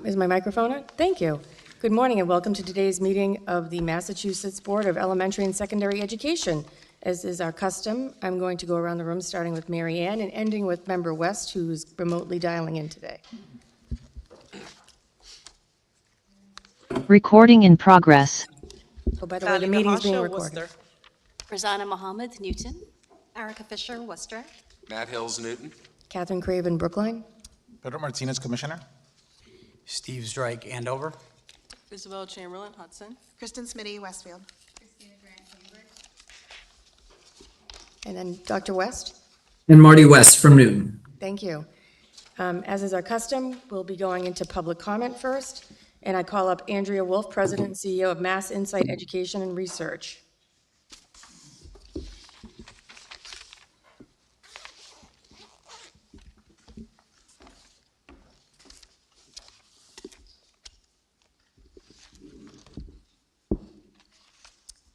Is my microphone on? Thank you. Good morning and welcome to today's meeting of the Massachusetts Board of Elementary and Secondary Education. As is our custom, I'm going to go around the room starting with Mary Ann and ending with Member West, who's remotely dialing in today. Recording in progress. Oh, by the way, the meeting's being recorded. Worcester. Rosanna Mohammed, Newton. Erica Fisher, Worcester. Matt Hills, Newton. Catherine Craven, Brookline. Pedro Martinez, Commissioner. Steve Strike, Andover. Isabel Chamberlain, Hudson. Kristen Smitty, Westfield. And then Dr. West. And Marty West from Newton. Thank you. As is our custom, we'll be going into public comment first. And I call up Andrea Wolf, President and CEO of Mass Insight Education and Research.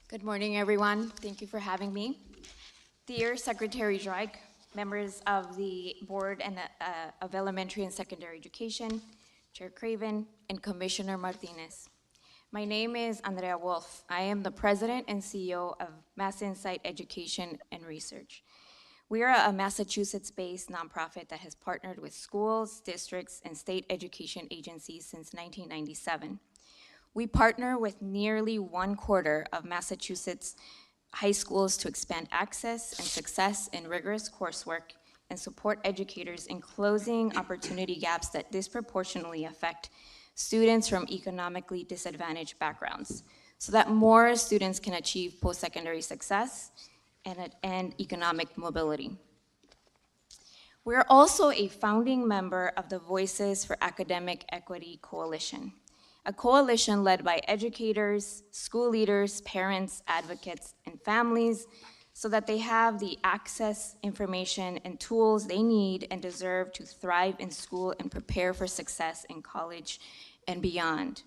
Good morning, everyone. Thank you for having me. Dear Secretary Drake, members of the Board of Elementary and Secondary Education, Chair Craven, and Commissioner Martinez. My name is Andrea Wolf. I am the President and CEO of Mass Insight Education and Research. We are a Massachusetts-based nonprofit that has partnered with schools, districts, and state education agencies since 1997. We partner with nearly 1/4 of Massachusetts high schools to expand access and success in rigorous coursework and support educators in closing opportunity gaps that disproportionately affect students from economically disadvantaged backgrounds so that more students can achieve post-secondary success and economic mobility. We're also a founding member of the Voices for Academic Equity Coalition, a coalition led by educators, school leaders, parents, advocates, and families so that they have the access, information, and tools they need and deserve to thrive in school and prepare for success in college and beyond.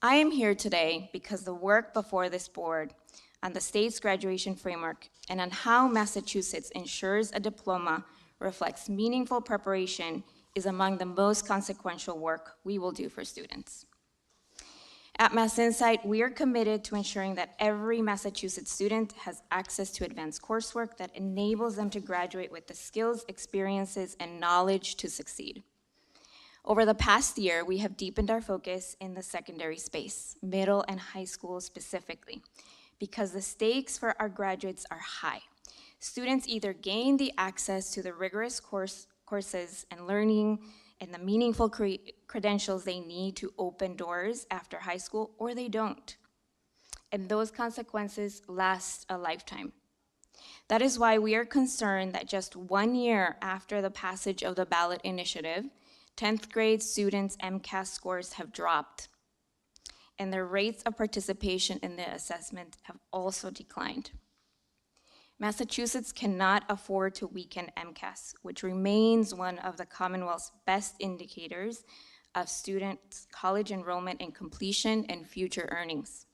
I am here today because the work before this board on the state's graduation framework and on how Massachusetts ensures a diploma reflects meaningful preparation is among the most consequential work we will do for students. At Mass Insight, we are committed to ensuring that every Massachusetts student has access to advanced coursework that enables them to graduate with the skills, experiences, and knowledge to succeed. Over the past year, we have deepened our focus in the secondary space, middle and high school specifically, because the stakes for our graduates are high. Students either gain the access to the rigorous courses and learning and the meaningful credentials they need to open doors after high school, or they don't. And those consequences last a lifetime. That is why we are concerned that just 1 year after the passage of the ballot initiative, 10th grade students' MCAS scores have dropped, and their rates of participation in the assessment have also declined. Massachusetts cannot afford to weaken MCAS, which remains one of the Commonwealth's best indicators of students' college enrollment and completion and future earnings.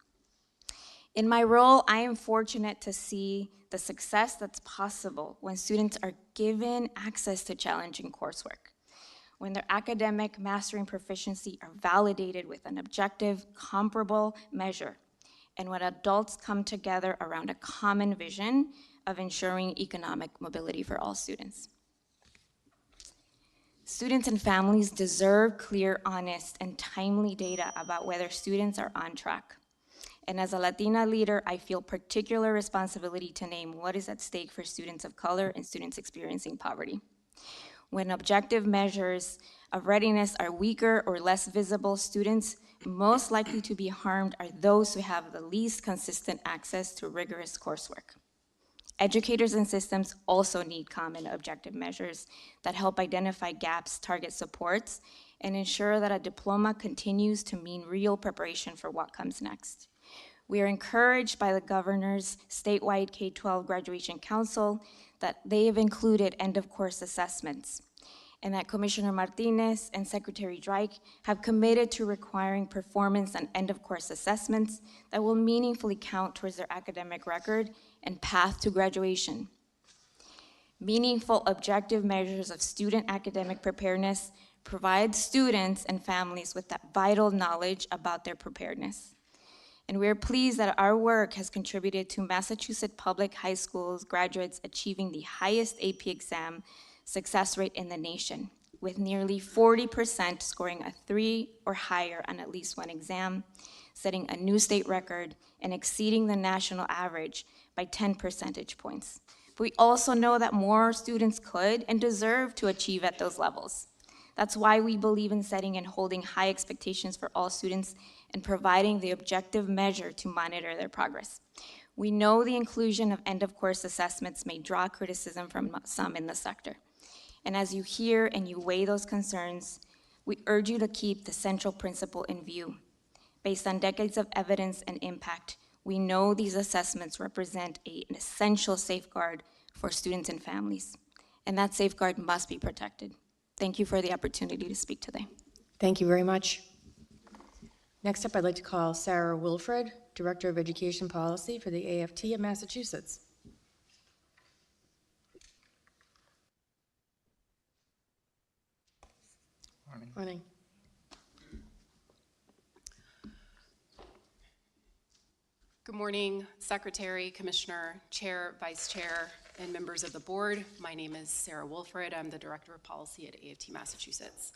In my role, I am fortunate to see the success that's possible when students are given access to challenging coursework, when their academic mastery and proficiency are validated with an objective, comparable measure, and when adults come together around a common vision of ensuring economic mobility for all students. Students and families deserve clear, honest, and timely data about whether students are on track. And as a Latina leader, I feel particular responsibility to name what is at stake for students of color and students experiencing poverty. When objective measures of readiness are weaker or less visible, students most likely to be harmed are those who have the least consistent access to rigorous coursework. Educators and systems also need common objective measures that help identify gaps, target supports, and ensure that a diploma continues to mean real preparation for what comes next. We are encouraged by the governor's statewide K-12 graduation council that they have included end-of-course assessments, and that Commissioner Martinez and Secretary Drake have committed to requiring performance and end-of-course assessments that will meaningfully count towards their academic record and path to graduation. Meaningful objective measures of student academic preparedness provide students and families with that vital knowledge about their preparedness. And we're pleased that our work has contributed to Massachusetts public high schools graduates achieving the highest AP exam success rate in the nation, with nearly 40% scoring a 3 or higher on at least one exam, setting a new state record and exceeding the national average by 10 percentage points. But we also know that more students could and deserve to achieve at those levels. That's why we believe in setting and holding high expectations for all students and providing the objective measure to monitor their progress. We know the inclusion of end-of-course assessments may draw criticism from some in the sector. And as you hear and you weigh those concerns, we urge you to keep the central principle in view. Based on decades of evidence and impact, we know these assessments represent an essential safeguard for students and families, and that safeguard must be protected. Thank you for the opportunity to speak today. Thank you very much. Next up, I'd like to call Sarah Wilfred, Director of Education Policy for the AFT of Massachusetts. Morning. Good morning, Secretary, Commissioner, Chair, Vice Chair, and members of the board. My name is Sarah Wilfred. I'm the Director of Policy at AFT Massachusetts.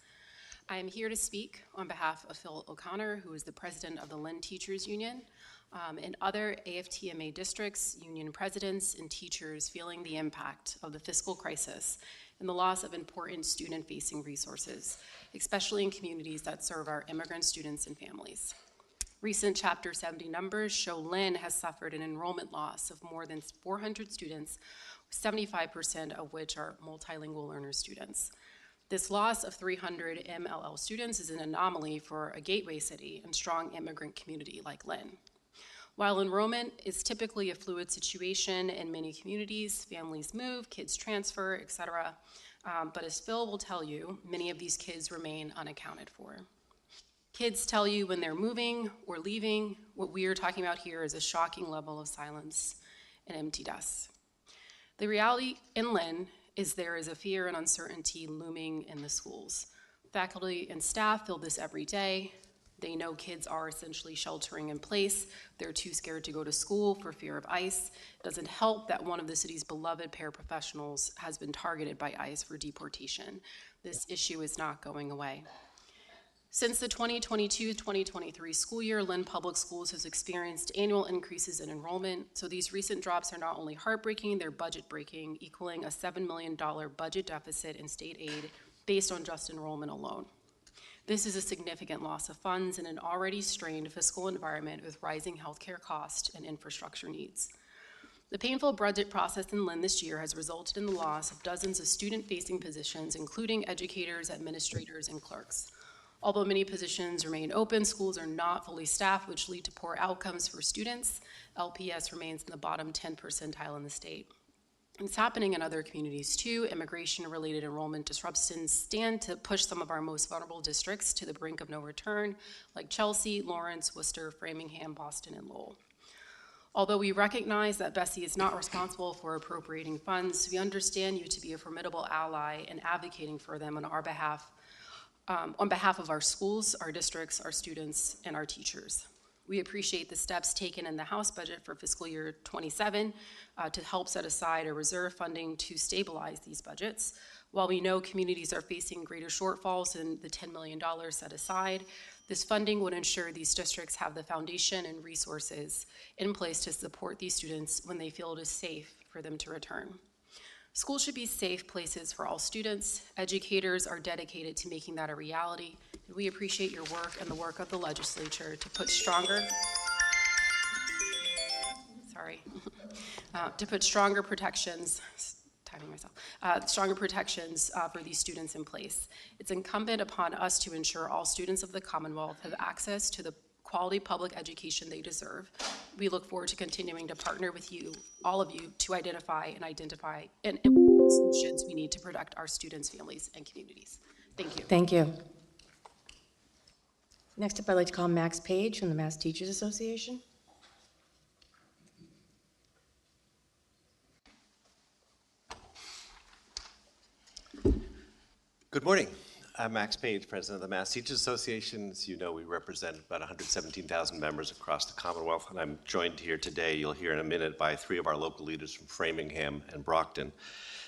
I am here to speak on behalf of Phil O'Connor, who is the President of the Lynn Teachers Union, and other AFTMA districts, union presidents, and teachers feeling the impact of the fiscal crisis and the loss of important student-facing resources, especially in communities that serve our immigrant students and families. Recent Chapter 70 numbers show Lynn has suffered an enrollment loss of more than 400 students, 75% of which are multilingual learner students. This loss of 300 MLL students is an anomaly for a gateway city and strong immigrant community like Lynn. While enrollment is typically a fluid situation in many communities, families move, kids transfer, etc., but as Phil will tell you, many of these kids remain unaccounted for. Kids tell you when they're moving or leaving. What we are talking about here is a shocking level of silence and empty desks. The reality in Lynn is there is a fear and uncertainty looming in the schools. Faculty and staff feel this every day. They know kids are essentially sheltering in place. They're too scared to go to school for fear of ICE. It doesn't help that one of the city's beloved paraprofessionals has been targeted by ICE for deportation. This issue is not going away. Since the 2022-2023 school year, Lynn Public Schools has experienced annual increases in enrollment, so these recent drops are not only heartbreaking, they're budget-breaking, equaling a $7 million budget deficit in state aid based on just enrollment alone. This is a significant loss of funds in an already strained fiscal environment with rising healthcare costs and infrastructure needs. The painful budget process in Lynn this year has resulted in the loss of dozens of student-facing positions, including educators, administrators, and clerks. Although many positions remain open, schools are not fully staffed, which lead to poor outcomes for students. LPS remains in the bottom 10 percentile in the state. It's happening in other communities too. Immigration-related enrollment disruptions stand to push some of our most vulnerable districts to the brink of no return, like Chelsea, Lawrence, Worcester, Framingham, Boston, and Lowell. Although we recognize that Bessie is not responsible for appropriating funds, we understand you to be a formidable ally in advocating for them on our behalf, on behalf of our schools, our districts, our students, and our teachers. We appreciate the steps taken in the House budget for fiscal year 27 to help set aside a reserve funding to stabilize these budgets. While we know communities are facing greater shortfalls than the $10 million set aside, this funding would ensure these districts have the foundation and resources in place to support these students when they feel it is safe for them to return. Schools should be safe places for all students. Educators are dedicated to making that a reality, and we appreciate your work and the work of the legislature to put stronger protections, for these students in place. It's incumbent upon us to ensure all students of the Commonwealth have access to the quality public education they deserve. We look forward to continuing to partner with you, all of you, to identify and implement solutions we need to protect our students, families, and communities. Thank you. Thank you. Next up, I'd like to call Max Page from the Mass Teachers Association. Good morning. I'm Max Page, President of the Mass Teachers Association. As you know, we represent about 117,000 members across the Commonwealth, and I'm joined here today, you'll hear in a minute, by 3 of our local leaders from Framingham and Brockton.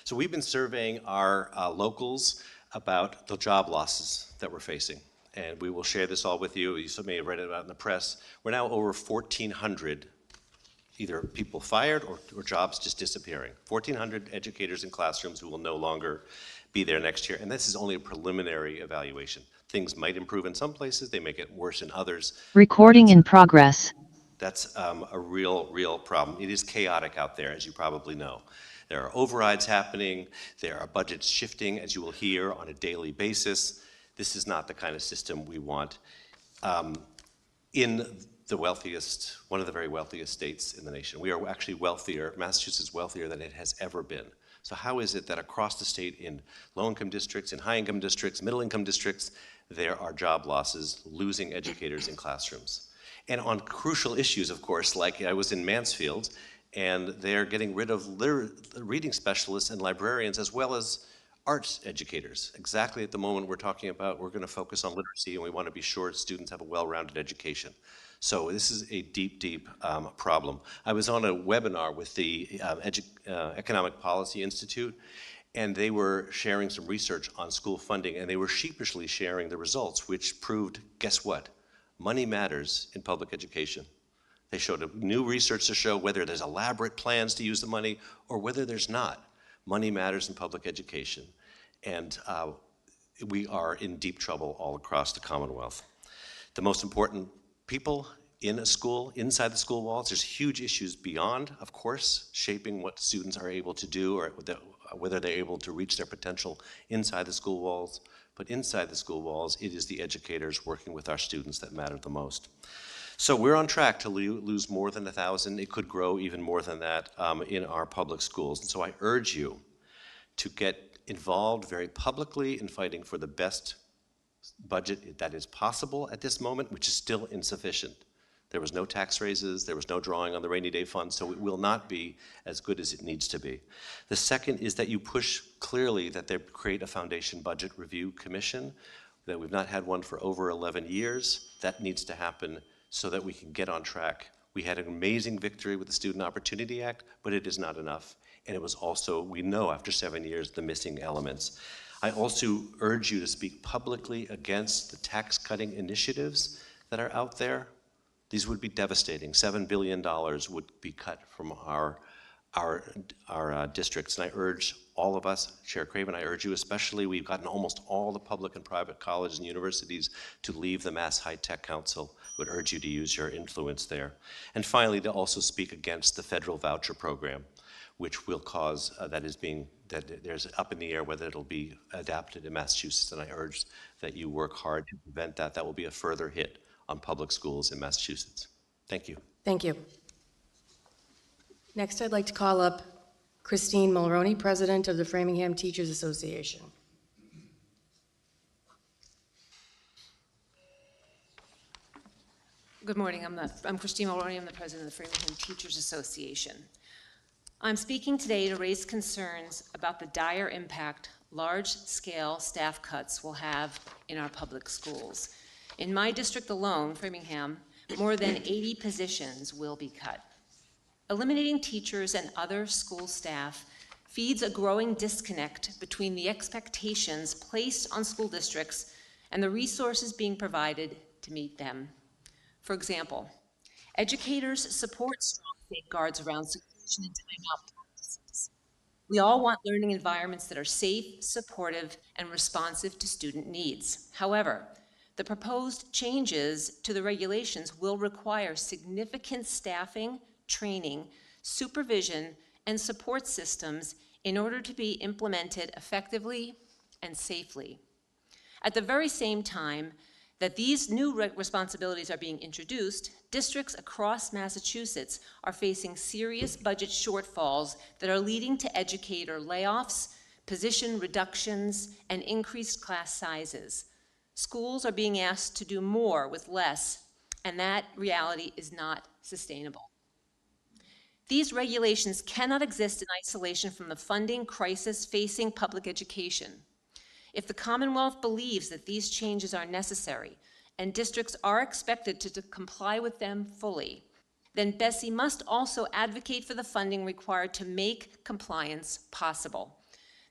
So we've been surveying our locals about the job losses that we're facing, and we will share this all with you. You may have read it out in the press. We're now over 1,400 either people fired or jobs just disappearing. 1,400 educators in classrooms who will no longer be there next year. And this is only a preliminary evaluation. Things might improve in some places, they may get worse in others. Recording in progress. That's a real problem. It is chaotic out there, as you probably know. There are overrides happening, there are budgets shifting, as you will hear, on a daily basis. This is not the kind of system we want in the wealthiest, one of the very wealthiest states in the nation. We are actually wealthier, Massachusetts is wealthier than it has ever been. So how is it that across the state in low-income districts, in high-income districts, middle-income districts, there are job losses, losing educators in classrooms? And on crucial issues, of course, like I was in Mansfield, and they're getting rid of reading specialists and librarians as well as arts educators. Exactly at the moment we're talking about, we're going to focus on literacy, and we want to be sure students have a well-rounded education. So this is a deep problem. I was on a webinar with the Economic Policy Institute, and they were sharing some research on school funding, and they were sheepishly sharing the results, which proved, guess what? Money matters in public education. They showed new research to show whether there's elaborate plans to use the money or whether there's not. Money matters in public education, and we are in deep trouble all across the Commonwealth. The most important people in a school, inside the school walls, there's huge issues beyond, of course, shaping what students are able to do or whether they're able to reach their potential inside the school walls. But inside the school walls, it is the educators working with our students that matter the most. So we're on track to lose more than 1,000. It could grow even more than that in our public schools. And so I urge you to get involved very publicly in fighting for the best budget that is possible at this moment, which is still insufficient. There was no tax raises, there was no drawing on the rainy day fund, so it will not be as good as it needs to be. The second is that you push clearly that they create a foundation budget review commission, that we've not had one for over 11 years. That needs to happen so that we can get on track. We had an amazing victory with the Student Opportunity Act, but it is not enough. And it was also, we know after 7 years, the missing elements. I also urge you to speak publicly against the tax cutting initiatives that are out there. These would be devastating. $7 billion would be cut from our districts. And I urge all of us, Chair Craven, I urge you especially, we've gotten almost all the public and private colleges and universities to leave the Mass High Tech Council. I would urge you to use your influence there. And finally, to also speak against the federal voucher program, which will cause, that there's up in the air whether it'll be adapted in Massachusetts, and I urge that you work hard to prevent that. That will be a further hit on public schools in Massachusetts. Thank you. Thank you. Next, I'd like to call up Christine Mulroney, President of the Framingham Teachers Association. Good morning. I'm Christine Mulroney. I'm the President of the Framingham Teachers Association. I'm speaking today to raise concerns about the dire impact large-scale staff cuts will have in our public schools. In my district alone, Framingham, more than 80 positions will be cut. Eliminating teachers and other school staff feeds a growing disconnect between the expectations placed on school districts and the resources being provided to meet them. For example, educators support strong safeguards around supervision and timeout practices. We all want learning environments that are safe, supportive, and responsive to student needs. However, the proposed changes to the regulations will require significant staffing, training, supervision, and support systems in order to be implemented effectively and safely. At the very same time that these new responsibilities are being introduced, districts across Massachusetts are facing serious budget shortfalls that are leading to educator layoffs, position reductions, and increased class sizes. Schools are being asked to do more with less, and that reality is not sustainable. These regulations cannot exist in isolation from the funding crisis facing public education. If the Commonwealth believes that these changes are necessary and districts are expected to comply with them fully, then BESI must also advocate for the funding required to make compliance possible.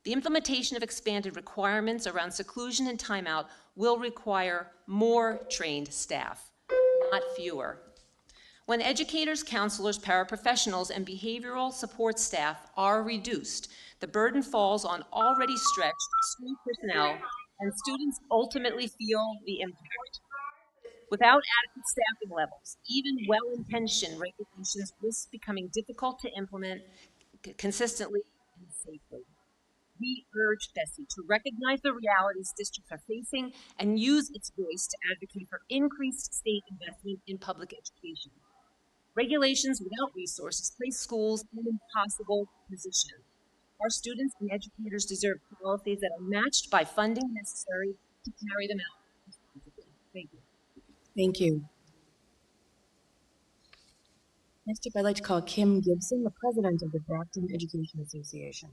The implementation of expanded requirements around seclusion and timeout will require more trained staff, not fewer. When educators, counselors, paraprofessionals, and behavioral support staff are reduced, the burden falls on already stretched school personnel, and students ultimately feel the impact. Without adequate staffing levels, even well-intentioned regulations risk becoming difficult to implement consistently and safely. We urge BESI to recognize the realities districts are facing and use its voice to advocate for increased state investment in public education. Regulations without resources place schools in an impossible position. Our students and educators deserve policies that are matched by funding necessary to carry them out. Thank you. Thank you. Next up, I'd like to call Kim Gibson, the president of the Brockton Education Association.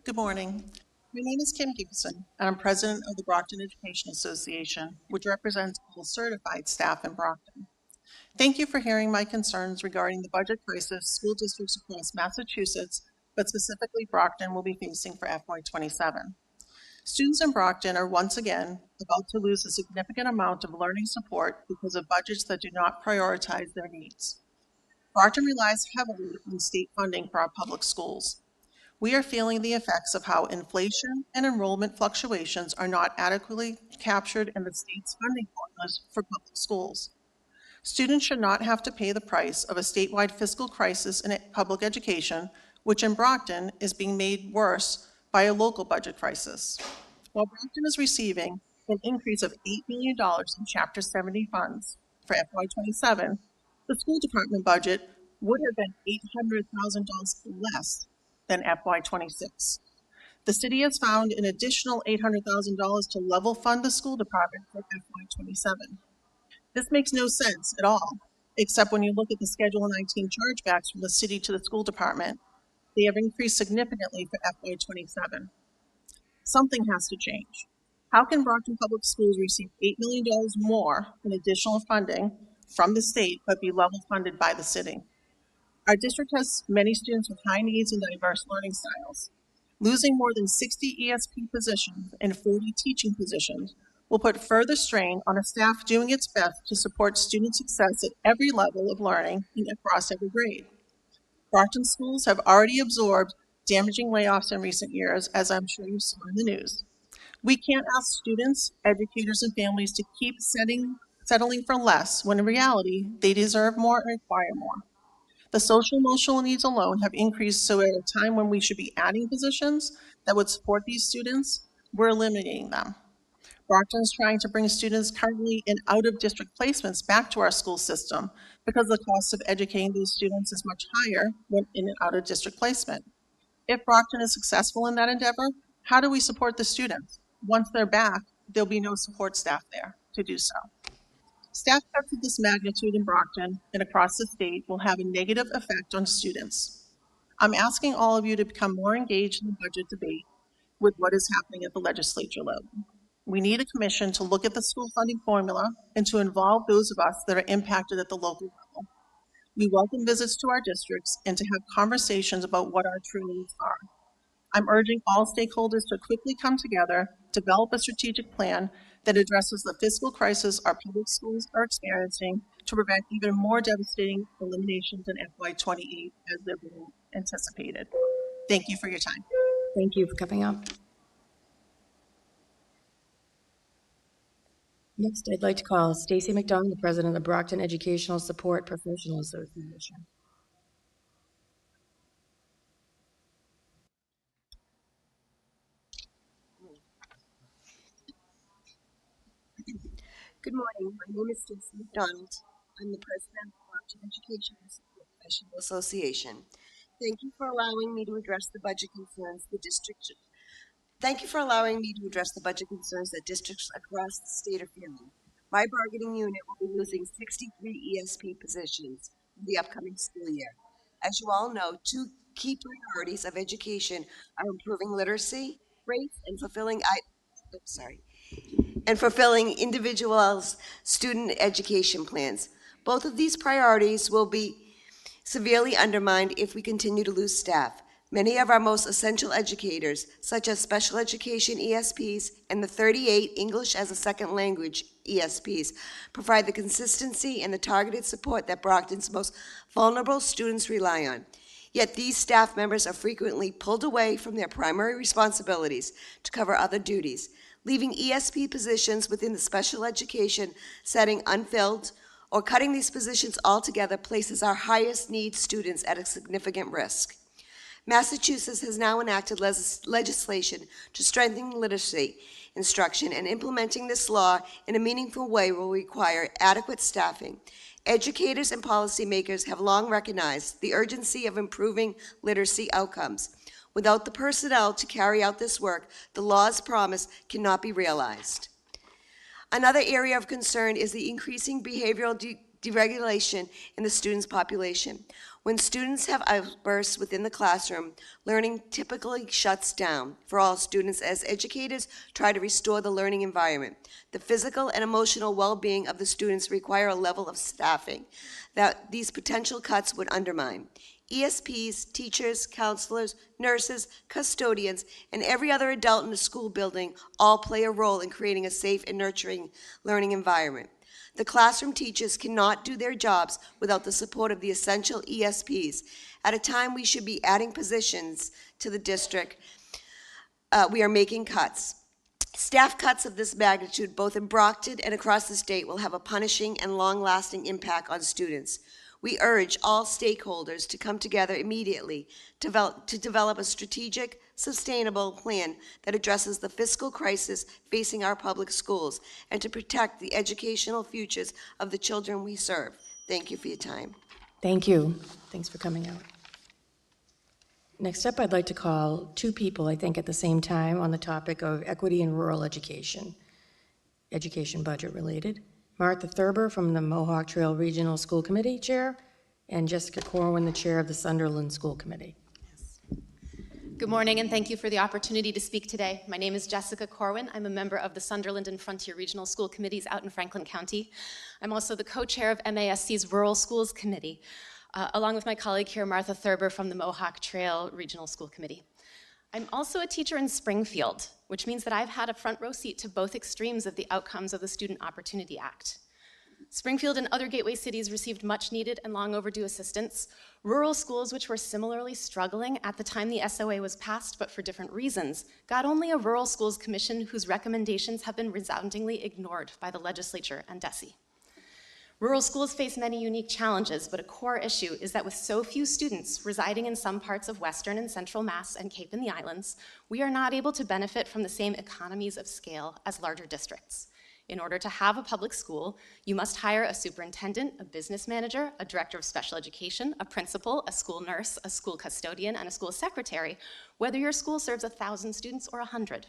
Good morning. My name is Kim Gibson, and I'm president of the Brockton Education Association, which represents all certified staff in Brockton. Thank you for hearing my concerns regarding the budget crisis school districts across Massachusetts, but specifically Brockton, will be facing for FY27. Students in Brockton are once again about to lose a significant amount of learning support because of budgets that do not prioritize their needs. Brockton relies heavily on state funding for our public schools. We are feeling the effects of how inflation and enrollment fluctuations are not adequately captured in the state's funding formulas for public schools. Students should not have to pay the price of a statewide fiscal crisis in public education, which in Brockton is being made worse by a local budget crisis. While Brockton is receiving an increase of $8 million in Chapter 70 funds for FY27, the school department budget would have been $800,000 less than FY26. The city has found an additional $800,000 to level fund the school department for FY27. This makes no sense at all, except when you look at the Schedule 19 chargebacks from the city to the school department. They have increased significantly for FY27. Something has to change. How can Brockton Public Schools receive $8 million more in additional funding from the state but be level funded by the city? Our district has many students with high needs and diverse learning styles. Losing more than 60 ESP positions and 40 teaching positions will put further strain on a staff doing its best to support student success at every level of learning and across every grade. Brockton schools have already absorbed damaging layoffs in recent years, as I'm sure you saw in the news. We can't ask students, educators, and families to keep settling for less when in reality they deserve more and require more. The social emotional needs alone have increased, so at a time when we should be adding positions that would support these students, we're eliminating them. Brockton is trying to bring students currently in out-of-district placements back to our school system because the cost of educating these students is much higher when in an out-of-district placement. If Brockton is successful in that endeavor, how do we support the students? Once they're back, there'll be no support staff there to do so. Staff cuts of this magnitude in Brockton and across the state will have a negative effect on students. I'm asking all of you to become more engaged in the budget debate with what is happening at the legislature level. We need a commission to look at the school funding formula and to involve those of us that are impacted at the local level. We welcome visits to our districts and to have conversations about what our true needs are. I'm urging all stakeholders to quickly come together, develop a strategic plan that addresses the fiscal crisis our public schools are experiencing to prevent even more devastating eliminations in FY28 as they're being anticipated. Thank you for your time. Thank you for coming up. Next, I'd like to call Stacy McDonald, the president of the Brockton Educational Support Professional Association. Good morning. My name is Stacy McDonald. I'm the president of the Brockton Education Support Professional Association. Thank you for allowing me to address the budget concerns that districts across the state are feeling. My bargaining unit will be losing 63 ESP positions, of the upcoming school year. As you all know, two key priorities of education are improving literacy rates and fulfilling individuals' student education plans. Both of these priorities will be severely undermined if we continue to lose staff. Many of our most essential educators, such as special education ESPs and the 38 English as a Second Language ESPs, provide the consistency and the targeted support that Brockton's most vulnerable students rely on. Yet these staff members are frequently pulled away from their primary responsibilities to cover other duties, leaving ESP positions within the special education setting unfilled, or cutting these positions altogether places our highest need students at a significant risk. Massachusetts has now enacted legislation to strengthen literacy instruction, and implementing this law in a meaningful way will require adequate staffing. Educators and policymakers have long recognized the urgency of improving literacy outcomes. Without the personnel to carry out this work, the law's promise cannot be realized. Another area of concern is the increasing behavioral deregulation in the students' population. When students have outbursts within the classroom, learning typically shuts down for all students as educators try to restore the learning environment. The physical and emotional well-being of the students require a level of staffing that these potential cuts would undermine. ESPs, teachers, counselors, nurses, custodians, and every other adult in the school building all play a role in creating a safe and nurturing learning environment. The classroom teachers cannot do their jobs without the support of the essential ESPs. At a time we should be adding positions to the district, we are making cuts. Staff cuts of this magnitude, both in Brockton and across the state, will have a punishing and long-lasting impact on students. We urge all stakeholders to come together immediately to develop a strategic, sustainable plan that addresses the fiscal crisis facing our public schools and to protect the educational futures of the children we serve. Thank you for your time. Thank you. Thanks for coming out. Next up, I'd like to call two people, I think, at the same time on the topic of equity in rural education budget related. Martha Thurber from the Mohawk Trail Regional School Committee Chair, and Jessica Corwin, the Chair of the Sunderland School Committee. Good morning, and thank you for the opportunity to speak today. My name is Jessica Corwin. I'm a member of the Sunderland and Frontier Regional School Committees out in Franklin County. I'm also the co-chair of MASC's Rural Schools Committee, along with my colleague here, Martha Thurber from the Mohawk Trail Regional School Committee. I'm also a teacher in Springfield, which means that I've had a front row seat to both extremes of the outcomes of the Student Opportunity Act. Springfield and other gateway cities received much needed and long overdue assistance. Rural schools, which were similarly struggling at the time the SOA was passed, but for different reasons, got only a Rural Schools Commission whose recommendations have been resoundingly ignored by the legislature and DESE. Rural schools face many unique challenges, but a core issue is that with so few students residing in some parts of Western and Central Mass and Cape and the Islands, we are not able to benefit from the same economies of scale as larger districts. In order to have a public school, you must hire a superintendent, a business manager, a director of special education, a principal, a school nurse, a school custodian, and a school secretary, whether your school serves 1,000 students or 100.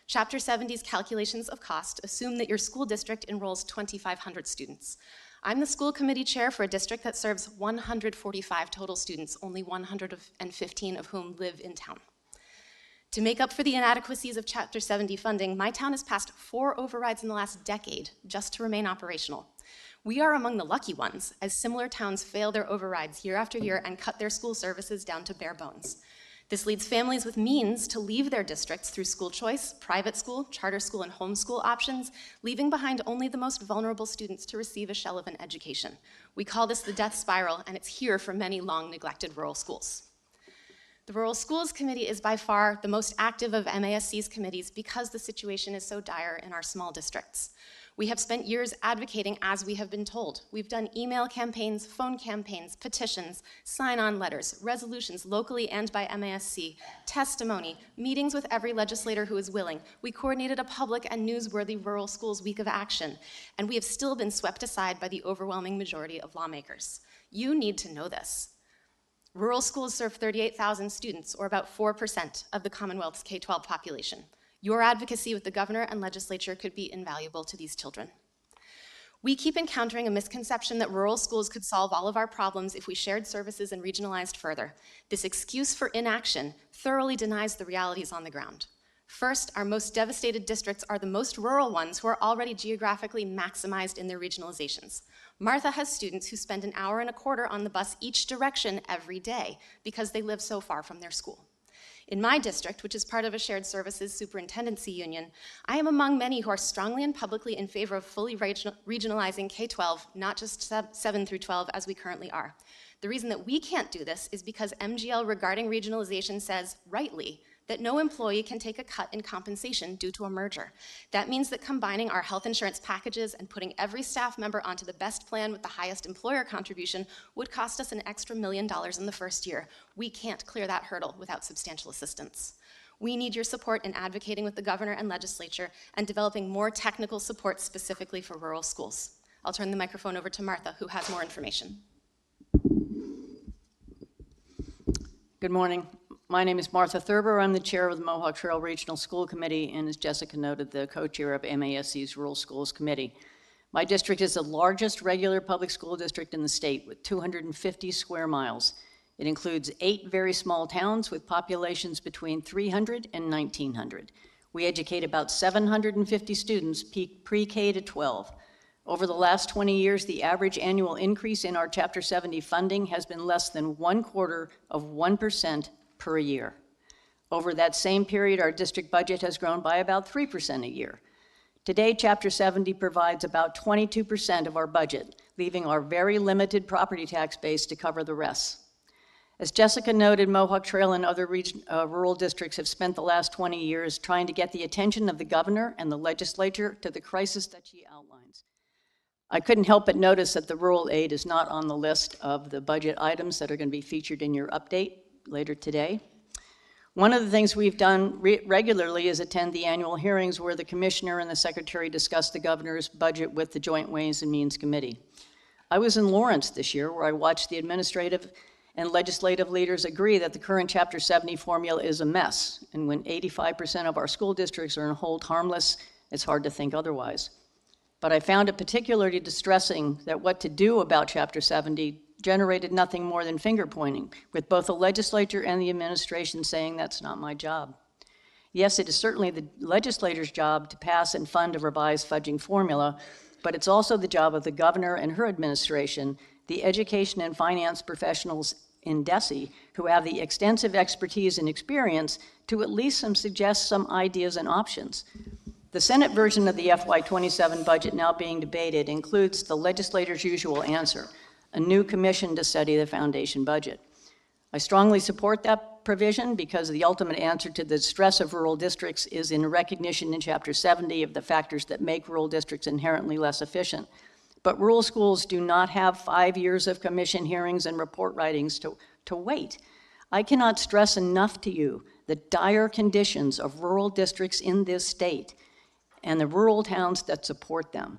Chapter 70's calculations of cost assume that your school district enrolls 2,500 students. I'm the school committee chair for a district that serves 145 total students, only 115 of whom live in town. To make up for the inadequacies of Chapter 70 funding, my town has passed 4 overrides in the last decade just to remain operational. We are among the lucky ones, as similar towns fail their overrides year after year and cut their school services down to bare bones. This leads families with means to leave their districts through school choice, private school, charter school, and homeschool options, leaving behind only the most vulnerable students to receive a shell of an education. We call this the death spiral, and it's here for many long-neglected rural schools. The Rural Schools Committee is by far the most active of MASC's committees because the situation is so dire in our small districts. We have spent years advocating as we have been told. We've done email campaigns, phone campaigns, petitions, sign-on letters, resolutions locally and by MASC, testimony, meetings with every legislator who is willing. We coordinated a public and newsworthy Rural Schools Week of Action, and we have still been swept aside by the overwhelming majority of lawmakers. You need to know this. Rural schools serve 38,000 students, or about 4% of the Commonwealth's K-12 population. Your advocacy with the governor and legislature could be invaluable to these children. We keep encountering a misconception that rural schools could solve all of our problems if we shared services and regionalized further. This excuse for inaction thoroughly denies the realities on the ground. First, our most devastated districts are the most rural ones who are already geographically maximized in their regionalizations. Martha has students who spend an hour and a quarter on the bus each direction every day because they live so far from their school. In my district, which is part of a shared services superintendency union, I am among many who are strongly and publicly in favor of fully regionalizing K-12, not just 7 through 12 as we currently are. The reason that we can't do this is because MGL regarding regionalization says, rightly, that no employee can take a cut in compensation due to a merger. That means that combining our health insurance packages and putting every staff member onto the best plan with the highest employer contribution would cost us an extra $1 million in the first year. We can't clear that hurdle without substantial assistance. We need your support in advocating with the governor and legislature and developing more technical support specifically for rural schools. I'll turn the microphone over to Martha, who has more information. Good morning. My name is Martha Thurber. I'm the chair of the Mohawk Trail Regional School Committee, and as Jessica noted, the co-chair of MASC's Rural Schools Committee. My district is the largest regular public school district in the state with 250 square miles. It includes 8 very small towns with populations between 300 and 1,900. We educate about 750 students pre-K to 12. Over the last 20 years, the average annual increase in our Chapter 70 funding has been less than 0.25% per year. Over that same period, our district budget has grown by about 3% a year. Today, Chapter 70 provides about 22% of our budget, leaving our very limited property tax base to cover the rest. As Jessica noted, Mohawk Trail and other rural districts have spent the last 20 years trying to get the attention of the governor and the legislature to the crisis that she outlines. I couldn't help but notice that the rural aid is not on the list of the budget items that are going to be featured in your update later today. One of the things we've done regularly is attend the annual hearings where the commissioner and the secretary discuss the governor's budget with the Joint Ways and Means Committee. I was in Lawrence this year where I watched the administrative and legislative leaders agree that the current Chapter 70 formula is a mess, and when 85% of our school districts are in hold harmless, it's hard to think otherwise. But I found it particularly distressing that what to do about Chapter 70 generated nothing more than finger-pointing, with both the legislature and the administration saying that's not my job. Yes, it is certainly the legislator's job to pass and fund a revised fudging formula, but it's also the job of the governor and her administration, the education and finance professionals in DESE, who have the extensive expertise and experience to at least suggest some ideas and options. The Senate version of the FY27 budget now being debated includes the legislator's usual answer, a new commission to study the foundation budget. I strongly support that provision because the ultimate answer to the stress of rural districts is in recognition in Chapter 70 of the factors that make rural districts inherently less efficient. But rural schools do not have 5 years of commission hearings and report writings to wait. I cannot stress enough to you the dire conditions of rural districts in this state and the rural towns that support them.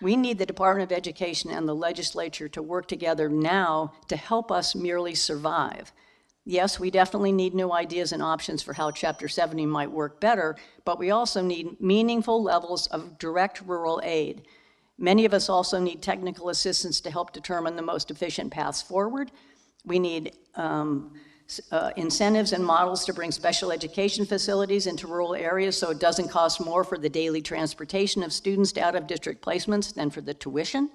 We need the Department of Education and the legislature to work together now to help us merely survive. Yes, we definitely need new ideas and options for how Chapter 70 might work better, but we also need meaningful levels of direct rural aid. Many of us also need technical assistance to help determine the most efficient paths forward. We need incentives and models to bring special education facilities into rural areas so it doesn't cost more for the daily transportation of students to out-of-district placements than for the tuition.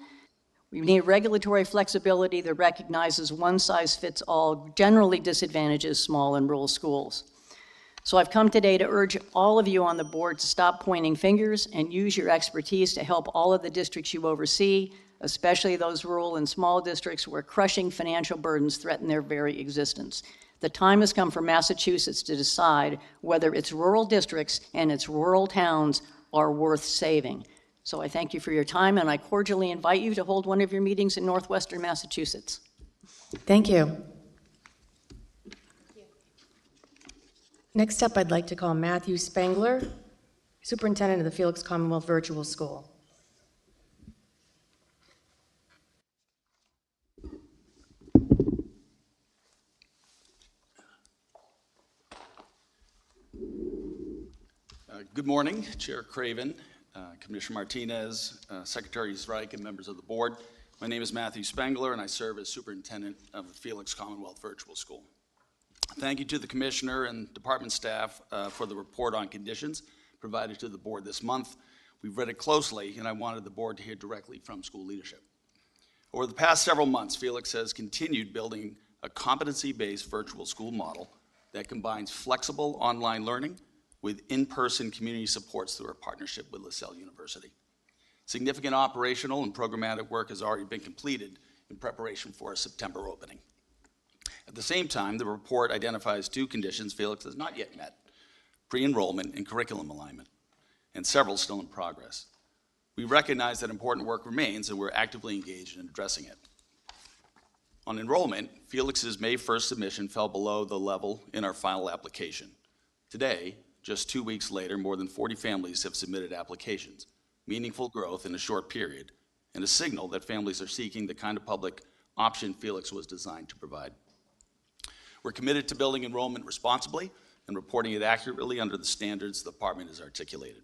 We need regulatory flexibility that recognizes one-size-fits-all generally disadvantages small and rural schools. So I've come today to urge all of you on the board to stop pointing fingers and use your expertise to help all of the districts you oversee, especially those rural and small districts where crushing financial burdens threaten their very existence. The time has come for Massachusetts to decide whether its rural districts and its rural towns are worth saving. So I thank you for your time, and I cordially invite you to hold one of your meetings in northwestern Massachusetts. Thank you. Next up, I'd like to call Matthew Spangler, Superintendent of the Felix Commonwealth Virtual School. Good morning, Chair Craven, Commissioner Martinez, Secretary Zreich, and members of the board. My name is Matthew Spengler, and I serve as superintendent of the Felix Commonwealth Virtual School. Thank you to the commissioner and department staff for the report on conditions provided to the board this month. We've read it closely, and I wanted the board to hear directly from school leadership. Over the past several months, Felix has continued building a competency-based virtual school model that combines flexible online learning with in-person community supports through our partnership with LaSalle University. Significant operational and programmatic work has already been completed in preparation for a September opening. At the same time, the report identifies 2 conditions Felix has not yet met: pre-enrollment and curriculum alignment, and several still in progress. We recognize that important work remains, and we're actively engaged in addressing it. On enrollment, Felix's May 1st submission fell below the level in our final application. Today, just 2 weeks later, more than 40 families have submitted applications, meaningful growth in a short period, and a signal that families are seeking the kind of public option Felix was designed to provide. We're committed to building enrollment responsibly and reporting it accurately under the standards the department has articulated.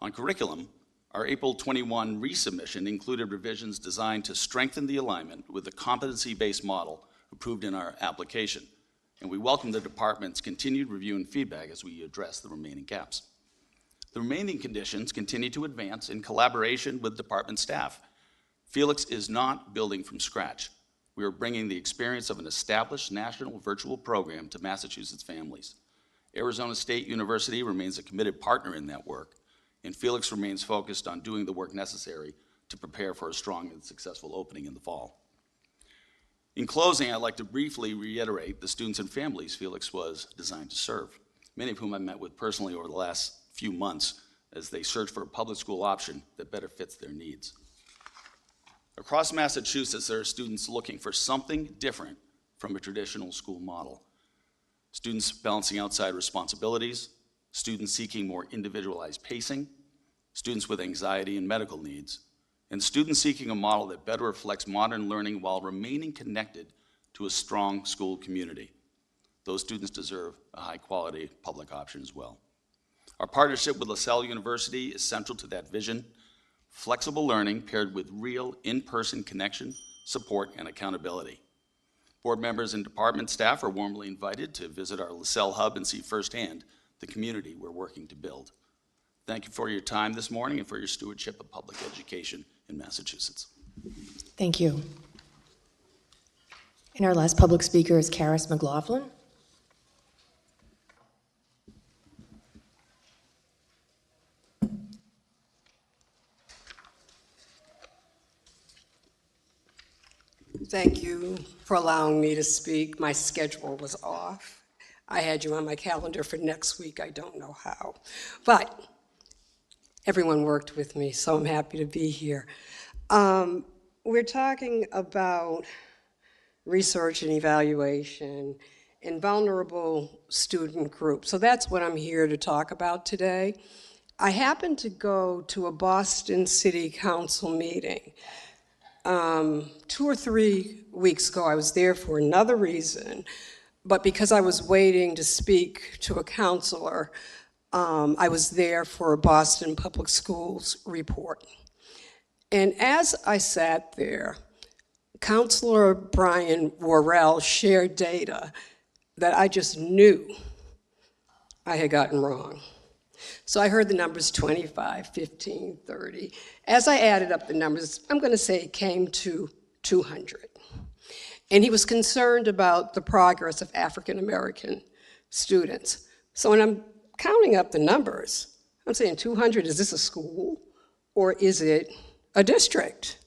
On curriculum, our April 21 resubmission included revisions designed to strengthen the alignment with the competency-based model approved in our application, and we welcome the department's continued review and feedback as we address the remaining gaps. The remaining conditions continue to advance in collaboration with department staff. Felix is not building from scratch. We are bringing the experience of an established national virtual program to Massachusetts families. Arizona State University remains a committed partner in that work, and Felix remains focused on doing the work necessary to prepare for a strong and successful opening in the fall. In closing, I'd like to briefly reiterate the students and families Felix was designed to serve, many of whom I met with personally over the last few months as they search for a public school option that better fits their needs. Across Massachusetts, there are students looking for something different from a traditional school model. Students balancing outside responsibilities, students seeking more individualized pacing, students with anxiety and medical needs, and students seeking a model that better reflects modern learning while remaining connected to a strong school community. Those students deserve a high-quality public option as well. Our partnership with LaSalle University is central to that vision: flexible learning paired with real in-person connection, support, and accountability. Board members and department staff are warmly invited to visit our LaSalle Hub and see firsthand the community we're working to build. Thank you for your time this morning and for your stewardship of public education in Massachusetts. Thank you. And our last public speaker is Karis McLaughlin. Thank you for allowing me to speak. My schedule was off. I had you on my calendar for next week. I don't know how. But everyone worked with me, so I'm happy to be here. We're talking about research and evaluation in vulnerable student groups. So that's what I'm here to talk about today. I happened to go to a Boston City Council meeting 2 or 3 weeks ago. I was there for another reason, but because I was waiting to speak to a counselor, I was there for a Boston Public Schools report. And as I sat there, Counselor Brian Worrell shared data that I just knew I had gotten wrong. So I heard the numbers 25, 15, 30. As I added up the numbers, I'm going to say it came to 200. And he was concerned about the progress of African American students. So when I'm counting up the numbers, I'm saying 200, is this a school or is it a district?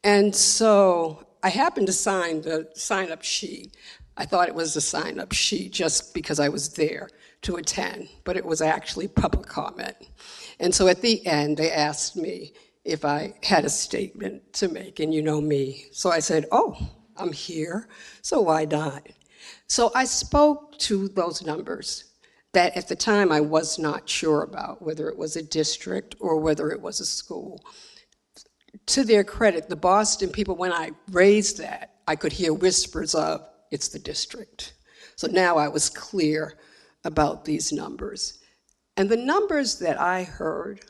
And so I happened to sign the sign-up sheet. I thought it was a sign-up sheet just because I was there to attend, but it was actually public comment. And so at the end, they asked me if I had a statement to make, and you know me. So I said, oh, I'm here, so why not? So I spoke to those numbers that at the time I was not sure about, whether it was a district or whether it was a school. To their credit, the Boston people, when I raised that, I could hear whispers of, it's the district. So now I was clear about these numbers. And the numbers that I heard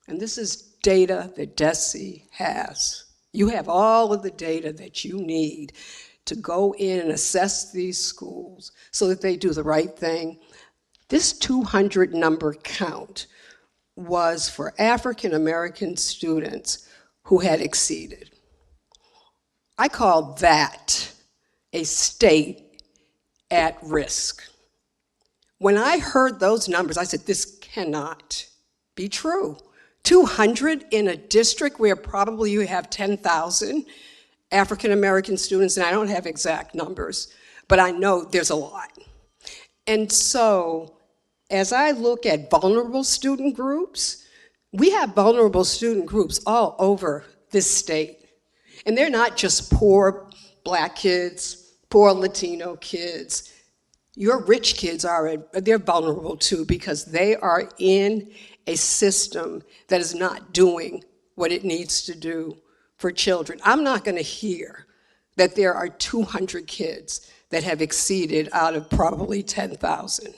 And this is data that DESE has. You have all of the data that you need to go in and assess these schools so that they do the right thing. This 200 number count was for African American students who had exceeded. I call that a state at risk. When I heard those numbers, I said, this cannot be true. 200 in a district where probably you have 10,000 African American students, and I don't have exact numbers, but I know there's a lot. And so, as I look at vulnerable student groups, we have vulnerable student groups all over this state. And they're not just poor Black kids, poor Latino kids. Your rich kids they're vulnerable too, because they are in a system that is not doing what it needs to do for children. I'm not going to hear that there are 200 kids that have exceeded out of probably 10,000.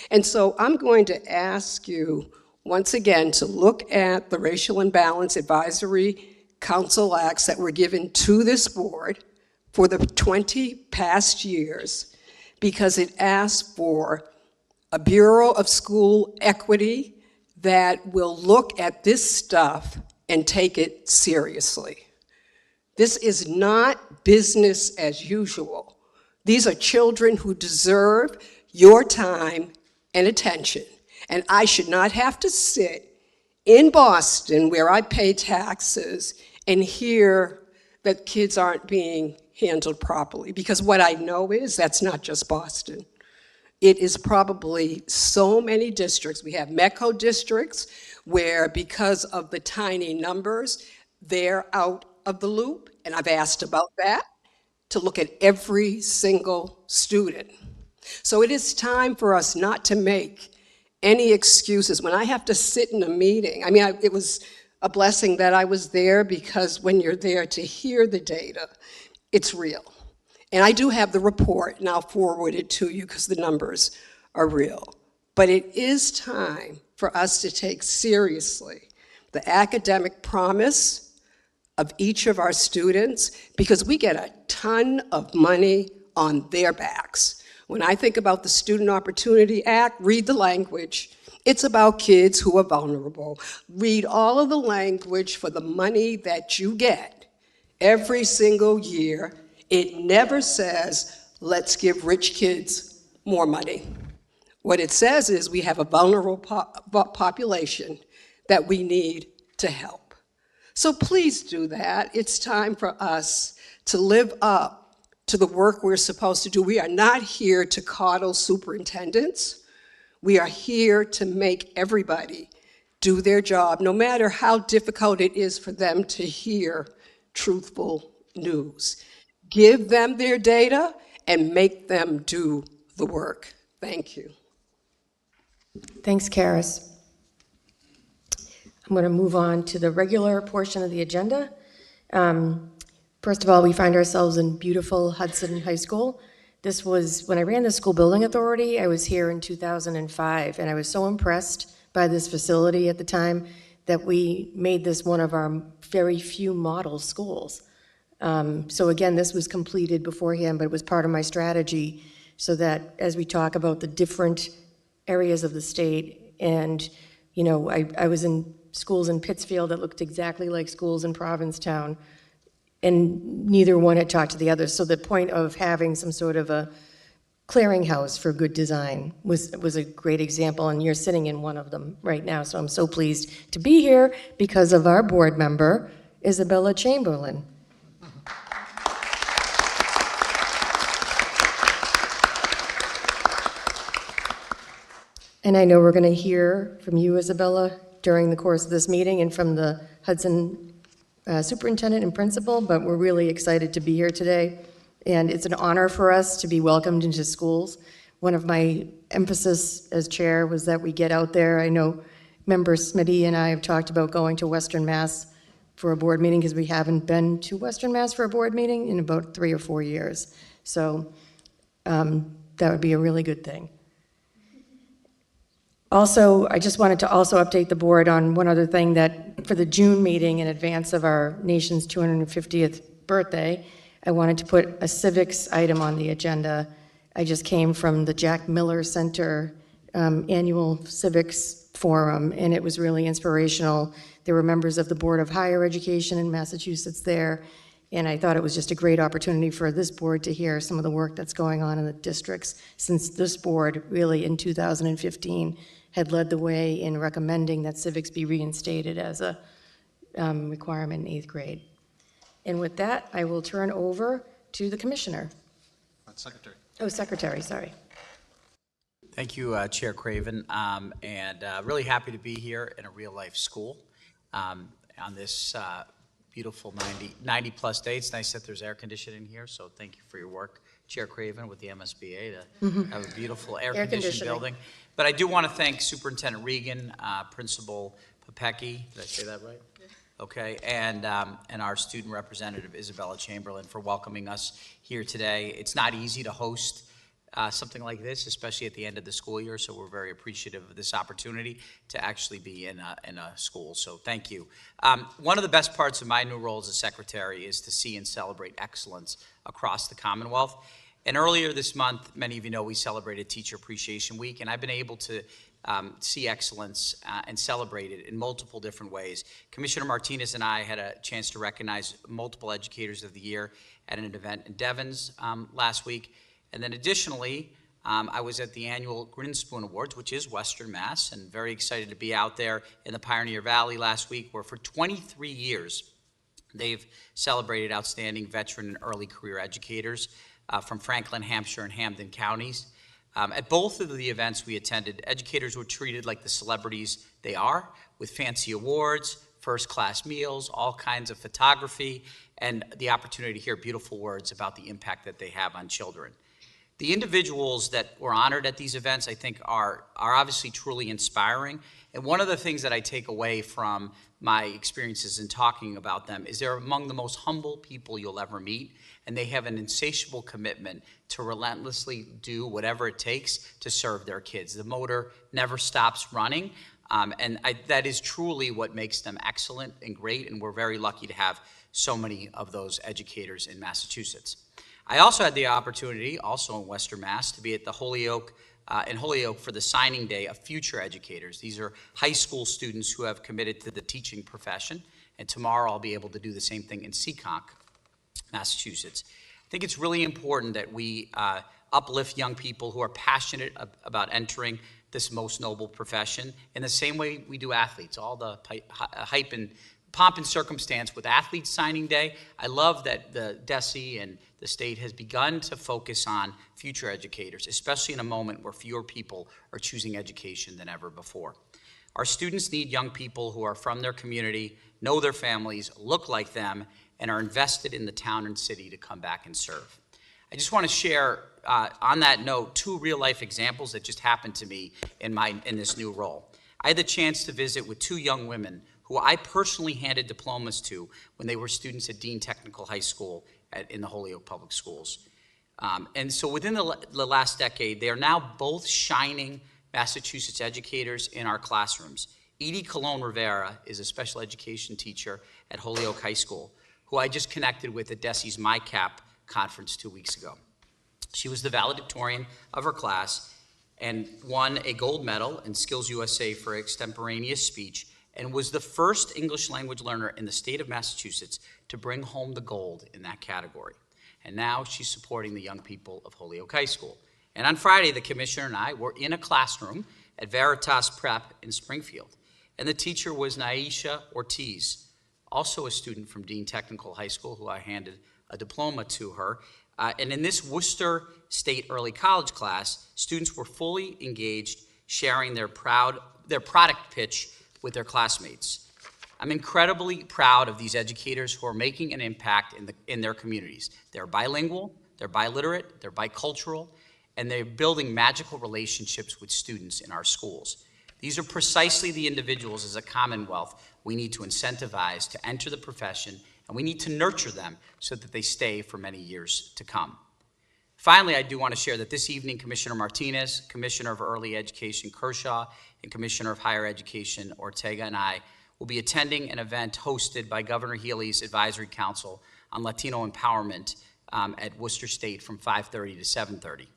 And so I'm going to ask you once again to look at the Racial Imbalance Advisory Council acts that were given to this board for the 20 past years, because it asks for a Bureau of School Equity that will look at this stuff and take it seriously. This is not business as usual. These are children who deserve your time and attention. And I should not have to sit in Boston, where I pay taxes, and hear that kids aren't being handled properly. Because what I know is that's not just Boston. It is probably so many districts. We have MECO districts where, because of the tiny numbers, they're out of the loop. And I've asked about that, to look at every single student. So it is time for us not to make any excuses. When I have to sit in a meeting, it was a blessing that I was there, because when you're there to hear the data, it's real. And I do have the report, and I'll forward it to you because the numbers are real. But it is time for us to take seriously the academic promise of each of our students, because we get a ton of money on their backs. When I think about the Student Opportunity Act, read the language. It's about kids who are vulnerable. Read all of the language for the money that you get every single year. It never says, let's give rich kids more money. What it says is we have a vulnerable population that we need to help. So please do that. It's time for us to live up to the work we're supposed to do. We are not here to coddle superintendents. We are here to make everybody do their job, no matter how difficult it is for them to hear truthful news. Give them their data and make them do the work. Thank you. Thanks, Karis. I'm going to move on to the regular portion of the agenda. First of all, we find ourselves in beautiful Hudson High School. This was, when I ran the school building authority, I was here in 2005, and I was so impressed by this facility at the time that we made this one of our very few model schools. So again, this was completed beforehand, but it was part of my strategy so that as we talk about the different areas of the state, and I was in schools in Pittsfield that looked exactly like schools in Provincetown, and neither one had talked to the other. So the point of having some sort of a clearinghouse for good design was a great example, and you're sitting in one of them right now. So I'm so pleased to be here because of our board member, Isabella Chamberlain. And I know we're going to hear from you, Isabella, during the course of this meeting and from the Hudson superintendent and principal, but we're really excited to be here today. And it's an honor for us to be welcomed into schools. One of my emphasis as chair was that we get out there. I know member Smitty and I have talked about going to Western Mass for a board meeting because we haven't been to Western Mass for a board meeting in about 3 or 4 years. So that would be a really good thing. Also, I just wanted to also update the board on one other thing, that for the June meeting in advance of our nation's 250th birthday, I wanted to put a civics item on the agenda. I just came from the Jack Miller Center annual civics forum, and it was really inspirational. There were members of the Board of Higher Education in Massachusetts there, and I thought it was just a great opportunity for this board to hear some of the work that's going on in the districts, since this board really in 2015 had led the way in recommending that civics be reinstated as a requirement in 8th grade. And with that, I will turn over to the commissioner. Secretary. Oh, secretary, sorry. Thank you, Chair Craven, and really happy to be here in a real-life school on this beautiful 90-plus day. It's nice that there's air conditioning here, so thank you for your work, Chair Craven, with the MSBA to have a beautiful air-conditioned building. But I do want to thank Superintendent Regan, Principal Popecki, did I say that right? Okay, and our student representative, Isabella Chamberlain, for welcoming us here today. It's not easy to host something like this, especially at the end of the school year, so we're very appreciative of this opportunity to actually be in a school, so thank you. One of the best parts of my new role as a secretary is to see and celebrate excellence across the Commonwealth. And earlier this month, many of you know, we celebrated Teacher Appreciation Week, and I've been able to see excellence and celebrate it in multiple different ways. Commissioner Martinez and I had a chance to recognize multiple Educators of the Year at an event in Devens last week. And then additionally, I was at the annual Grinspoon Awards, which is Western Mass, and very excited to be out there in the Pioneer Valley last week, where for 23 years, they've celebrated outstanding veteran and early career educators from Franklin, Hampshire, and Hampden counties. At both of the events we attended, educators were treated like the celebrities they are, with fancy awards, first-class meals, all kinds of photography, and the opportunity to hear beautiful words about the impact that they have on children. The individuals that were honored at these events, I think, are obviously truly inspiring. And one of the things that I take away from my experiences in talking about them is they're among the most humble people you'll ever meet, and they have an insatiable commitment to relentlessly do whatever it takes to serve their kids. The motor never stops running, and that is truly what makes them excellent and great, and we're very lucky to have so many of those educators in Massachusetts. I also had the opportunity, also in Western Mass, to be at the Holyoke for the signing day of future educators. These are high school students who have committed to the teaching profession, and tomorrow I'll be able to do the same thing in Seekonk, Massachusetts. I think it's really important that we uplift young people who are passionate about entering this most noble profession in the same way we do athletes. All the hype and pomp and circumstance with Athletes Signing Day. I love that the DESE and the state has begun to focus on future educators, especially in a moment where fewer people are choosing education than ever before. Our students need young people who are from their community, know their families, look like them, and are invested in the town and city to come back and serve. I just want to share, on that note, 2 real-life examples that just happened to me in this new role. I had the chance to visit with 2 young women who I personally handed diplomas to when they were students at Dean Technical High School in the Holyoke Public Schools. And so within the last decade, they are now both shining Massachusetts educators in our classrooms. Edie Colon Rivera is a special education teacher at Holyoke High School, who I just connected with at DESE's MyCap conference 2 weeks ago. She was the valedictorian of her class and won a gold medal in Skills USA for extemporaneous speech, and was the first English language learner in the state of Massachusetts to bring home the gold in that category. And now she's supporting the young people of Holyoke High School. And on Friday, the commissioner and I were in a classroom at Veritas Prep in Springfield. And the teacher was Naisha Ortiz, also a student from Dean Technical High School, who I handed a diploma to her. And in this Worcester State Early College class, students were fully engaged, sharing their product pitch with their classmates. I'm incredibly proud of these educators who are making an impact in their communities. They're bilingual, they're biliterate, they're bicultural, and they're building magical relationships with students in our schools. These are precisely the individuals as a Commonwealth we need to incentivize to enter the profession, and we need to nurture them so that they stay for many years to come. Finally, I do want to share that this evening, Commissioner Martinez, Commissioner of Early Education Kershaw, and Commissioner of Higher Education Ortega and I will be attending an event hosted by Governor Healy's Advisory Council on Latino Empowerment at Worcester State from 5:30 to 7:30.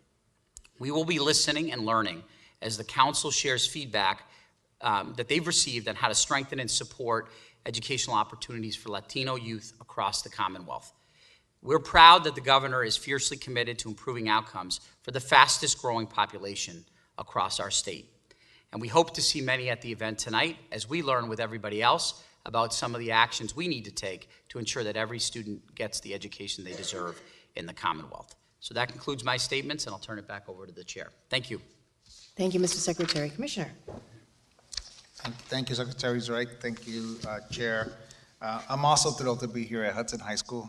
We will be listening and learning as the council shares feedback that they've received on how to strengthen and support educational opportunities for Latino youth across the Commonwealth. We're proud that the governor is fiercely committed to improving outcomes for the fastest growing population across our state. And we hope to see many at the event tonight as we learn with everybody else about some of the actions we need to take to ensure that every student gets the education they deserve in the Commonwealth. So that concludes my statements, and I'll turn it back over to the chair. Thank you. Thank you, Mr. Secretary. Commissioner. Thank you, Secretary Zreik. Thank you, Chair. I'm also thrilled to be here at Hudson High School.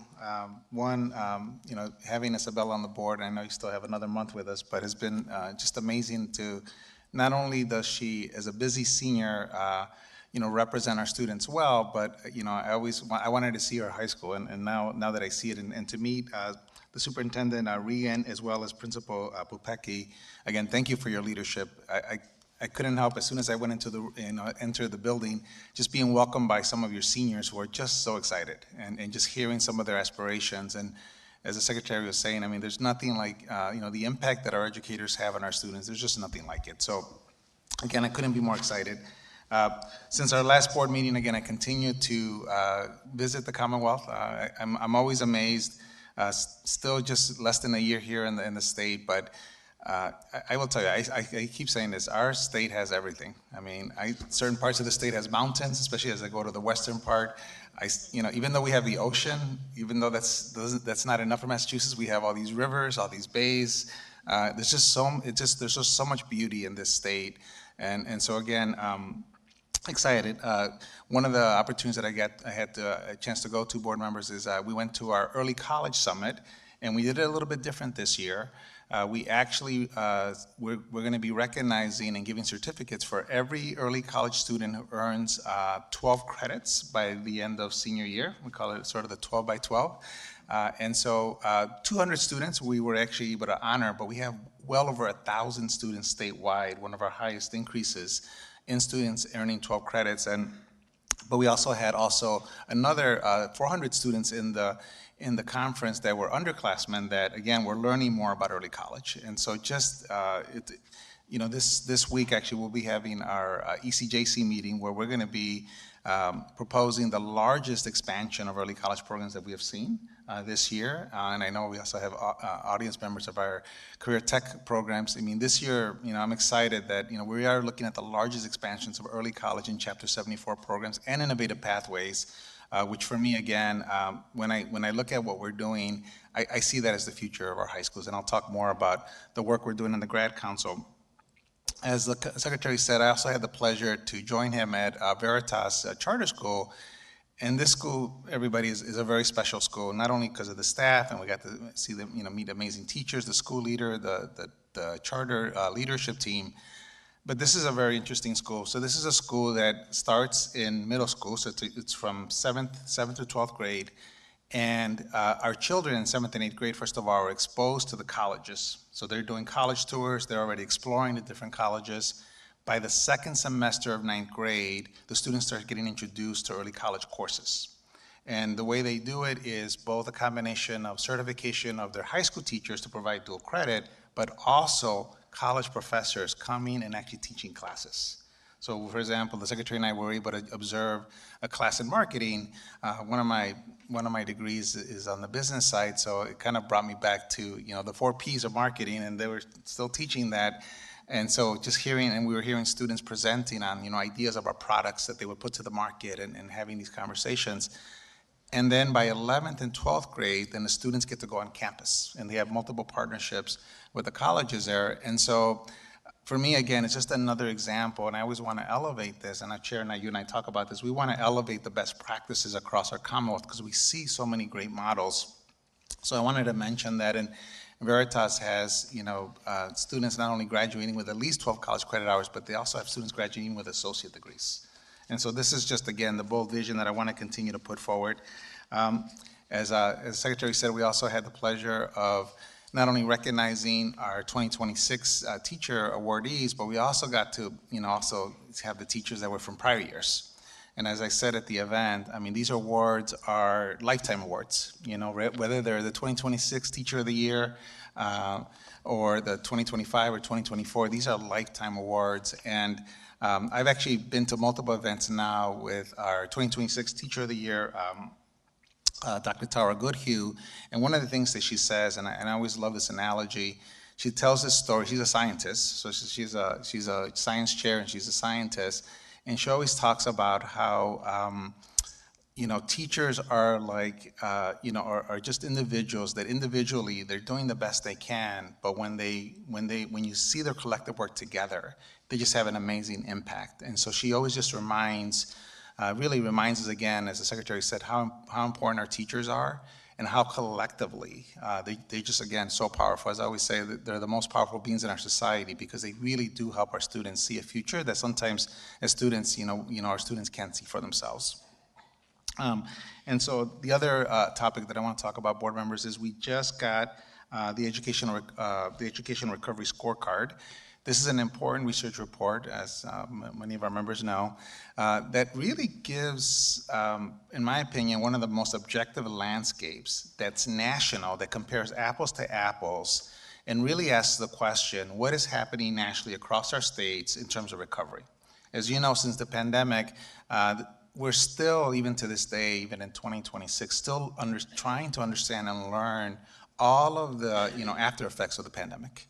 Having Isabella on the board, I know you still have another month with us, but it's been just amazing to, not only does she, as a busy senior, represent our students well, but, I wanted to see her high school, and now that I see it, and to meet the Superintendent Regan, as well as Principal Pupecki, again, thank you for your leadership. I couldn't help, as soon as I went into entered the building, just being welcomed by some of your seniors who are just so excited, and just hearing some of their aspirations. And as the Secretary was saying, I mean, there's nothing like, the impact that our educators have on our students, there's just nothing like it. So, again, I couldn't be more excited. Since our last board meeting, again, I continue to visit the Commonwealth. I'm always amazed, still just less than a year here in the state, but I will tell you, I keep saying this, our state has everything. I mean, certain parts of the state has mountains, especially as I go to the western part. Even though we have the ocean, even though that's not enough for Massachusetts, we have all these rivers, all these bays. There's just so much beauty in this state. And so again, excited. One of the opportunities that I had a chance to go to, board members, is we went to our early college summit, and we did it a little bit different this year. We actually, we're going to be recognizing and giving certificates for every early college student who earns 12 credits by the end of senior year. We call it sort of the 12 by 12. And so 200 students we were actually able to honor, but we have well over 1,000 students statewide, one of our highest increases in students earning 12 credits. But we also had another 400 students in the conference that were underclassmen that, again, were learning more about early college. And so just, this week, actually, we'll be having our ECJC meeting where we're going to be proposing the largest expansion of early college programs that we have seen this year. And I know we also have audience members of our career tech programs. I mean, this year, I'm excited that, we are looking at the largest expansions of early college in Chapter 74 programs and innovative pathways. Which for me, again, when I look at what we're doing, I see that as the future of our high schools. And I'll talk more about the work we're doing in the Grad Council. As the Secretary said, I also had the pleasure to join him at Veritas Charter School. And this school, everybody, is a very special school, not only because of the staff, and we got to see them, meet amazing teachers, the school leader, the charter leadership team. But this is a very interesting school. So this is a school that starts in middle school, so it's from 7th to 12th grade. And our children in 7th and 8th grade, first of all, are exposed to the colleges. So they're doing college tours, they're already exploring the different colleges. By the second semester of 9th grade, the students start getting introduced to early college courses. And the way they do it is both a combination of certification of their high school teachers to provide dual credit, but also college professors coming and actually teaching classes. So, for example, the Secretary and I were able to observe a class in marketing. One of my degrees is on the business side, so it kind of brought me back to the 4 Ps of marketing, and they were still teaching that. And so, just hearing, and we were hearing students presenting on ideas of our products that they would put to the market, and having these conversations. And then by 11th and 12th grade, then the students get to go on campus, and they have multiple partnerships with the colleges there. And so for me, again, it's just another example, and I always want to elevate this, and our chair and you and I talk about this. We want to elevate the best practices across our Commonwealth because we see so many great models. So I wanted to mention that, and Veritas has, students not only graduating with at least 12 college credit hours, but they also have students graduating with associate degrees. And so this is just, again, the bold vision that I want to continue to put forward. As the Secretary said, we also had the pleasure of not only recognizing our 2026 teacher awardees, but we also got to, also have the teachers that were from prior years. And as I said at the event, I mean, these awards are lifetime awards, whether they're the 2026 Teacher of the Year or the 2025 or 2024, these are lifetime awards. And I've actually been to multiple events now with our 2026 Teacher of the Year, Dr. Tara Goodhue, and one of the things that she says, and I always love this analogy, she tells this story. She's a scientist, so she's a science chair and she's a scientist, and she always talks about how teachers are like are just individuals that individually they're doing the best they can, but when you see their collective work together, they just have an amazing impact. And so she always just really reminds us again, as the Secretary said, how important our teachers are and how collectively they just, again, so powerful. As I always say, that they're the most powerful beings in our society because they really do help our students see a future that sometimes as students, our students can't see for themselves. And so the other topic that I want to talk about, board members, is we just got the Education Recovery Scorecard. This is an important research report, as many of our members know, that really gives, in my opinion, one of the most objective landscapes that's national, that compares apples to apples, and really asks the question, what is happening nationally across our states in terms of recovery? As you know, since the pandemic, we're still, even to this day, even in 2026, still trying to understand and learn all of the after effects of the pandemic.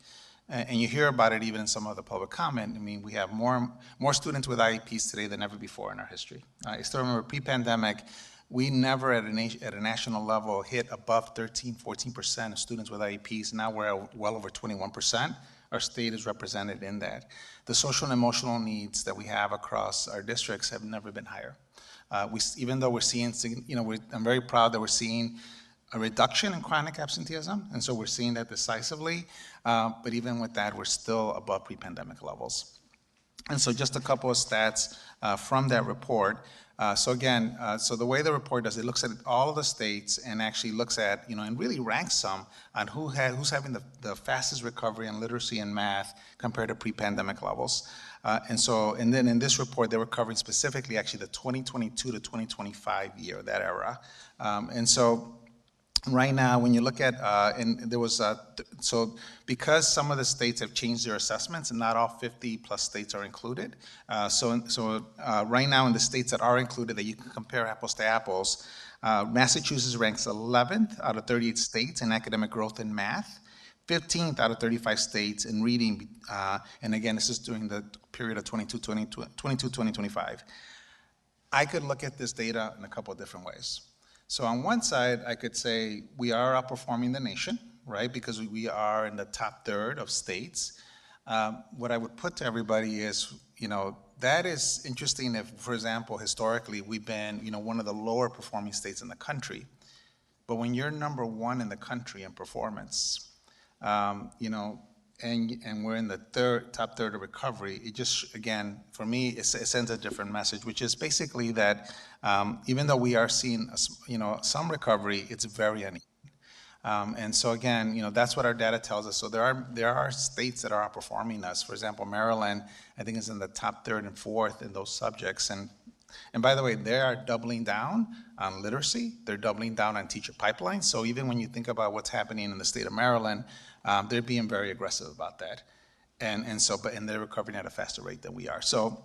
And you hear about it even in some of the public comment. I mean, we have more students with IEPs today than ever before in our history. I still remember pre-pandemic, we never at a national level hit above 13-14% of students with IEPs. Now we're at well over 21%. Our state is represented in that. The social and emotional needs that we have across our districts have never been higher. Even though we're seeing, I'm very proud that we're seeing a reduction in chronic absenteeism, and so we're seeing that decisively, but even with that, we're still above pre-pandemic levels. And so just a couple of stats from that report. So again, so the way the report does, it looks at all of the states and actually looks at, and really ranks them on who's having the fastest recovery in literacy and math compared to pre-pandemic levels. And then in this report, they were covering specifically actually the 2022 to 2025 year, that era. And so right now, when you look at, and there was, so because some of the states have changed their assessments and not all 50 plus states are included, so right now in the states that are included that you can compare apples to apples, Massachusetts ranks 11th out of 38 states in academic growth in math, 15th out of 35 states in reading, and again, this is during the period of 2025. I could look at this data in a couple of different ways. So on one side, I could say we are outperforming the nation, right? Because we are in the top third of states. What I would put to everybody is, that is interesting if, for example, historically, we've been, one of the lower performing states in the country. But when you're number one in the country in performance, and we're in the top third of recovery, it just, again, for me, it sends a different message, which is basically that even though we are seeing, some recovery, it's very uneven. And so again, that's what our data tells us. So there are states that are outperforming us. For example, Maryland, I think, is in the top third and fourth in those subjects. And by the way, they are doubling down on literacy. They're doubling down on teacher pipelines. So even when you think about what's happening in the state of Maryland, they're being very aggressive about that. And they're recovering at a faster rate than we are. So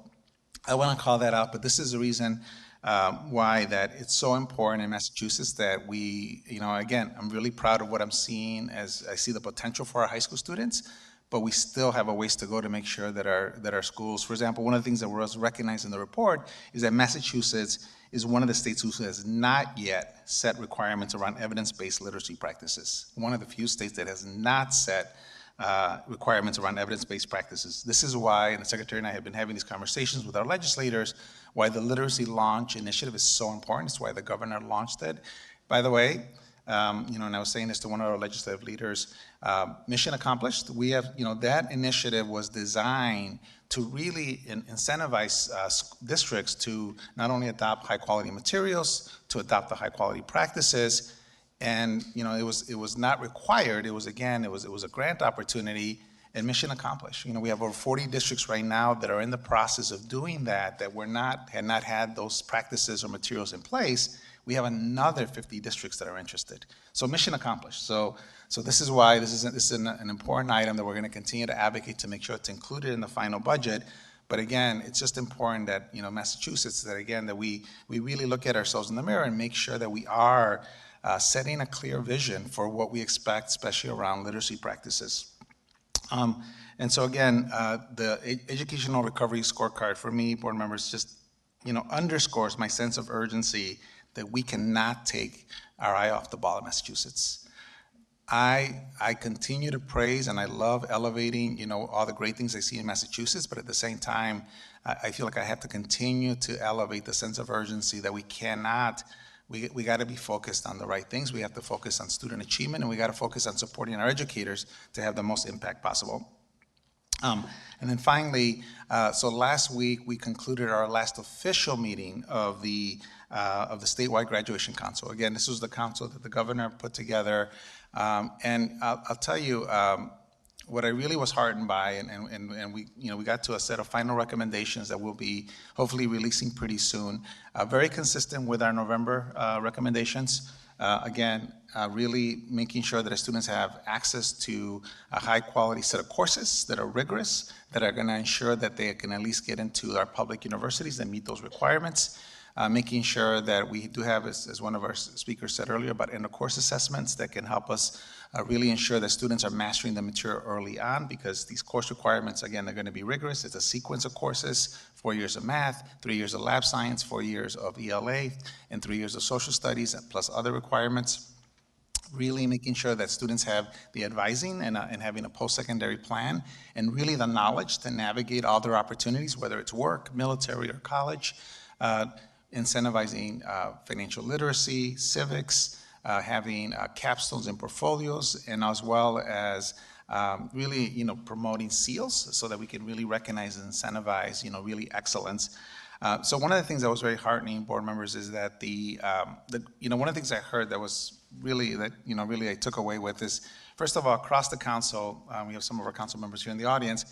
I want to call that out, but this is the reason why that it's so important in Massachusetts that we, again, I'm really proud of what I'm seeing as I see the potential for our high school students, but we still have a ways to go to make sure that our schools, for example, one of the things that was recognized in the report is that Massachusetts is one of the states who has not yet set requirements around evidence-based literacy practices. One of the few states that has not set requirements around evidence-based practices. This is why, and the Secretary and I have been having these conversations with our legislators, why the Literacy Launch Initiative is so important. It's why the governor launched it. By the way, and I was saying this to one of our legislative leaders, mission accomplished. We have, that initiative was designed to really incentivize districts to not only adopt high quality materials, to adopt the high quality practices, And, it was not required. It was a grant opportunity and mission accomplished. We have over 40 districts right now that are in the process of doing that had not had those practices or materials in place. We have another 50 districts that are interested. So mission accomplished. So this is why this is an important item that we're going to continue to advocate to make sure it's included in the final budget. But again, it's just important that, Massachusetts, that we really look at ourselves in the mirror and make sure that we are setting a clear vision for what we expect, especially around literacy practices. And so again, the Educational Recovery Scorecard for me, board members, just, underscores my sense of urgency that we cannot take our eye off the ball in Massachusetts. I continue to praise and I love elevating, all the great things I see in Massachusetts, but at the same time, I feel like I have to continue to elevate the sense of urgency that we cannot, we got to be focused on the right things. We have to focus on student achievement, and we got to focus on supporting our educators to have the most impact possible. And then finally, so last week we concluded our last official meeting of the statewide graduation council. Again, this was the council that the governor put together. And I'll tell you, what I really was heartened by, and we got to a set of final recommendations that we'll be hopefully releasing pretty soon, very consistent with our November recommendations. Again, really making sure that our students have access to a high-quality set of courses that are rigorous, that are going to ensure that they can at least get into our public universities that meet those requirements. Making sure that we do have, as one of our speakers said earlier, about end-of-course assessments that can help us really ensure that students are mastering the material early on, because these course requirements, again, they're going to be rigorous. It's a sequence of courses, 4 years of math, 3 years of lab science, 4 years of ELA, and 3 years of social studies, plus other requirements. Really making sure that students have the advising and having a post-secondary plan, and really the knowledge to navigate all their opportunities, whether it's work, military, or college. Incentivizing financial literacy, civics, having capstones and portfolios, and as well as really, promoting SEALs so that we can really recognize and incentivize, really excellence. So one of the things that was very heartening, board members, is that one of the things I heard that was really really I took away with is, first of all, across the council, we have some of our council members here in the audience,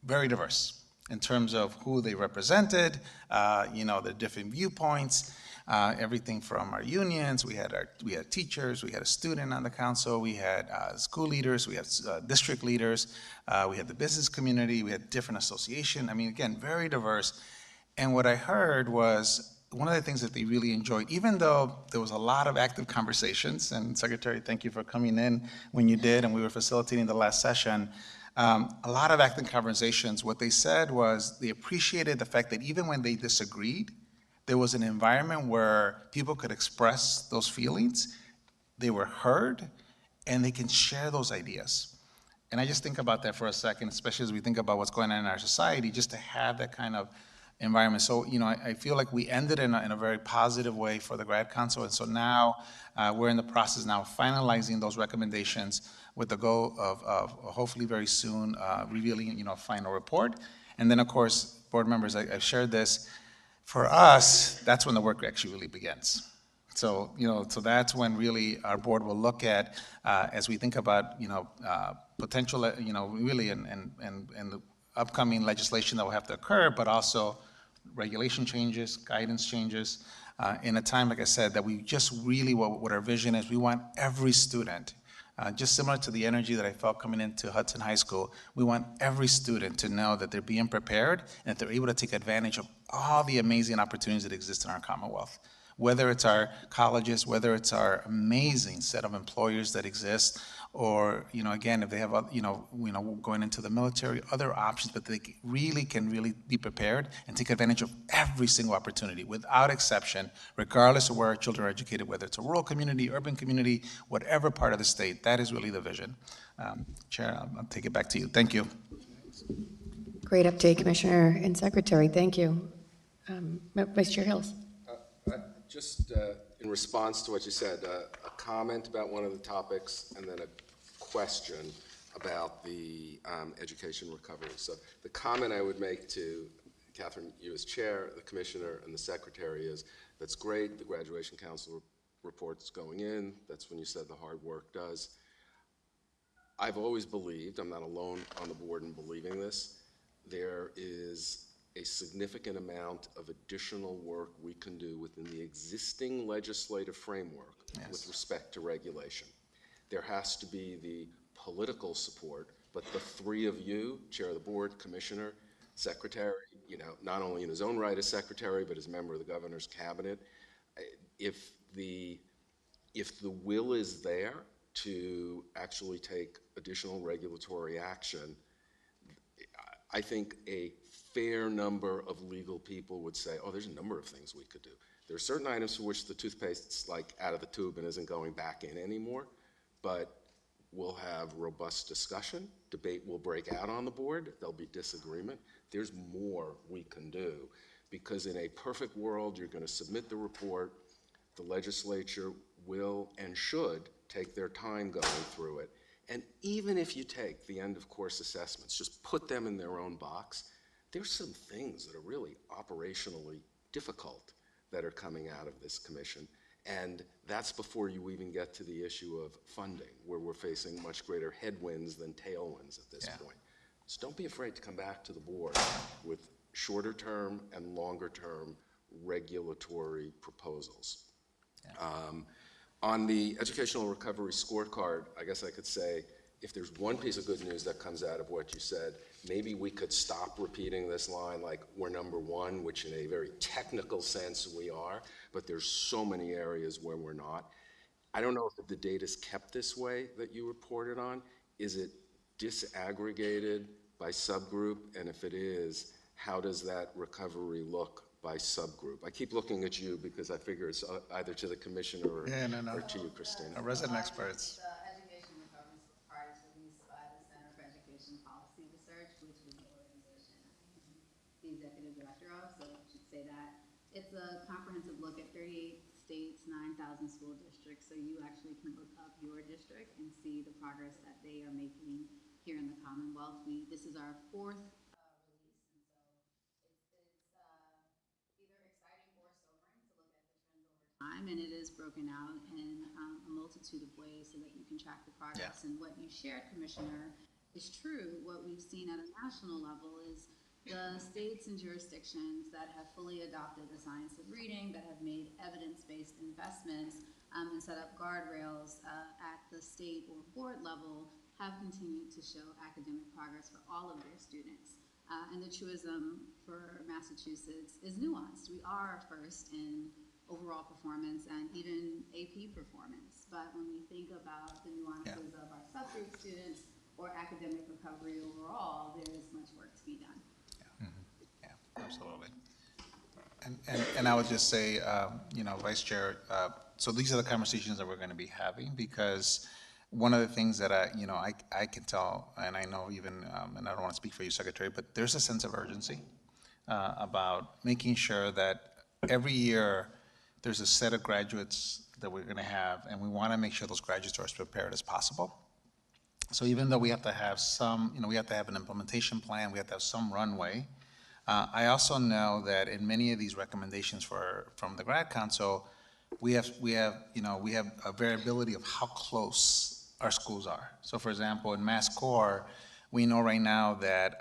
very diverse in terms of who they represented, the different viewpoints, everything from our unions. We had teachers, we had a student on the council, we had school leaders, we had district leaders, we had the business community, we had different association. I mean, again, very diverse. And what I heard was one of the things that they really enjoyed, even though there was a lot of active conversations, and Secretary, thank you for coming in when you did, and we were facilitating the last session. A lot of active conversations. What they said was they appreciated the fact that even when they disagreed, there was an environment where people could express those feelings, they were heard, and they can share those ideas. And I just think about that for a second, especially as we think about what's going on in our society, just to have that kind of environment. So, I feel like we ended in a very positive way for the grad council, and so now we're in the process now of finalizing those recommendations with the goal of hopefully very soon revealing, a final report. And then, of course, board members, I've shared this. For us, that's when the work actually really begins. So, so that's when really our board will look at, as we think about, potential, really and the upcoming legislation that will have to occur, but also regulation changes, guidance changes, in a time, like I said, that we just really, what our vision is, we want every student, just similar to the energy that I felt coming into Hudson High School, we want every student to know that they're being prepared and that they're able to take advantage of all the amazing opportunities that exist in our Commonwealth. Whether it's our colleges, whether it's our amazing set of employers that exist, or, again, if they have, going into the military, other options, but they really can be prepared and take advantage of every single opportunity without exception, regardless of where our children are educated, whether it's a rural community, urban community, whatever part of the state. That is really the vision. Chair, I'll take it back to you. Thank you. Great update, Commissioner and Secretary. Thank you. Vice Chair Hills. Just in response to what you said, a comment about one of the topics and then a question about the education recovery. So the comment I would make to Catherine, you as chair, the commissioner, and the secretary is, that's great, the graduation council reports going in. That's when you said the hard work does. I've always believed, I'm not alone on the board in believing this, there is a significant amount of additional work we can do within the existing legislative framework with respect to regulation. There has to be the political support, but the three of you, Chair of the Board, Commissioner, Secretary, not only in his own right as Secretary, but as member of the Governor's Cabinet, if the will is there to actually take additional regulatory action, I think a fair number of legal people would say, oh, there's a number of things we could do. There are certain items for which the toothpaste's like out of the tube and isn't going back in anymore, but we'll have robust discussion. Debate will break out on the board. There'll be disagreement. There's more we can do, because in a perfect world, you're going to submit the report. The legislature will and should take their time going through it. And even if you take the end of course assessments, just put them in their own box, there's some things that are really operationally difficult that are coming out of this commission. And that's before you even get to the issue of funding, where we're facing much greater headwinds than tailwinds at this point. So don't be afraid to come back to the board with shorter term and longer term regulatory proposals. On the educational recovery scorecard, I guess I could say, if there's one piece of good news that comes out of what you said, maybe we could stop repeating this line like we're number one, which in a very technical sense we are, but there's so many areas where we're not. I don't know if the data's kept this way that you reported on. Is it disaggregated by subgroup? And if it is, how does that recovery look by subgroup? I keep looking at you because I figure it's either to the commissioner or to you, Christina. Our resident experts. The education recovery part is released by the Center for Education Policy Research, which is the organization the executive director of, so I should say that. It's a comprehensive look at 38 states, 9,000 school districts, so you actually can look up your district and see the progress that they are making here in the Commonwealth. This is our fourth and it is broken out in a multitude of ways so that you can track the progress. And what you shared, Commissioner, is true. What we've seen at a national level is the states and jurisdictions that have fully adopted the science of reading, that have made evidence-based investments and set up guardrails at the state or board level have continued to show academic progress for all of their students. And the truism for Massachusetts is nuanced. We are first in overall performance and even AP performance. But when we think about the nuances of our subgroup students or academic recovery overall, there is much work to be done. Absolutely. And I would just say, Vice Chair, so these are the conversations that we're going to be having, because one of the things that I can tell, and I know even, and I don't want to speak for you, Secretary, but there's a sense of urgency about making sure that every year there's a set of graduates that we're going to have, and we want to make sure those graduates are as prepared as possible. So even though we have to have some, we have to have an implementation plan, we have to have some runway. I also know that in many of these recommendations from the Grad Council, we have a variability of how close our schools are. So for example, in Mass Core, we know right now that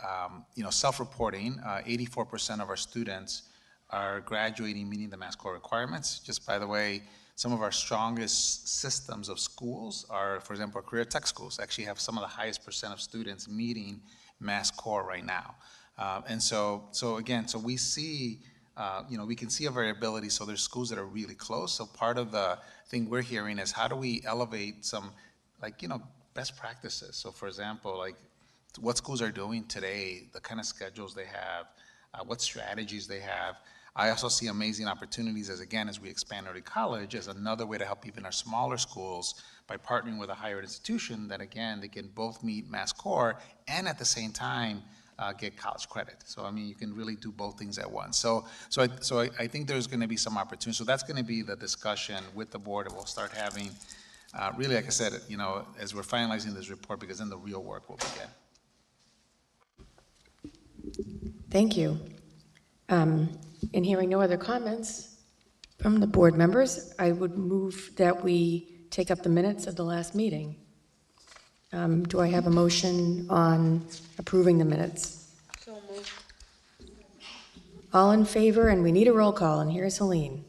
self-reporting, 84% of our students are graduating meeting the Mass Core requirements. Just by the way, some of our strongest systems of schools are, for example, our career tech schools actually have some of the highest percent of students meeting Mass Core right now. And so we see, we can see a variability. So there's schools that are really close. So part of the thing we're hearing is how do we elevate some, best practices. So for example, what schools are doing today, the kind of schedules they have, what strategies they have. I also see amazing opportunities as we expand early college as another way to help even our smaller schools by partnering with a higher institution that, again, they can both meet Mass Core and at the same time get college credit. So, you can really do both things at once. So I think there's going to be some opportunity. So that's going to be the discussion with the board, and we'll start having, really, like I said, as we're finalizing this report, because then the real work will begin. Thank you. In hearing no other comments, From the board members, I would move that we take up the minutes of the last meeting. Do I have a motion on approving the minutes? So moved. All in favor, and we need a roll call, and here's Helene.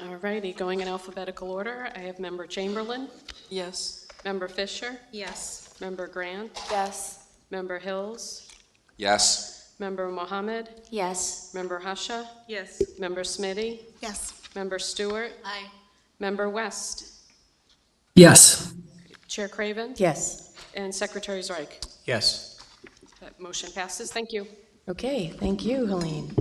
All righty, going in alphabetical order, I have Member Chamberlain. Yes. Member Fisher. Yes. Member Grant. Yes. Member Hills. Yes. Member Mohammed. Yes. Member Husha. Yes. Member Smitty. Yes. Member Stewart. Aye. Member West. Yes. Chair Craven. Yes. And Secretary Zreik. Yes. That motion passes. Thank you. Okay, thank you, Helene.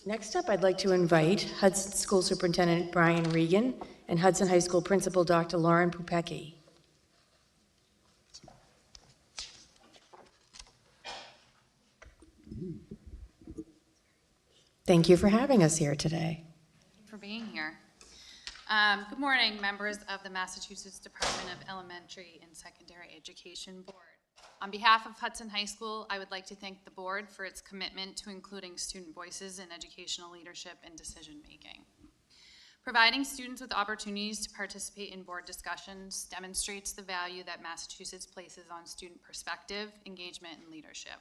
Next up, I'd like to invite Hudson School Superintendent Brian Regan and Hudson High School Principal Dr. Lauren Pupecki. Thank you for having us here today. For being here. Good morning, members of the Massachusetts Department of Elementary and Secondary Education Board. On behalf of Hudson High School, I would like to thank the board for its commitment to including student voices in educational leadership and decision-making. Providing students with opportunities to participate in board discussions demonstrates the value that Massachusetts places on student perspective, engagement, and leadership.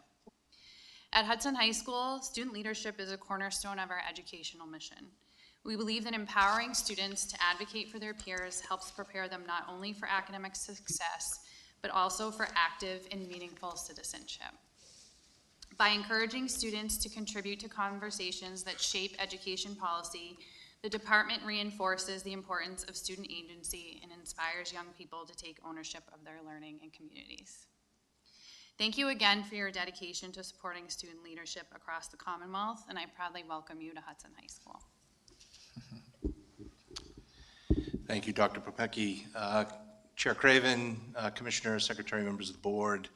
At Hudson High School, student leadership is a cornerstone of our educational mission. We believe that empowering students to advocate for their peers helps prepare them not only for academic success, but also for active and meaningful citizenship. By encouraging students to contribute to conversations that shape education policy, the department reinforces the importance of student agency and inspires young people to take ownership of their learning and communities. Thank you again for your dedication to supporting student leadership across the Commonwealth, and I proudly welcome you to Hudson High School. Thank you, Dr. Pupecki. Chair Craven, Commissioner, Secretary, members of the board,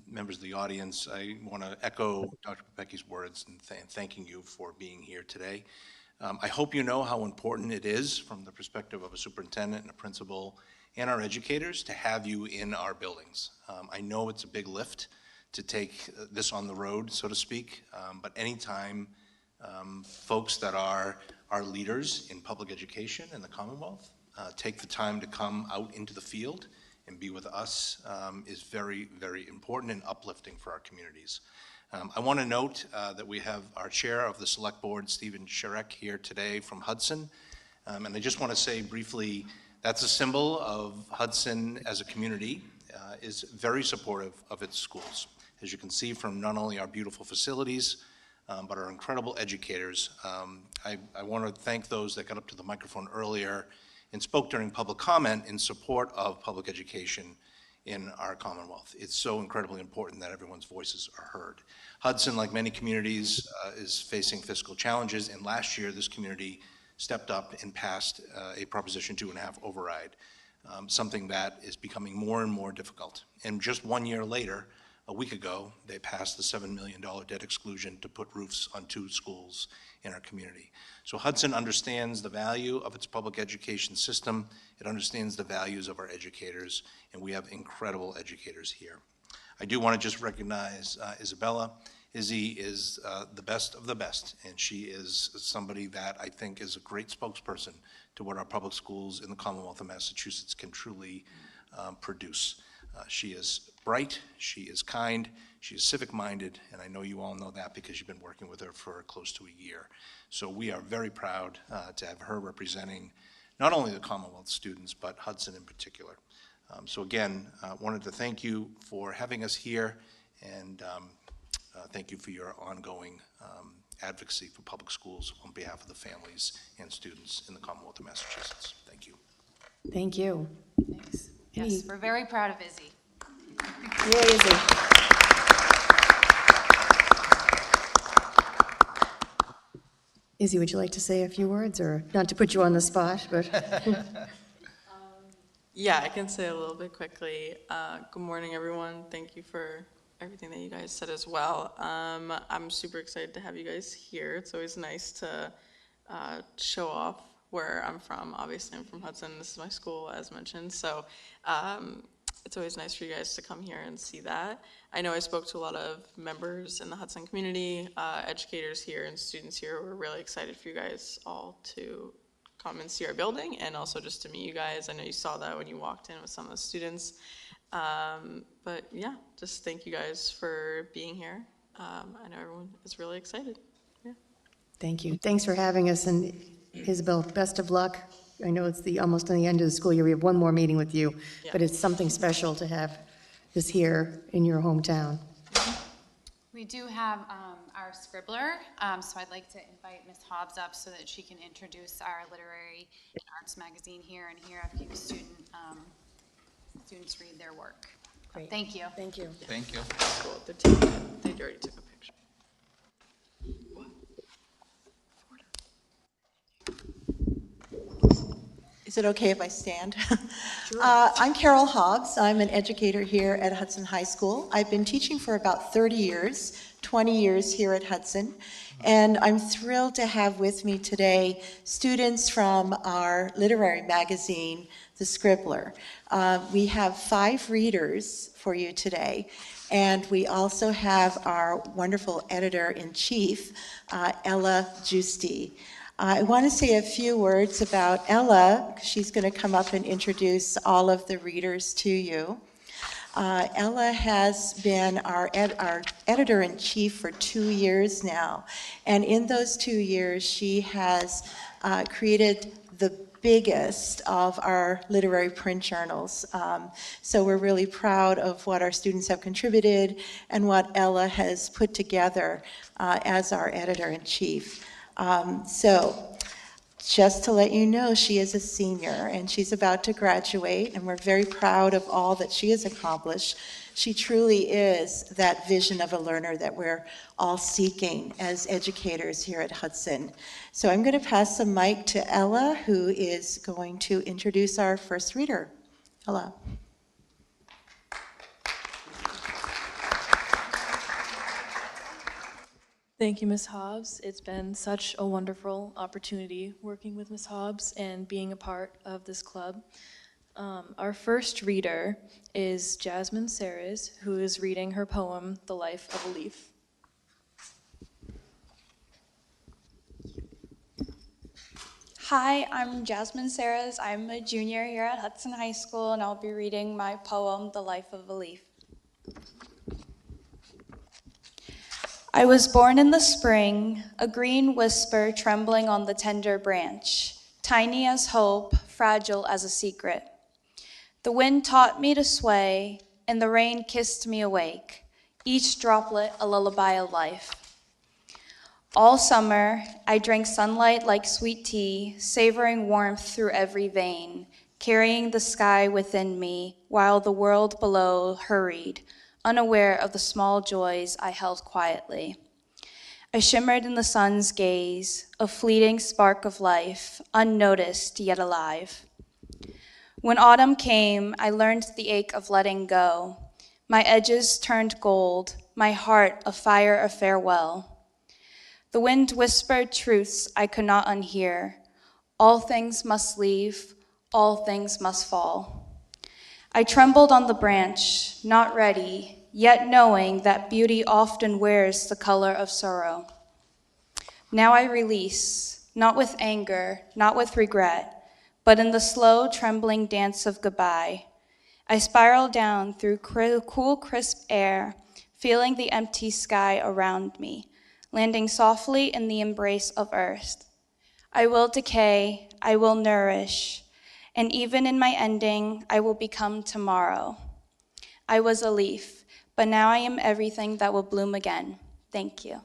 members of the audience, I want to echo Dr. Pupecki's words in thanking you for being here today. I hope you know how important it is from the perspective of a superintendent and a principal and our educators to have you in our buildings. I know it's a big lift to take this on the road, so to speak, but anytime folks that are our leaders in public education in the Commonwealth take the time to come out into the field and be with us is very, very important and uplifting for our communities. I want to note that we have our chair of the select board, Stephen Sharek, here today from Hudson. And I just want to say briefly, that's a symbol of Hudson as a community, is very supportive of its schools. As you can see from not only our beautiful facilities, but our incredible educators. I want to thank those that got up to the microphone earlier and spoke during public comment in support of public education in our Commonwealth. It's so incredibly important that everyone's voices are heard. Hudson, like many communities, is facing fiscal challenges, and last year this community stepped up and passed a Proposition 2.5 override, something that is becoming more and more difficult. And just 1 year later, a week ago, they passed the $7 million debt exclusion to put roofs on 2 schools in our community. So Hudson understands the value of its public education system. It understands the values of our educators, and we have incredible educators here. I do want to just recognize Isabella. Izzy is the best of the best, and she is somebody that I think is a great spokesperson to what our public schools in the Commonwealth of Massachusetts can truly produce. She is bright, she is kind, she is civic-minded, and I know you all know that because you've been working with her for close to a year. So we are very proud to have her representing not only the Commonwealth students, but Hudson in particular. So again, wanted to thank you for having us here, and thank you for your ongoing advocacy for public schools on behalf of the families and students in the Commonwealth of Massachusetts. Thank you. Thank you. Thanks. Yes, we're very proud of Izzy. Yay, Izzy. Izzy, would you like to say a few words, or not to put you on the spot, but? Yeah, I can say a little bit quickly. Good morning, everyone. Thank you for everything that you guys said as well. I'm super excited to have you guys here. It's always nice to show off where I'm from. Obviously, I'm from Hudson. This is my school, as mentioned. So it's always nice for you guys to come here and see that. I know I spoke to a lot of members in the Hudson community, educators here and students here who are really excited for you guys all to come and see our building and also just to meet you guys. I know you saw that when you walked in with some of the students. But yeah, just thank you guys for being here. I know everyone is really excited. Yeah. Thank you. Thanks for having us, and Isabel, best of luck. I know it's almost on the end of the school year. We have one more meeting with you, but it's something special to have this here in your hometown. We do have our scribbler, so I'd like to invite Ms. Hobbs up so that she can introduce our literary and arts magazine here and hear a few students read their work. Great. Thank you. Thank you. Thank you. Cool. They already took a picture. Is it okay if I stand? I'm Carol Hobbs. I'm an educator here at Hudson High School. I've been teaching for about 30 years, 20 years here at Hudson, and I'm thrilled to have with me today students from our literary magazine, The Scribbler. We have 5 readers for you today, and we also have our wonderful editor-in-chief, Ella Giusti. I want to say a few words about Ella. She's going to come up and introduce all of the readers to you. Ella has been our editor-in-chief for 2 years now, and in those 2 years, she has created the biggest of our literary print journals. So we're really proud of what our students have contributed and what Ella has put together as our editor-in-chief. So just to let you know, she is a senior and she's about to graduate, and we're very proud of all that she has accomplished. She truly is that vision of a learner that we're all seeking as educators here at Hudson. So I'm going to pass the mic to Ella, who is going to introduce our first reader. Ella. Thank you, Ms. Hobbs. It's been such a wonderful opportunity working with Ms. Hobbs and being a part of this club. Our first reader is Jasmine Serres, who is reading her poem, The Life of a Leaf. Hi, I'm Jasmine Serres. I'm a junior here at Hudson High School, and I'll be reading my poem, The Life of a Leaf. I was born in the spring, a green whisper trembling on the tender branch, tiny as hope, fragile as a secret. The wind taught me to sway, and the rain kissed me awake, each droplet a lullaby of life. All summer, I drank sunlight like sweet tea, savoring warmth through every vein, carrying the sky within me while the world below hurried, unaware of the small joys I held quietly. I shimmered in the sun's gaze, a fleeting spark of life, unnoticed yet alive. When autumn came, I learned the ache of letting go. My edges turned gold, my heart a fire of farewell. The wind whispered truths I could not unhear. All things must leave, all things must fall. I trembled on the branch, not ready, yet knowing that beauty often wears the color of sorrow. Now I release, not with anger, not with regret, but in the slow, trembling dance of goodbye. I spiral down through cool, crisp air, feeling the empty sky around me, landing softly in the embrace of earth. I will decay, I will nourish, and even in my ending, I will become tomorrow. I was a leaf, but now I am everything that will bloom again. Thank you.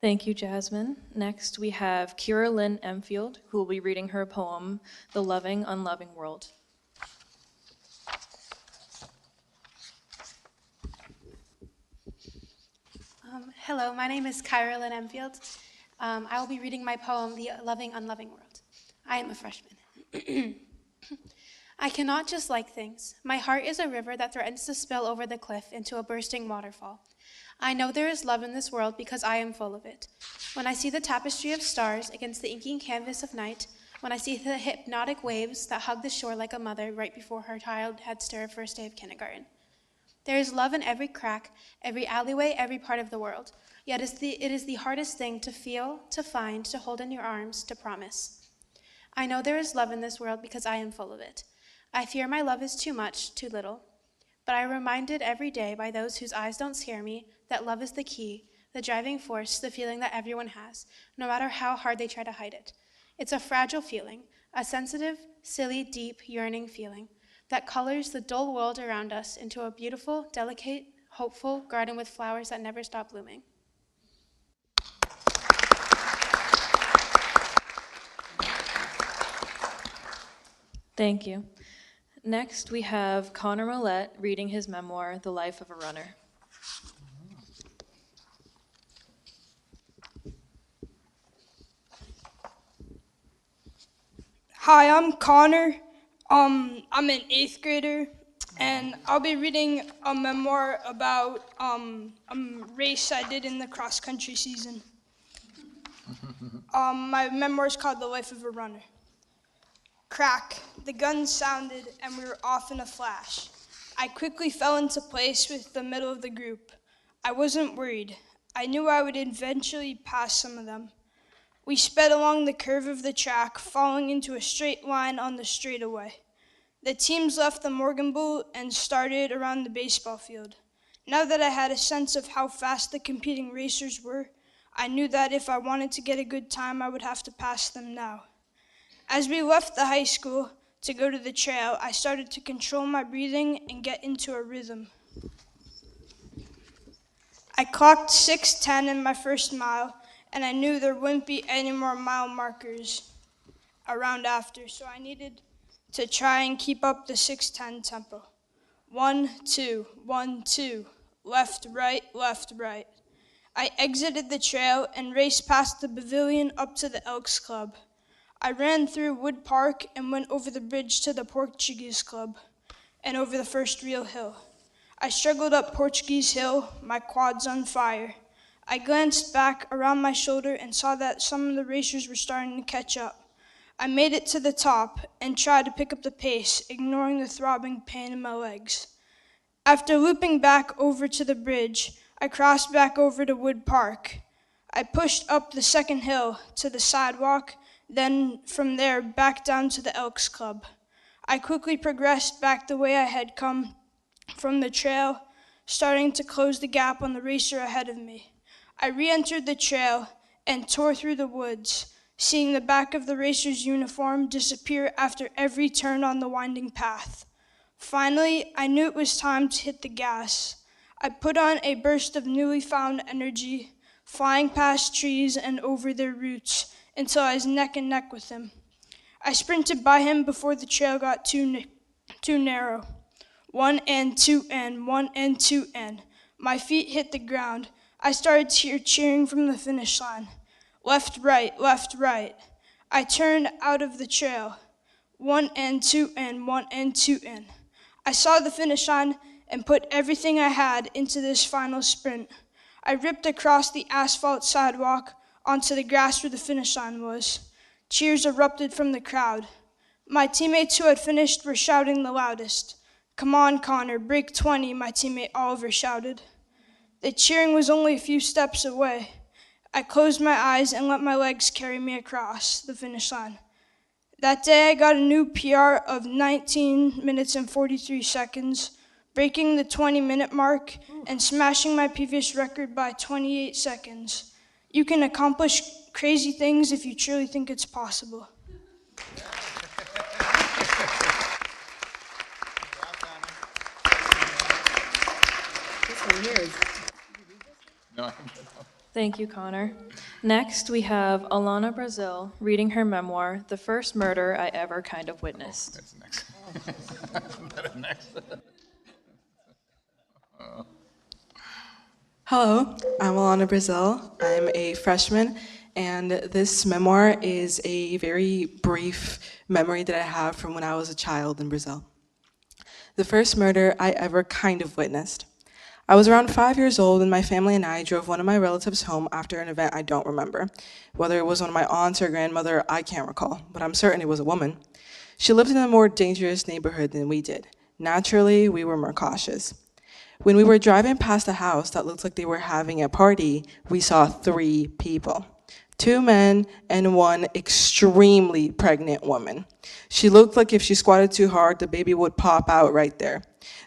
Thank you, Jasmine. Next, we have Kira Lynn Emfield, who will be reading her poem, The Loving, Unloving World. Hello, my name is Kyra Lynn Emfield. I will be reading my poem, The Loving, Unloving World. I am a freshman. I cannot just like things. My heart is a river that threatens to spill over the cliff into a bursting waterfall. I know there is love in this world because I am full of it. When I see the tapestry of stars against the inky canvas of night, when I see the hypnotic waves that hug the shore like a mother right before her child heads to her first day of kindergarten. There is love in every crack, every alleyway, every part of the world. Yet it is the hardest thing to feel, to find, to hold in your arms, to promise. I know there is love in this world because I am full of it. I fear my love is too much, too little. But I am reminded every day by those whose eyes don't scare me that love is the key, the driving force, the feeling that everyone has, no matter how hard they try to hide it. It's a fragile feeling, a sensitive, silly, deep, yearning feeling that colors the dull world around us into a beautiful, delicate, hopeful garden with flowers that never stop blooming. Thank you. Next, we have Connor Millette reading his memoir, The Life of a Runner. Hi, I'm Connor. I'm an 8th grader, and I'll be reading a memoir about a race I did in the cross-country season. My memoir is called The Life of a Runner. Crack, the gun sounded, and we were off in a flash. I quickly fell into place with the middle of the group. I wasn't worried. I knew I would eventually pass some of them. We sped along the curve of the track, falling into a straight line on the straightaway. The teams left the Morgan Bowl and started around the baseball field. Now that I had a sense of how fast the competing racers were, I knew that if I wanted to get a good time, I would have to pass them now. As we left the high school to go to the trail, I started to control my breathing and get into a rhythm. I clocked 6:10 in my first mile, and I knew there wouldn't be any more mile markers around after, so I needed to try and keep up the 6:10 tempo. 1, 2, 1, 2, left, right, left, right. I exited the trail and raced past the pavilion up to the Elks Club. I ran through Wood Park and went over the bridge to the Portuguese Club and over the first real hill. I struggled up Portuguese Hill, my quads on fire. I glanced back around my shoulder and saw that some of the racers were starting to catch up. I made it to the top and tried to pick up the pace, ignoring the throbbing pain in my legs. After looping back over to the bridge, I crossed back over to Wood Park. I pushed up the second hill to the sidewalk, then from there back down to the Elks Club. I quickly progressed back the way I had come from the trail, starting to close the gap on the racer ahead of me. I re-entered the trail and tore through the woods, seeing the back of the racer's uniform disappear after every turn on the winding path. Finally, I knew it was time to hit the gas. I put on a burst of newly found energy, flying past trees and over their roots until I was neck and neck with him. I sprinted by him before the trail got too narrow. 1 and 2 and 1 and 2 and. My feet hit the ground. I started cheering from the finish line. Left, right, left, right. I turned out of the trail. 1 and 2 and 1 and 2 and. I saw the finish line and put everything I had into this final sprint. I ripped across the asphalt sidewalk onto the grass where the finish line was. Cheers erupted from the crowd. My teammates who had finished were shouting the loudest. "Come on, Connor, break 20, my teammate Oliver shouted. The cheering was only a few steps away. I closed my eyes and let my legs carry me across the finish line. That day I got a new PR of 19 minutes and 43 seconds, breaking the 20-minute mark and smashing my previous record by 28 seconds. You can accomplish crazy things if you truly think it's possible. This one here is... No. Thank you, Connor. Next, we have Alana Brazil reading her memoir, The First Murder I Ever Kind of Witnessed. That's next. That's next. Hello, I'm Alana Brazil. I'm a freshman, and this memoir is a very brief memory that I have from when I was a child in Brazil. The first murder I ever kind of witnessed. I was around 5 years old and my family and I drove one of my relatives home after an event I don't remember. Whether it was one of my aunts or grandmother, I can't recall, but I'm certain it was a woman. She lived in a more dangerous neighborhood than we did. Naturally, we were more cautious. When we were driving past a house that looked like they were having a party, we saw 3 people. 2 men and 1 extremely pregnant woman. She looked like if she squatted too hard, the baby would pop out right there.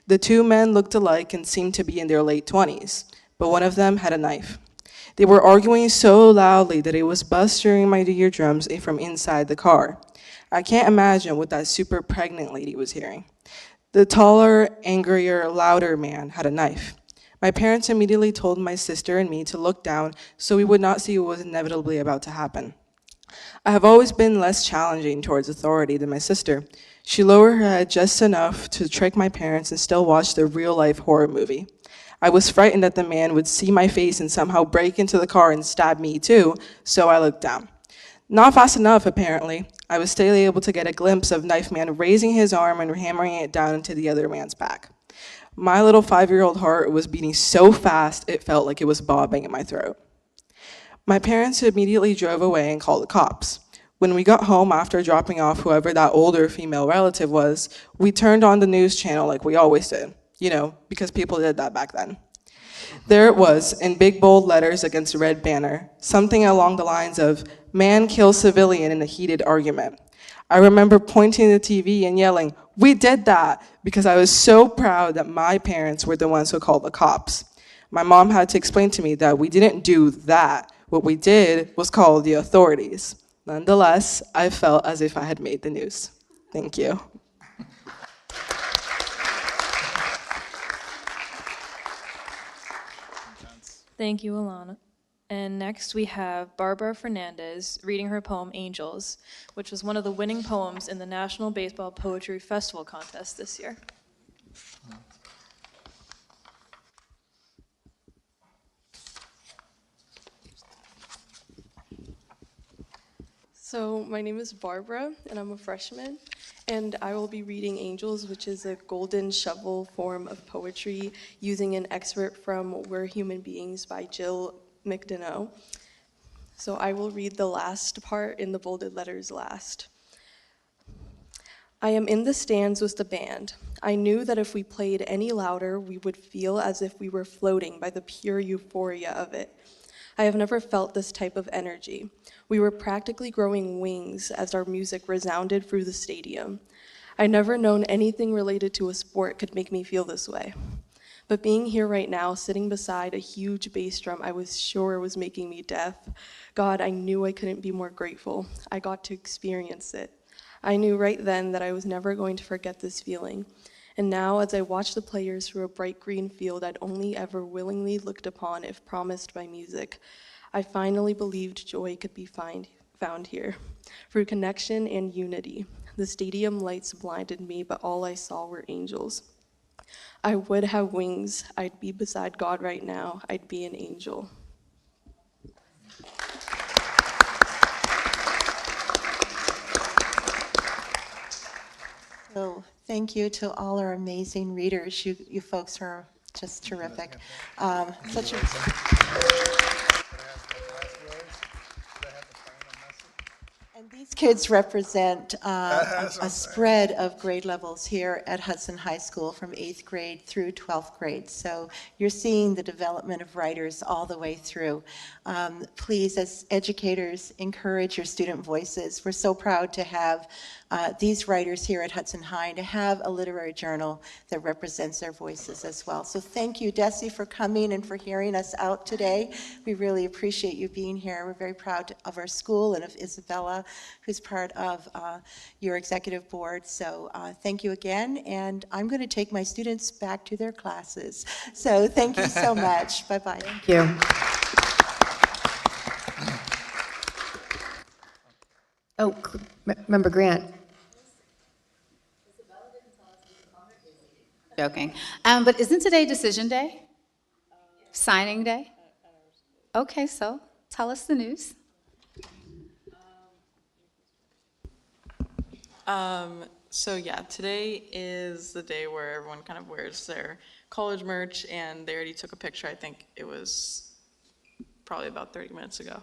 The 2 men looked alike and seemed to be in their late 20s, but one of them had a knife. They were arguing so loudly that it was busting my eardrums from inside the car. I can't imagine what that super pregnant lady was hearing. The taller, angrier, louder man had a knife. My parents immediately told my sister and me to look down so we would not see what was inevitably about to happen. I have always been less challenging towards authority than my sister. She lowered her head just enough to trick my parents and still watch the real-life horror movie. I was frightened that the man would see my face and somehow break into the car and stab me too, so I looked down. Not fast enough, apparently. I was still able to get a glimpse of Knife Man raising his arm and hammering it down into the other man's back. My little 5-year-old heart was beating so fast it felt like it was bobbing in my throat. My parents immediately drove away and called the cops. When we got home after dropping off whoever that older female relative was, we turned on the news channel like we always did, because people did that back then. There it was, in big bold letters against a red banner, something along the lines of, "Man kills civilian in a heated argument." I remember pointing to the TV and yelling, "We did that," because I was so proud that my parents were the ones who called the cops. My mom had to explain to me that we didn't do that. What we did was call the authorities. Nonetheless, I felt as if I had made the news. Thank you. Thank you, Alana. And next we have Barbara Fernandez reading her poem, Angels, which was one of the winning poems in the National Baseball Poetry Festival contest this year. So my name is Barbara, and I'm a freshman, and I will be reading Angels, which is a golden shovel form of poetry using an excerpt from We're Human Beings by Jill McDonough. So I will read the last part in the bolded letters last. I am in the stands with the band. I knew that if we played any louder, we would feel as if we were floating by the pure euphoria of it. I have never felt this type of energy. We were practically growing wings as our music resounded through the stadium. I'd never known anything related to a sport could make me feel this way. But being here right now, sitting beside a huge bass drum I was sure was making me deaf, God, I knew I couldn't be more grateful. I got to experience it. I knew right then that I was never going to forget this feeling. And now, as I watch the players through a bright green field I'd only ever willingly looked upon if promised by music, I finally believed joy could be found here. Through connection and unity, the stadium lights blinded me, but all I saw were angels. I would have wings. I'd be beside God right now. I'd be an angel. So thank you to all our amazing readers. You folks are just terrific. Such a And these kids represent a spread of grade levels here at Hudson High School from 8th grade through 12th grade. So you're seeing the development of writers all the way through. Please, as educators, encourage your student voices. We're so proud to have these writers here at Hudson High and to have a literary journal that represents their voices as well. So thank you, Desi, for coming and for hearing us out today. We really appreciate you being here. We're very proud of our school and of Isabella, who's part of your executive board. So thank you again, and I'm going to take my students back to their classes. So thank you so much. Bye-bye. Thank you. Oh, Member Grant. Joking. But isn't today decision day? Signing day? Okay, so tell us the news. So yeah, today is the day where everyone kind of wears their college merch, and they already took a picture. I think it was probably about 30 minutes ago,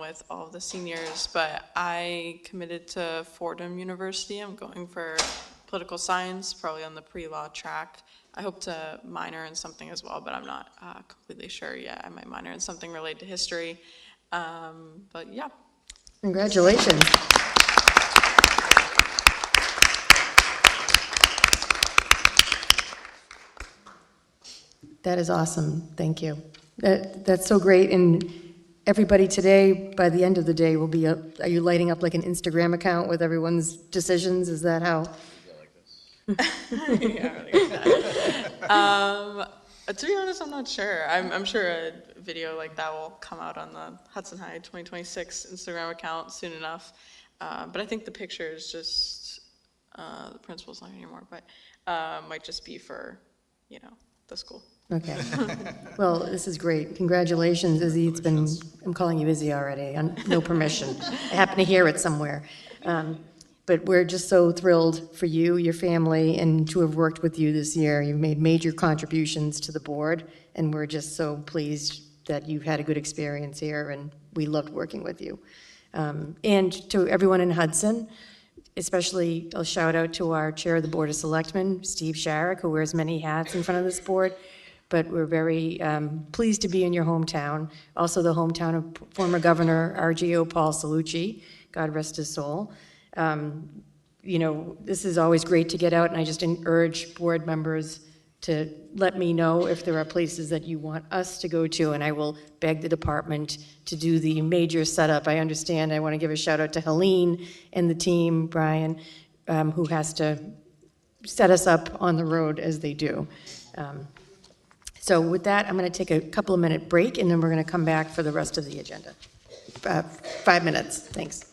with all of the seniors. But I committed to Fordham University. I'm going for political science, probably on the pre-law track. I hope to minor in something as well, but I'm not completely sure yet. I might minor in something related to history. But yeah. Congratulations. That is awesome. Thank you. That's so great. And everybody today, by the end of the day, will be, are you lighting up like an Instagram account with everyone's decisions? Is that how? Yeah, really that. To be honest, I'm not sure. I'm sure a video like that will come out on the Hudson High 2026 Instagram account soon enough. But I think the picture is just, the principal's not here anymore, but might just be for, you know, the school. Okay. Well, this is great. Congratulations, Izzy. It's been, I'm calling you Izzy already, on no permission. I happen to hear it somewhere. But we're just so thrilled for you, your family, and to have worked with you this year. You've made major contributions to the board, and we're just so pleased that you've had a good experience here, and we loved working with you. And to everyone in Hudson, especially a shout out to our chair of the Board of Selectmen, Steve Sharrock, who wears many hats in front of this board. But we're very pleased to be in your hometown, also the hometown of former Governor RGO Paul Cellucci, God rest his soul. You know, this is always great to get out, and I just urge board members to let me know if there are places that you want us to go to, and I will beg the department to do the major setup. I understand. I want to give a shout out to Helene and the team, Brian, who has to set us up on the road as they do. So with that, I'm going to take a couple of minute break, and then we're going to come back for the rest of the agenda. 5 minutes. Thanks.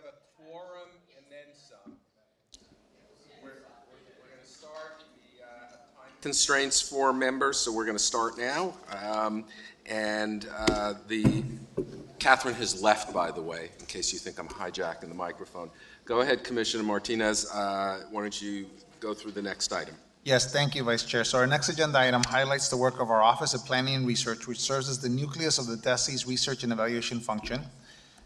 have a quorum and then some. We're going to start. Time constraints for members, so we're going to start now. Catherine has left, by the way, in case you think I'm hijacking the microphone. Go ahead, Commissioner Martinez. Why don't you go through the next item? Yes, thank you, Vice Chair. So our next agenda item highlights the work of our Office of Planning and Research, which serves as the nucleus of the DESE's research and evaluation function.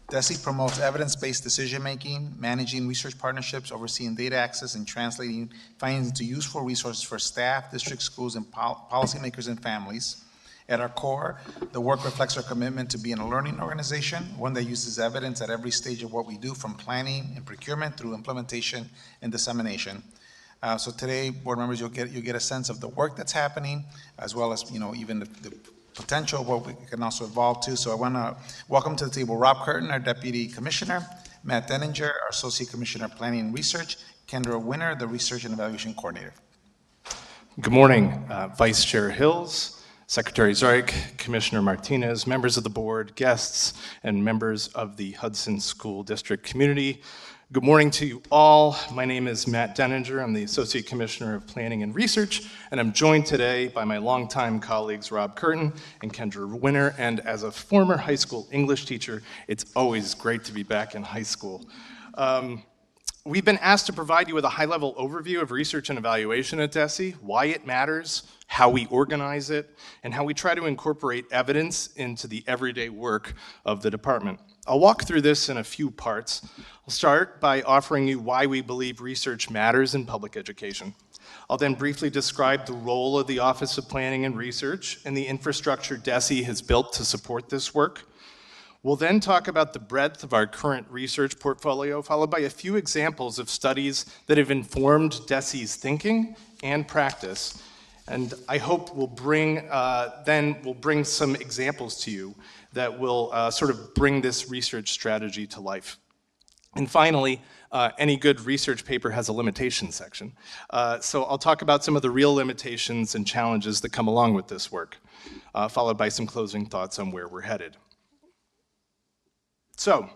DESE promotes evidence-based decision-making, managing research partnerships, overseeing data access, and translating findings into useful resources for staff, district schools, and policymakers and families. At our core, the work reflects our commitment to being a learning organization, one that uses evidence at every stage of what we do, from planning and procurement through implementation and dissemination. So today, board members, you'll get a sense of the work that's happening, as well as even the potential of what we can also evolve to. So I want to welcome to the table Rob Curtin, our Deputy Commissioner, Matt Denninger, our Associate Commissioner of Planning and Research, Kendra Winner, the Research and Evaluation Coordinator. Good morning, Vice Chair Hills, Secretary Zarek, Commissioner Martinez, members of the board, guests, and members of the Hudson School District community. Good morning to you all. My name is Matt Denninger. I'm the Associate Commissioner of Planning and Research, and I'm joined today by my longtime colleagues Rob Curtin and Kendra Winner. And as a former high school English teacher, it's always great to be back in high school. We've been asked to provide you with a high-level overview of research and evaluation at DESE, why it matters, how we organize it, and how we try to incorporate evidence into the everyday work of the department. I'll walk through this in a few parts. I'll start by offering you why we believe research matters in public education. I'll then briefly describe the role of the Office of Planning and Research and the infrastructure DESE has built to support this work. We'll then talk about the breadth of our current research portfolio, followed by a few examples of studies that have informed DESE's thinking and practice. And I hope we'll bring some examples to you that will sort of bring this research strategy to life. And finally, any good research paper has a limitation section. So I'll talk about some of the real limitations and challenges that come along with this work, followed by some closing thoughts on where we're headed. So,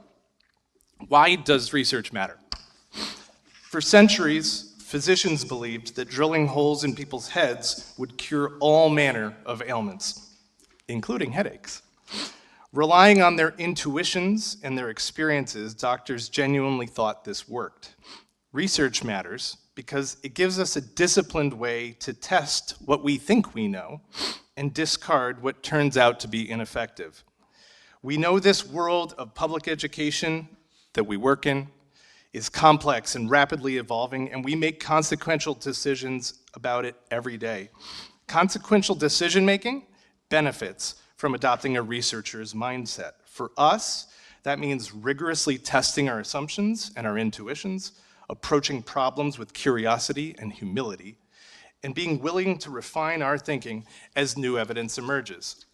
why does research matter? For centuries, physicians believed that drilling holes in people's heads would cure all manner of ailments, including headaches. Relying on their intuitions and their experiences, doctors genuinely thought this worked. Research matters because it gives us a disciplined way to test what we think we know and discard what turns out to be ineffective. We know this world of public education that we work in is complex and rapidly evolving, and we make consequential decisions about it every day. Consequential decision-making benefits from adopting a researcher's mindset. For us, that means rigorously testing our assumptions and our intuitions, approaching problems with curiosity and humility, and being willing to refine our thinking as new evidence emerges.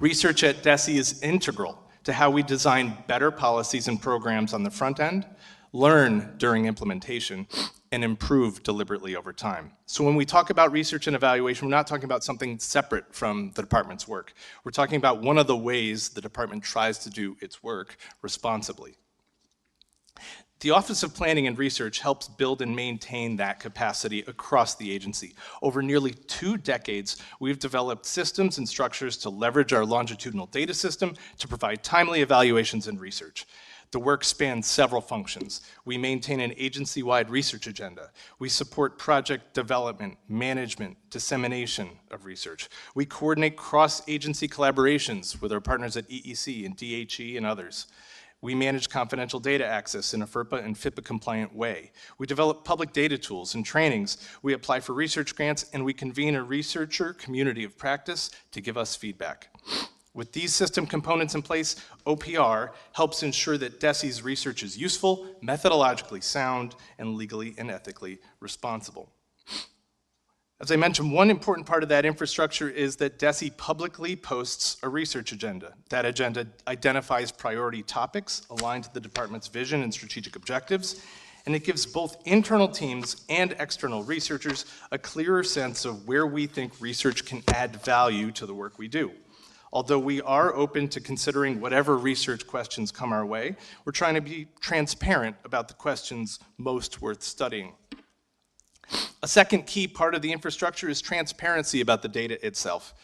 Research at DESE is integral to how we design better policies and programs on the front end, learn during implementation, and improve deliberately over time. So when we talk about research and evaluation, we're not talking about something separate from the department's work. We're talking about one of the ways the department tries to do its work responsibly. The Office of Planning and Research helps build and maintain that capacity across the agency. Over nearly 2 decades, we've developed systems and structures to leverage our longitudinal data system to provide timely evaluations and research. The work spans several functions. We maintain an agency-wide research agenda. We support project development, management, dissemination of research. We coordinate cross-agency collaborations with our partners at EEC and DHE and others. We manage confidential data access in a FERPA and FIPPA compliant way. We develop public data tools and trainings. We apply for research grants, and we convene a researcher community of practice to give us feedback. With these system components in place, OPR helps ensure that DESE's research is useful, methodologically sound, and legally and ethically responsible. As I mentioned, one important part of that infrastructure is that DESE publicly posts a research agenda. That agenda identifies priority topics aligned to the department's vision and strategic objectives, and it gives both internal teams and external researchers a clearer sense of where we think research can add value to the work we do. Although we are open to considering whatever research questions come our way, we're trying to be transparent about the questions most worth studying. A second key part of the infrastructure is transparency about the data itself.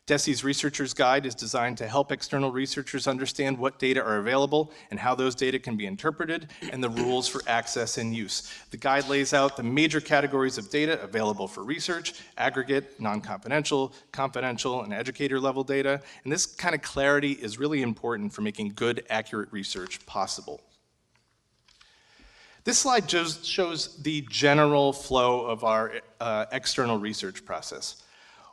DESE's Researcher's Guide is designed to help external researchers understand what data are available and how those data can be interpreted and the rules for access and use. The guide lays out the major categories of data available for research: aggregate, non-confidential, confidential, and educator-level data. And this kind of clarity is really important for making good, accurate research possible. This slide shows the general flow of our external research process.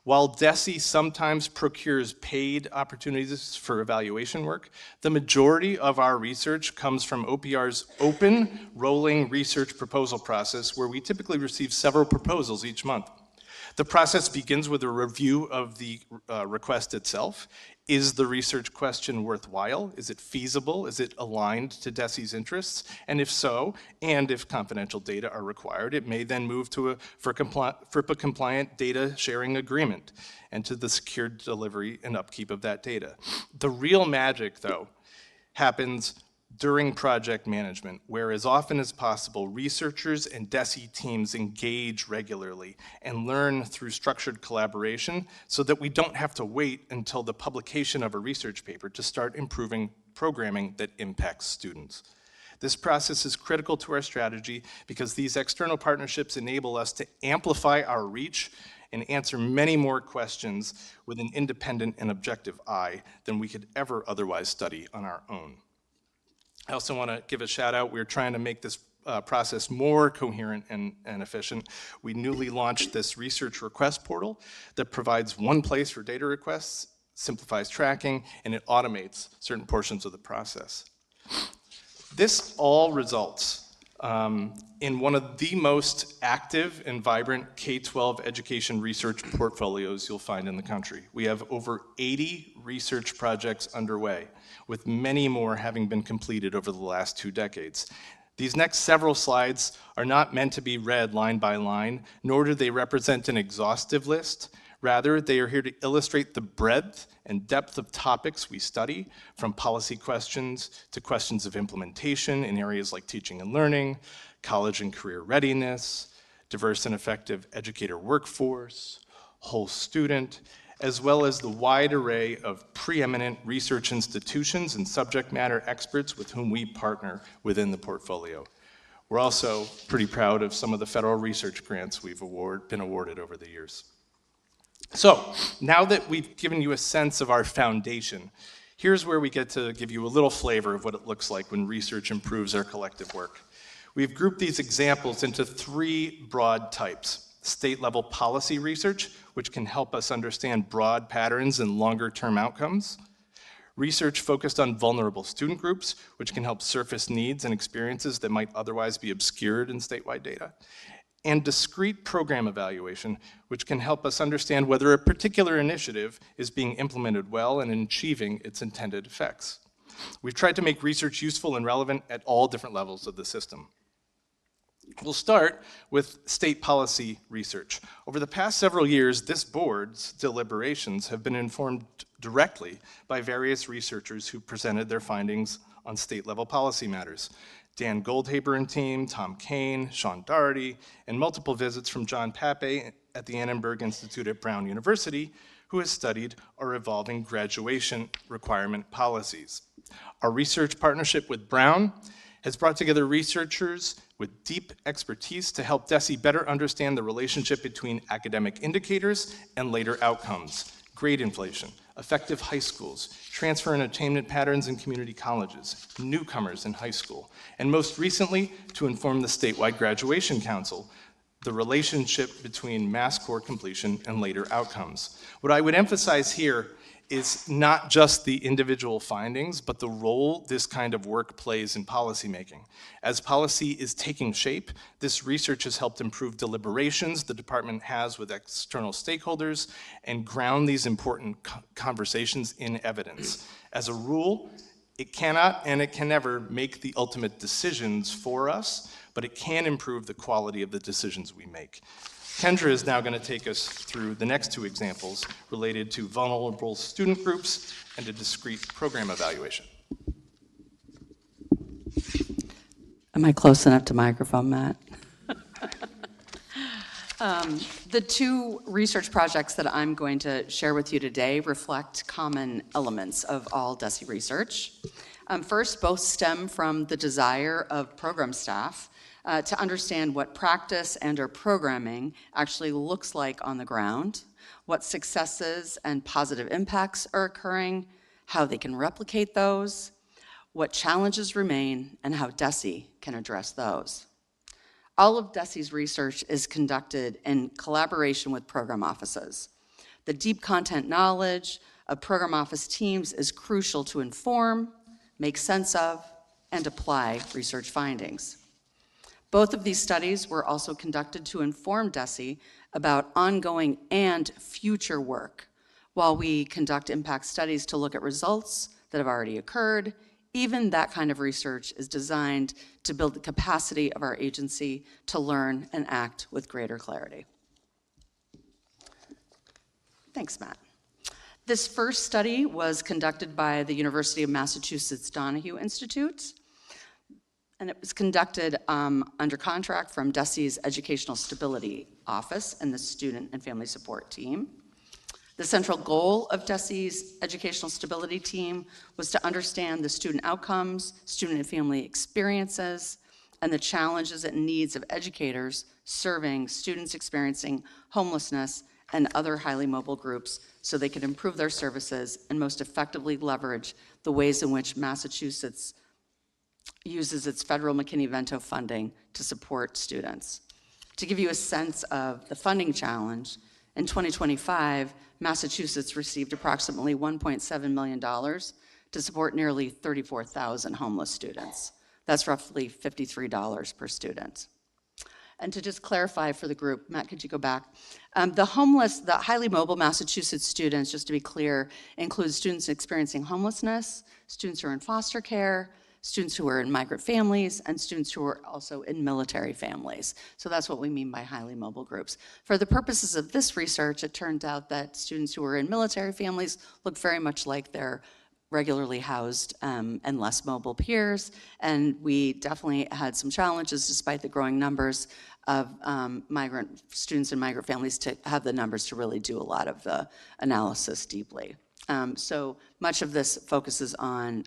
While DESE sometimes procures paid opportunities for evaluation work, the majority of our research comes from OPR's open, rolling research proposal process, where we typically receive several proposals each month. The process begins with a review of the request itself. Is the research question worthwhile? Is it feasible? Is it aligned to DESE's interests? And if so, and if confidential data are required, it may then move to a FERPA-compliant data sharing agreement and to the secured delivery and upkeep of that data. The real magic, though, happens during project management, where as often as possible, researchers and DESE teams engage regularly and learn through structured collaboration so that we don't have to wait until the publication of a research paper to start improving programming that impacts students. This process is critical to our strategy because these external partnerships enable us to amplify our reach and answer many more questions with an independent and objective eye than we could ever otherwise study on our own. I also want to give a shout out. We're trying to make this process more coherent and efficient. We newly launched this research request portal that provides one place for data requests, simplifies tracking, and it automates certain portions of the process. This all results in one of the most active and vibrant K-12 education research portfolios you'll find in the country. We have over 80 research projects underway, with many more having been completed over the last 2 decades. These next several slides are not meant to be read line by line, nor do they represent an exhaustive list. Rather, they are here to illustrate the breadth and depth of topics we study, from policy questions to questions of implementation in areas like teaching and learning, college and career readiness, diverse and effective educator workforce, whole student, as well as the wide array of preeminent research institutions and subject matter experts with whom we partner within the portfolio. We're also pretty proud of some of the federal research grants we've been awarded over the years. So, now that we've given you a sense of our foundation, here's where we get to give you a little flavor of what it looks like when research improves our collective work. We've grouped these examples into 3 broad types: state-level policy research, which can help us understand broad patterns and longer-term outcomes; research focused on vulnerable student groups, which can help surface needs and experiences that might otherwise be obscured in statewide data; and discrete program evaluation, which can help us understand whether a particular initiative is being implemented well and achieving its intended effects. We've tried to make research useful and relevant at all different levels of the system. We'll start with state policy research. Over the past several years, this board's deliberations have been informed directly by various researchers who presented their findings on state-level policy matters. Dan Goldhaber and team, Tom Kane, Sean Doherty, and multiple visits from John Pape at the Annenberg Institute at Brown University, who has studied our evolving graduation requirement policies. Our research partnership with Brown has brought together researchers with deep expertise to help DESE better understand the relationship between academic indicators and later outcomes, grade inflation, effective high schools, transfer and attainment patterns in community colleges, newcomers in high school, and most recently, to inform the statewide graduation council, the relationship between mass core completion and later outcomes. What I would emphasize here is not just the individual findings, but the role this kind of work plays in policymaking. As policy is taking shape, this research has helped improve deliberations the department has with external stakeholders and ground these important conversations in evidence. As a rule, it cannot and it can never make the ultimate decisions for us, but it can improve the quality of the decisions we make. Kendra is now going to take us through the next two examples related to vulnerable student groups and a discrete program evaluation. Am I close enough to microphone, Matt? The two research projects that I'm going to share with you today reflect common elements of all DESE research. First, both stem from the desire of program staff to understand what practice and/or programming actually looks like on the ground, what successes and positive impacts are occurring, how they can replicate those, what challenges remain, and how DESE can address those. All of DESE's research is conducted in collaboration with program offices. The deep content knowledge of program office teams is crucial to inform, make sense of, and apply research findings. Both of these studies were also conducted to inform DESE about ongoing and future work, while we conduct impact studies to look at results that have already occurred. Even that kind of research is designed to build the capacity of our agency to learn and act with greater clarity. Thanks, Matt. This first study was conducted by the University of Massachusetts Donahue Institute, and it was conducted under contract from DESE's Educational Stability Office and the Student and Family Support Team. The central goal of DESE's Educational Stability Team was to understand the student outcomes, student and family experiences, and the challenges and needs of educators serving students experiencing homelessness and other highly mobile groups so they could improve their services and most effectively leverage the ways in which Massachusetts uses its federal McKinney-Vento funding to support students. To give you a sense of the funding challenge, in 2025, Massachusetts received approximately $1.7 million to support nearly 34,000 homeless students. That's roughly $53 per student. And to just clarify for the group, Matt, could you go back? The highly mobile Massachusetts students, just to be clear, include students experiencing homelessness, students who are in foster care, students who are in migrant families, and students who are also in military families. So that's what we mean by highly mobile groups. For the purposes of this research, it turned out that students who are in military families look very much like their regularly housed and less mobile peers, and we definitely had some challenges despite the growing numbers of migrant students and migrant families to have the numbers to really do a lot of the analysis deeply. So much of this focuses on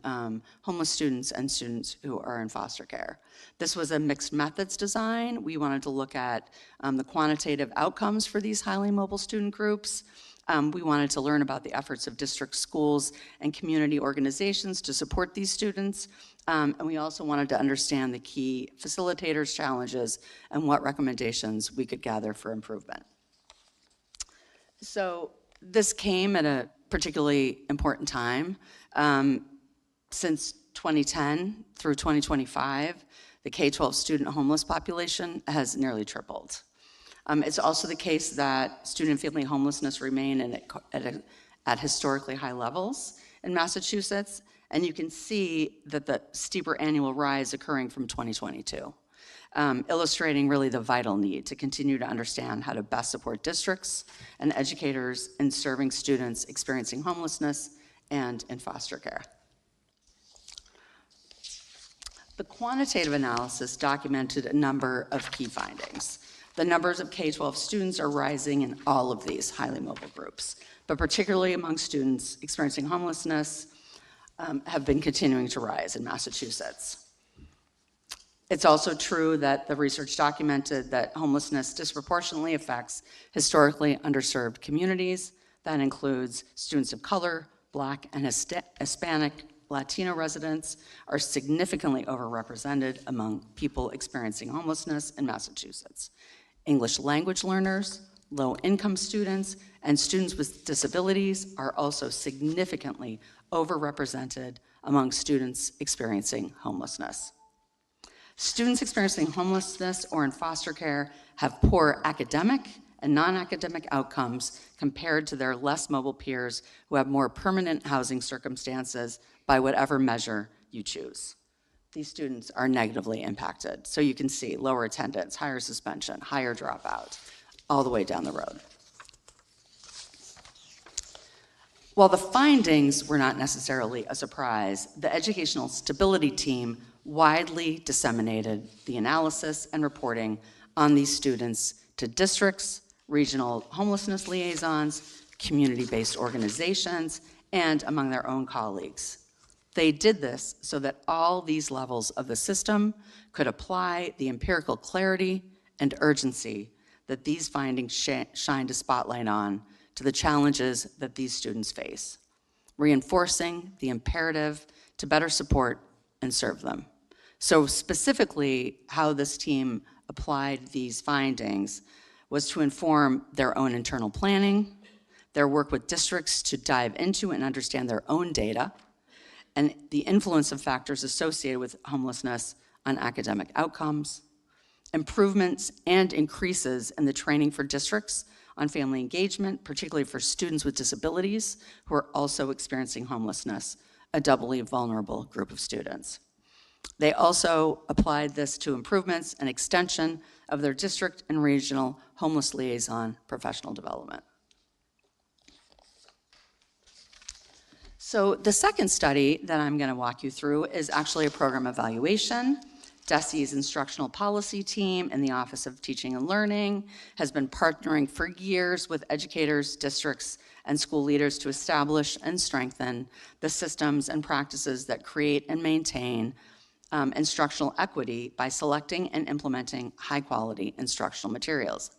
homeless students and students who are in foster care. This was a mixed methods design. We wanted to look at the quantitative outcomes for these highly mobile student groups. We wanted to learn about the efforts of district schools and community organizations to support these students. And we also wanted to understand the key facilitators' challenges and what recommendations we could gather for improvement. So this came at a particularly important time. Since 2010 through 2025, the K-12 student homeless population has nearly tripled. It's also the case that student and family homelessness remain at historically high levels in Massachusetts, and you can see that the steeper annual rise occurring from 2022, illustrating really the vital need to continue to understand how to best support districts and educators in serving students experiencing homelessness and in foster care. The quantitative analysis documented a number of key findings. The numbers of K-12 students are rising in all of these highly mobile groups, but particularly among students experiencing homelessness have been continuing to rise in Massachusetts. It's also true that the research documented that homelessness disproportionately affects historically underserved communities. That includes students of color, Black and Hispanic, Latino residents are significantly overrepresented among people experiencing homelessness in Massachusetts. English language learners, low-income students, and students with disabilities are also significantly overrepresented among students experiencing homelessness. Students experiencing homelessness or in foster care have poor academic and non-academic outcomes compared to their less mobile peers who have more permanent housing circumstances by whatever measure you choose. These students are negatively impacted. So you can see lower attendance, higher suspension, higher dropout, all the way down the road. While the findings were not necessarily a surprise, the Educational Stability Team widely disseminated the analysis and reporting on these students to districts, regional homelessness liaisons, community-based organizations, and among their own colleagues. They did this so that all these levels of the system could apply the empirical clarity and urgency that these findings shined a spotlight on to the challenges that these students face, reinforcing the imperative to better support and serve them. So specifically, how this team applied these findings was to inform their own internal planning, their work with districts to dive into and understand their own data, and the influence of factors associated with homelessness on academic outcomes, improvements and increases in the training for districts on family engagement, particularly for students with disabilities who are also experiencing homelessness, a doubly vulnerable group of students. They also applied this to improvements and extension of their district and regional homeless liaison professional development. So the second study that I'm going to walk you through is actually a program evaluation. DESE's instructional policy team in the Office of Teaching and Learning has been partnering for years with educators, districts, and school leaders to establish and strengthen the systems and practices that create and maintain instructional equity by selecting and implementing high-quality instructional materials.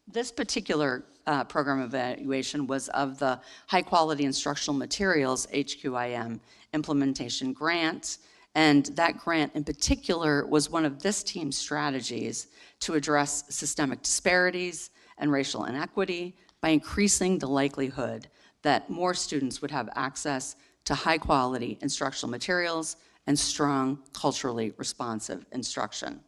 This particular program evaluation was of the High Quality Instructional Materials HQIM implementation grant, and that grant in particular was one of this team's strategies to address systemic disparities and racial inequity by increasing the likelihood that more students would have access to high-quality instructional materials and strong, culturally responsive instruction.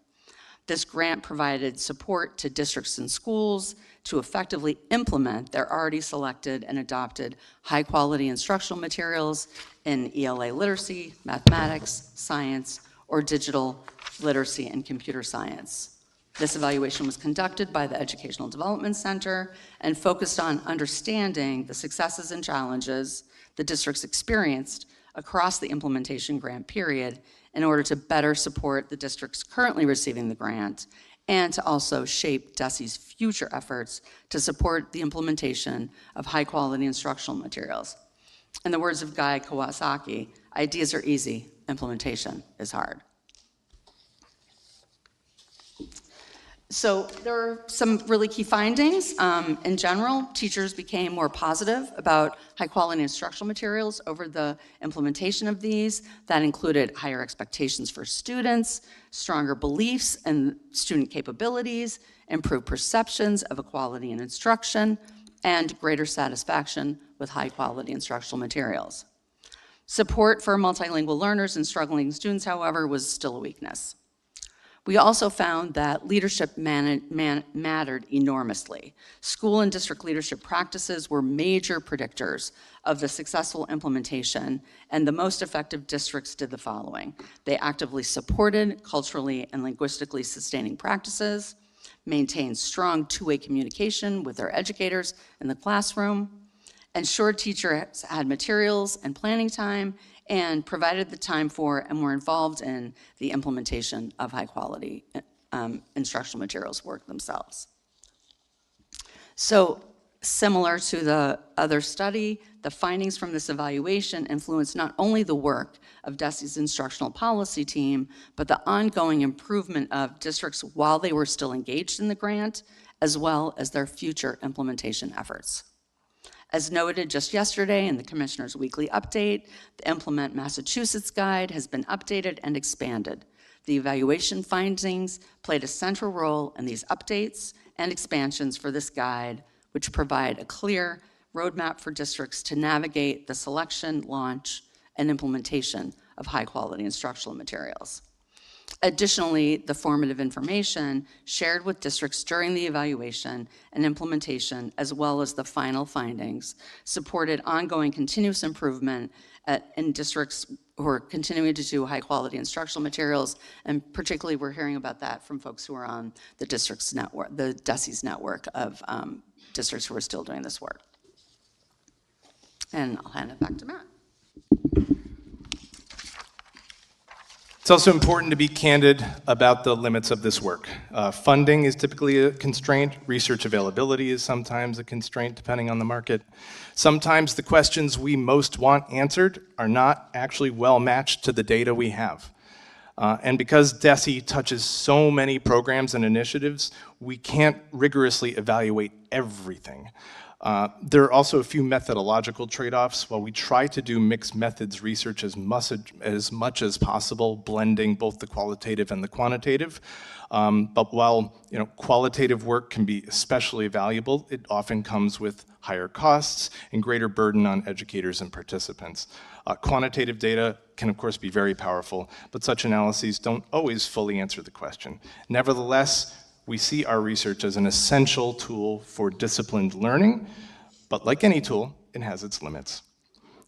This grant provided support to districts and schools to effectively implement their already selected and adopted high-quality instructional materials in ELA literacy, mathematics, science, or digital literacy and computer science. This evaluation was conducted by the Educational Development Center and focused on understanding the successes and challenges the districts experienced across the implementation grant period in order to better support the districts currently receiving the grant and to also shape DESE's future efforts to support the implementation of high-quality instructional materials. In the words of Guy Kawasaki, ideas are easy, implementation is hard. So there are some really key findings. In general, teachers became more positive about high-quality instructional materials over the implementation of these. That included higher expectations for students, stronger beliefs in student capabilities, improved perceptions of equality in instruction, and greater satisfaction with high-quality instructional materials. Support for multilingual learners and struggling students, however, was still a weakness. We also found that leadership mattered enormously. School and district leadership practices were major predictors of the successful implementation, and the most effective districts did the following. They actively supported culturally and linguistically sustaining practices, maintained strong two-way communication with their educators in the classroom, ensured teachers had materials and planning time, and provided the time for and were involved in the implementation of high-quality instructional materials work themselves. So similar to the other study, the findings from this evaluation influenced not only the work of DESE's instructional policy team, but the ongoing improvement of districts while they were still engaged in the grant, as well as their future implementation efforts. As noted just yesterday in the Commissioner's Weekly Update, the Implement Massachusetts Guide has been updated and expanded. The evaluation findings played a central role in these updates and expansions for this guide, which provide a clear roadmap for districts to navigate the selection, launch, and implementation of high-quality instructional materials. Additionally, the formative information shared with districts during the evaluation and implementation, as well as the final findings, supported ongoing continuous improvement in districts who are continuing to do high-quality instructional materials, and particularly we're hearing about that from folks who are on the district's network, the DESE's network of districts who are still doing this work. And I'll hand it back to Matt. It's also important to be candid about the limits of this work. Funding is typically a constraint. Research availability is sometimes a constraint, depending on the market. Sometimes the questions we most want answered are not actually well matched to the data we have. And because DESE touches so many programs and initiatives, we can't rigorously evaluate everything. There are also a few methodological trade-offs. While we try to do mixed methods research as much as possible, blending both the qualitative and the quantitative, but while qualitative work can be especially valuable, it often comes with higher costs and greater burden on educators and participants. Quantitative data can of course be very powerful, but such analyses don't always fully answer the question. Nevertheless, we see our research as an essential tool for disciplined learning, but like any tool, it has its limits.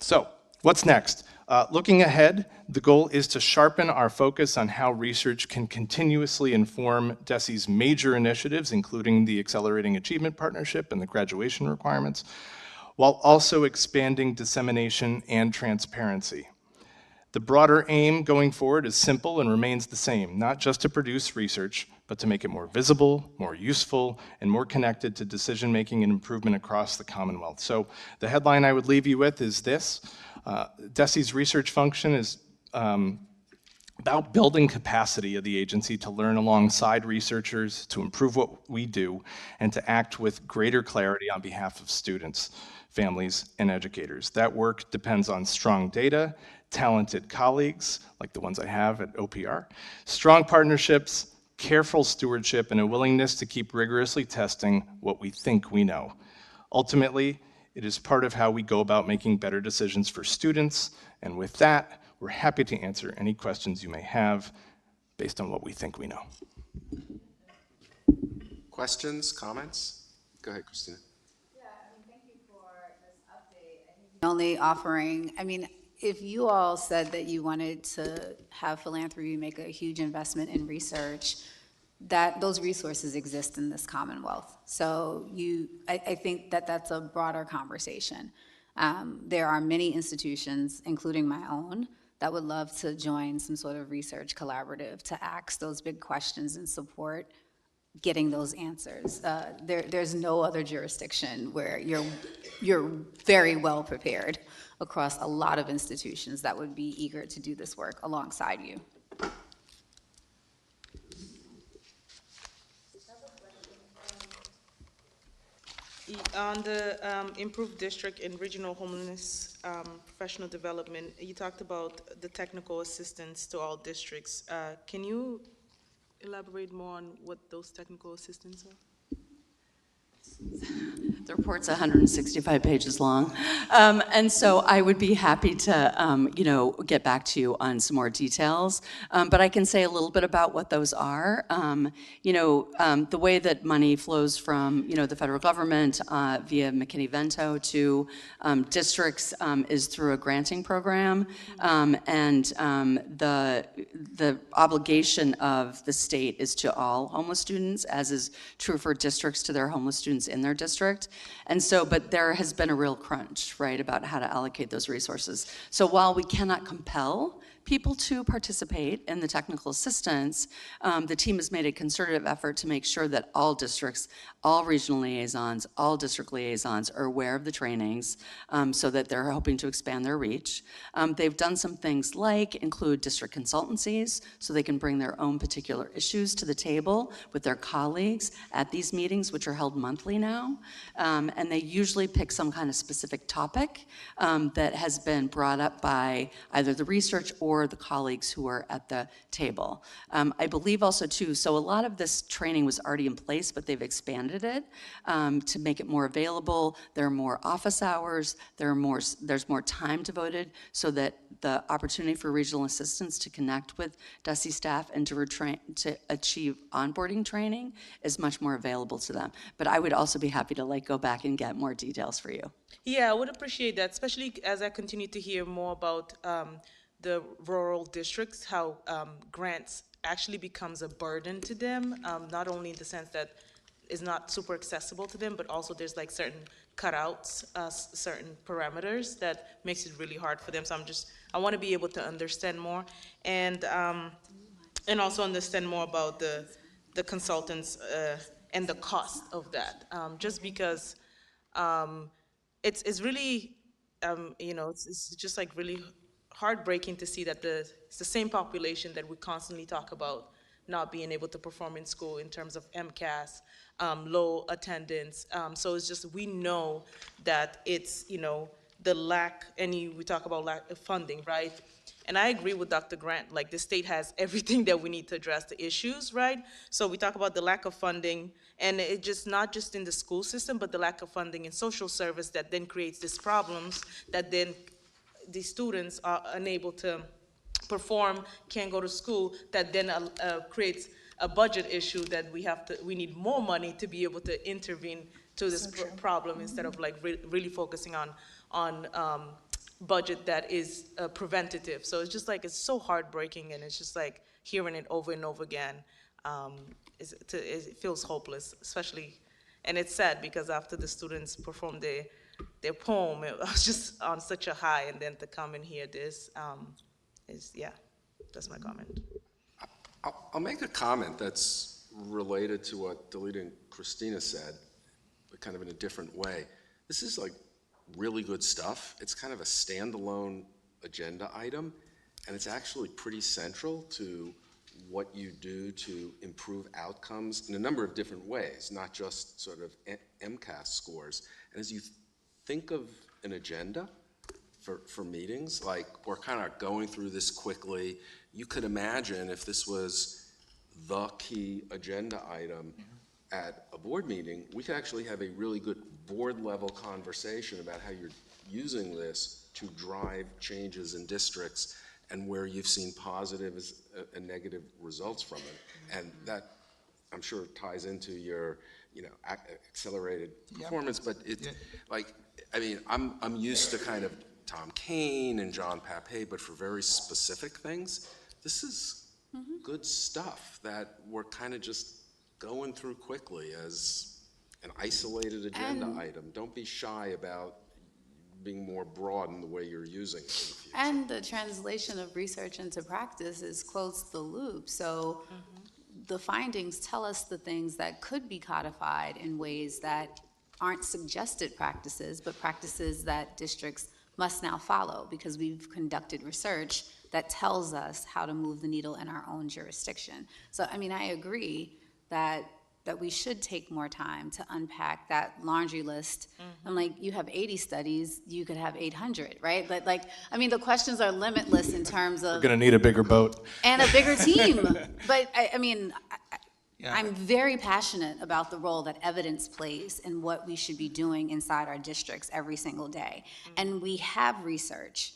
So, what's next? Looking ahead, the goal is to sharpen our focus on how research can continuously inform DESE's major initiatives, including the Accelerating Achievement Partnership and the graduation requirements, while also expanding dissemination and transparency. The broader aim going forward is simple and remains the same, not just to produce research, but to make it more visible, more useful, and more connected to decision-making and improvement across the Commonwealth. So the headline I would leave you with is this. DESE's research function is about building capacity of the agency to learn alongside researchers, to improve what we do, and to act with greater clarity on behalf of students, families, and educators. That work depends on strong data, talented colleagues, like the ones I have at OPR, strong partnerships, careful stewardship, and a willingness to keep rigorously testing what we think we know. Ultimately, it is part of how we go about making better decisions for students, and with that, we're happy to answer any questions you may have based on what we think we know. Questions, comments? Go ahead, Christina. Thank you for this update. Only offering, if you all said that you wanted to have philanthropy make a huge investment in research, that those resources exist in this Commonwealth. So I think that that's a broader conversation. There are many institutions, including my own, that would love to join some sort of research collaborative to ask those big questions and support getting those answers. There's no other jurisdiction where you're very well prepared across a lot of institutions that would be eager to do this work alongside you. On the improved district and regional homelessness professional development, you talked about the technical assistance to all districts. Can you elaborate more on what those technical assistants are? The report's 165 pages long. And so I would be happy to, get back to you on some more details. But I can say a little bit about what those are. The way that money flows from, the federal government via McKinney-Vento to districts is through a granting program. And the obligation of the state is to all homeless students, as is true for districts to their homeless students in their district. And so, but there has been a real crunch, right, about how to allocate those resources. So while we cannot compel people to participate in the technical assistance, the team has made a concerted effort to make sure that all districts, all regional liaisons, all district liaisons are aware of the trainings so that they're hoping to expand their reach. They've done some things like include district consultancies so they can bring their own particular issues to the table with their colleagues at these meetings, which are held monthly now. And they usually pick some kind of specific topic that has been brought up by either the research or for the colleagues who are at the table. I believe also too, so a lot of this training was already in place, but they've expanded it to make it more available. There are more office hours, there's more time devoted so that the opportunity for regional assistants to connect with DESE staff and to achieve onboarding training is much more available to them. But I would also be happy to go back and get more details for you. Yeah, I would appreciate that, especially as I continue to hear more about the rural districts, how grants actually becomes a burden to them, not only in the sense that it's not super accessible to them, but also there's like certain cutouts, certain parameters that makes it really hard for them. So I want to be able to understand more and also understand more about the consultants and the cost of that, just because it's really, it's just like really heartbreaking to see that it's the same population that we constantly talk about not being able to perform in school in terms of MCAS, low attendance. So it's just, we know that it's, the lack, we talk about lack of funding, right? And I agree with Dr. Grant, like the state has everything that we need to address the issues, right? So we talk about the lack of funding, and it just not just in the school system, but the lack of funding in social service that then creates these problems that then the students are unable to perform, can't go to school, that then creates a budget issue that we need more money to be able to intervene to this problem instead of like really focusing on budget that is preventative. So it's just like, it's so heartbreaking, and it's just like hearing it over and over again. It feels hopeless, especially, and it's sad because after the students perform their poem, it was just on such a high, and then to come and hear this, that's my comment. I'll make a comment that's related to what Delita and Christina said, but kind of in a different way. This is like really good stuff. It's kind of a standalone agenda item, and it's actually pretty central to what you do to improve outcomes in a number of different ways, not just sort of MCAS scores. And as you think of an agenda for meetings, like we're kind of going through this quickly, you could imagine if this was the key agenda item at a board meeting, we could actually have a really good board level conversation about how you're using this to drive changes in districts and where you've seen positive and negative results from it. And that, I'm sure, ties into your, accelerated performance, but I'm used to kind of Tom Kane and John Papay, but for very specific things, this is good stuff that we're kind of just going through quickly as an isolated agenda item. Don't be shy about being more broad in the way you're using it. And the translation of research into practice is close the loop. So the findings tell us the things that could be codified in ways that aren't suggested practices, but practices that districts must now follow because we've conducted research that tells us how to move the needle in our own jurisdiction. So, I agree that we should take more time to unpack that laundry list. I'm like, you have 80 studies, you could have 800, right? But the questions are limitless in terms of— We're gonna need a bigger boat. And a bigger team. But I'm very passionate about the role that evidence plays in what we should be doing inside our districts every single day. And we have research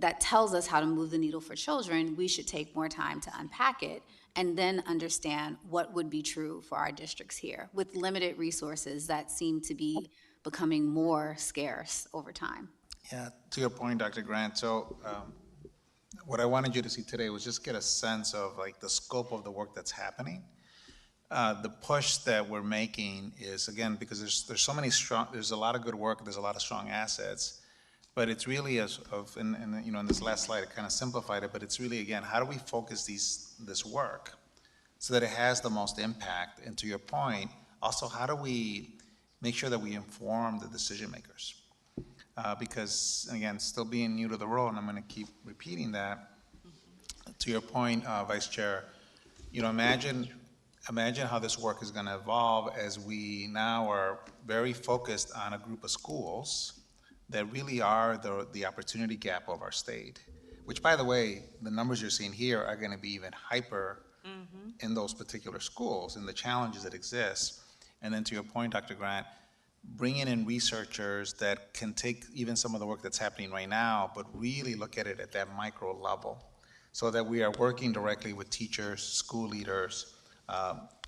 that tells us how to move the needle for children. We should take more time to unpack it and then understand what would be true for our districts here with limited resources that seem to be becoming more scarce over time. Yeah, to your point, Dr. Grant, so what I wanted you to see today was just get a sense of like the scope of the work that's happening. The push that we're making is, again, because there's so many there's a lot of good work, there's a lot of strong assets, but it's really in this last slide, it kind of simplified it, but it's really, again, how do we focus this work so that it has the most impact? And to your point, also, how do we make sure that we inform the decision makers? Because, again, still being new to the role, and I'm going to keep repeating that, to your point, Vice Chair, imagine how this work is going to evolve as we now are very focused on a group of schools that really are the opportunity gap of our state. which, by the way, the numbers you're seeing here are going to be even hyper in those particular schools and the challenges that exist. And then to your point, Dr. Grant, bringing in researchers that can take even some of the work that's happening right now, but really look at it at that micro level, so that we are working directly with teachers, school leaders,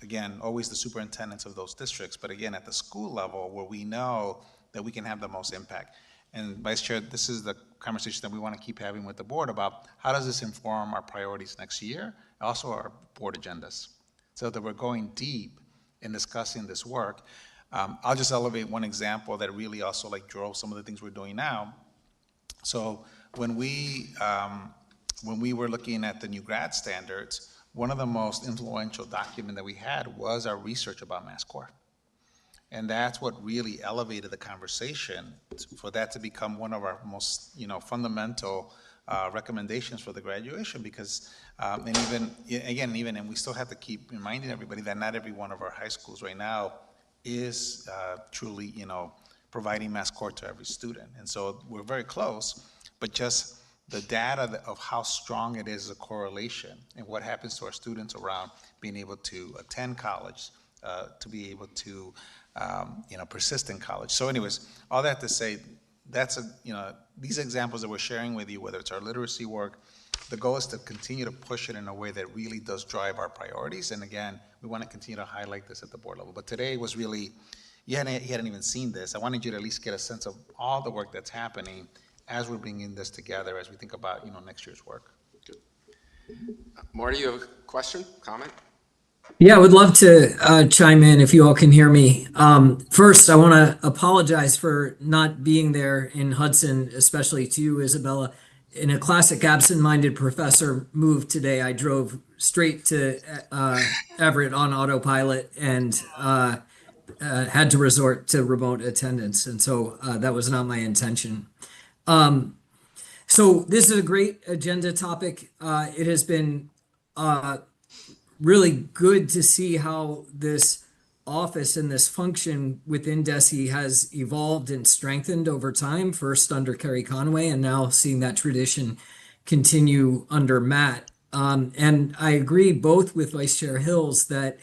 again, always the superintendents of those districts, but again, at the school level where we know that we can have the most impact. And Vice Chair, this is the conversation that we want to keep having with the board about how does this inform our priorities next year, also our board agendas, so that we're going deep in discussing this work. I'll just elevate one example that really also like drove some of the things we're doing now. So when we were looking at the new grad standards, one of the most influential documents that we had was our research about Mass Core. And that's what really elevated the conversation for that to become one of our most, fundamental recommendations for the graduation, because, and we still have to keep reminding everybody that not every one of our high schools right now is truly, providing Mass Core to every student. And so we're very close, but just the data of how strong it is a correlation and what happens to our students around being able to attend college, to be able to, persist in college. So anyways, all that to say, that's these examples that we're sharing with you, whether it's our literacy work, the goal is to continue to push it in a way that really does drive our priorities. And again, we want to continue to highlight this at the board level. But today was really, you hadn't even seen this. I wanted you to at least get a sense of all the work that's happening as we're bringing this together, as we think about, next year's work. Good. Marty, you have a question, comment? Yeah, I would love to chime in if you all can hear me. First, I want to apologize for not being there in Hudson, especially to you, Isabella. In a classic absent-minded professor move today, I drove straight to Everett on autopilot and had to resort to remote attendance. And so that was not my intention. So this is a great agenda topic. It has been really good to see how this office and this function within DESE has evolved and strengthened over time, first under Kerry Conway, and now seeing that tradition continue under Matt. And I agree both with Vice Chair Hills that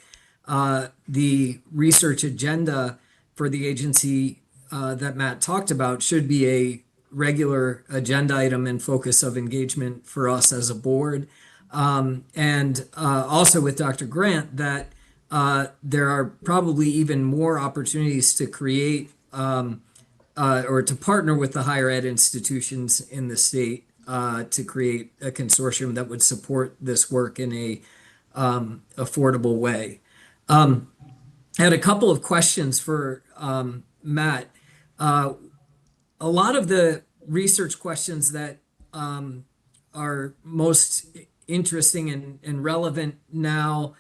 the research agenda for the agency that Matt talked about should be a regular agenda item and focus of engagement for us as a board. And also with Dr. Grant that there are probably even more opportunities to create or to partner with the higher ed institutions in the state to create a consortium that would support this work in a affordable way. I had a couple of questions for Matt. A lot of the research questions that are most interesting and relevant now,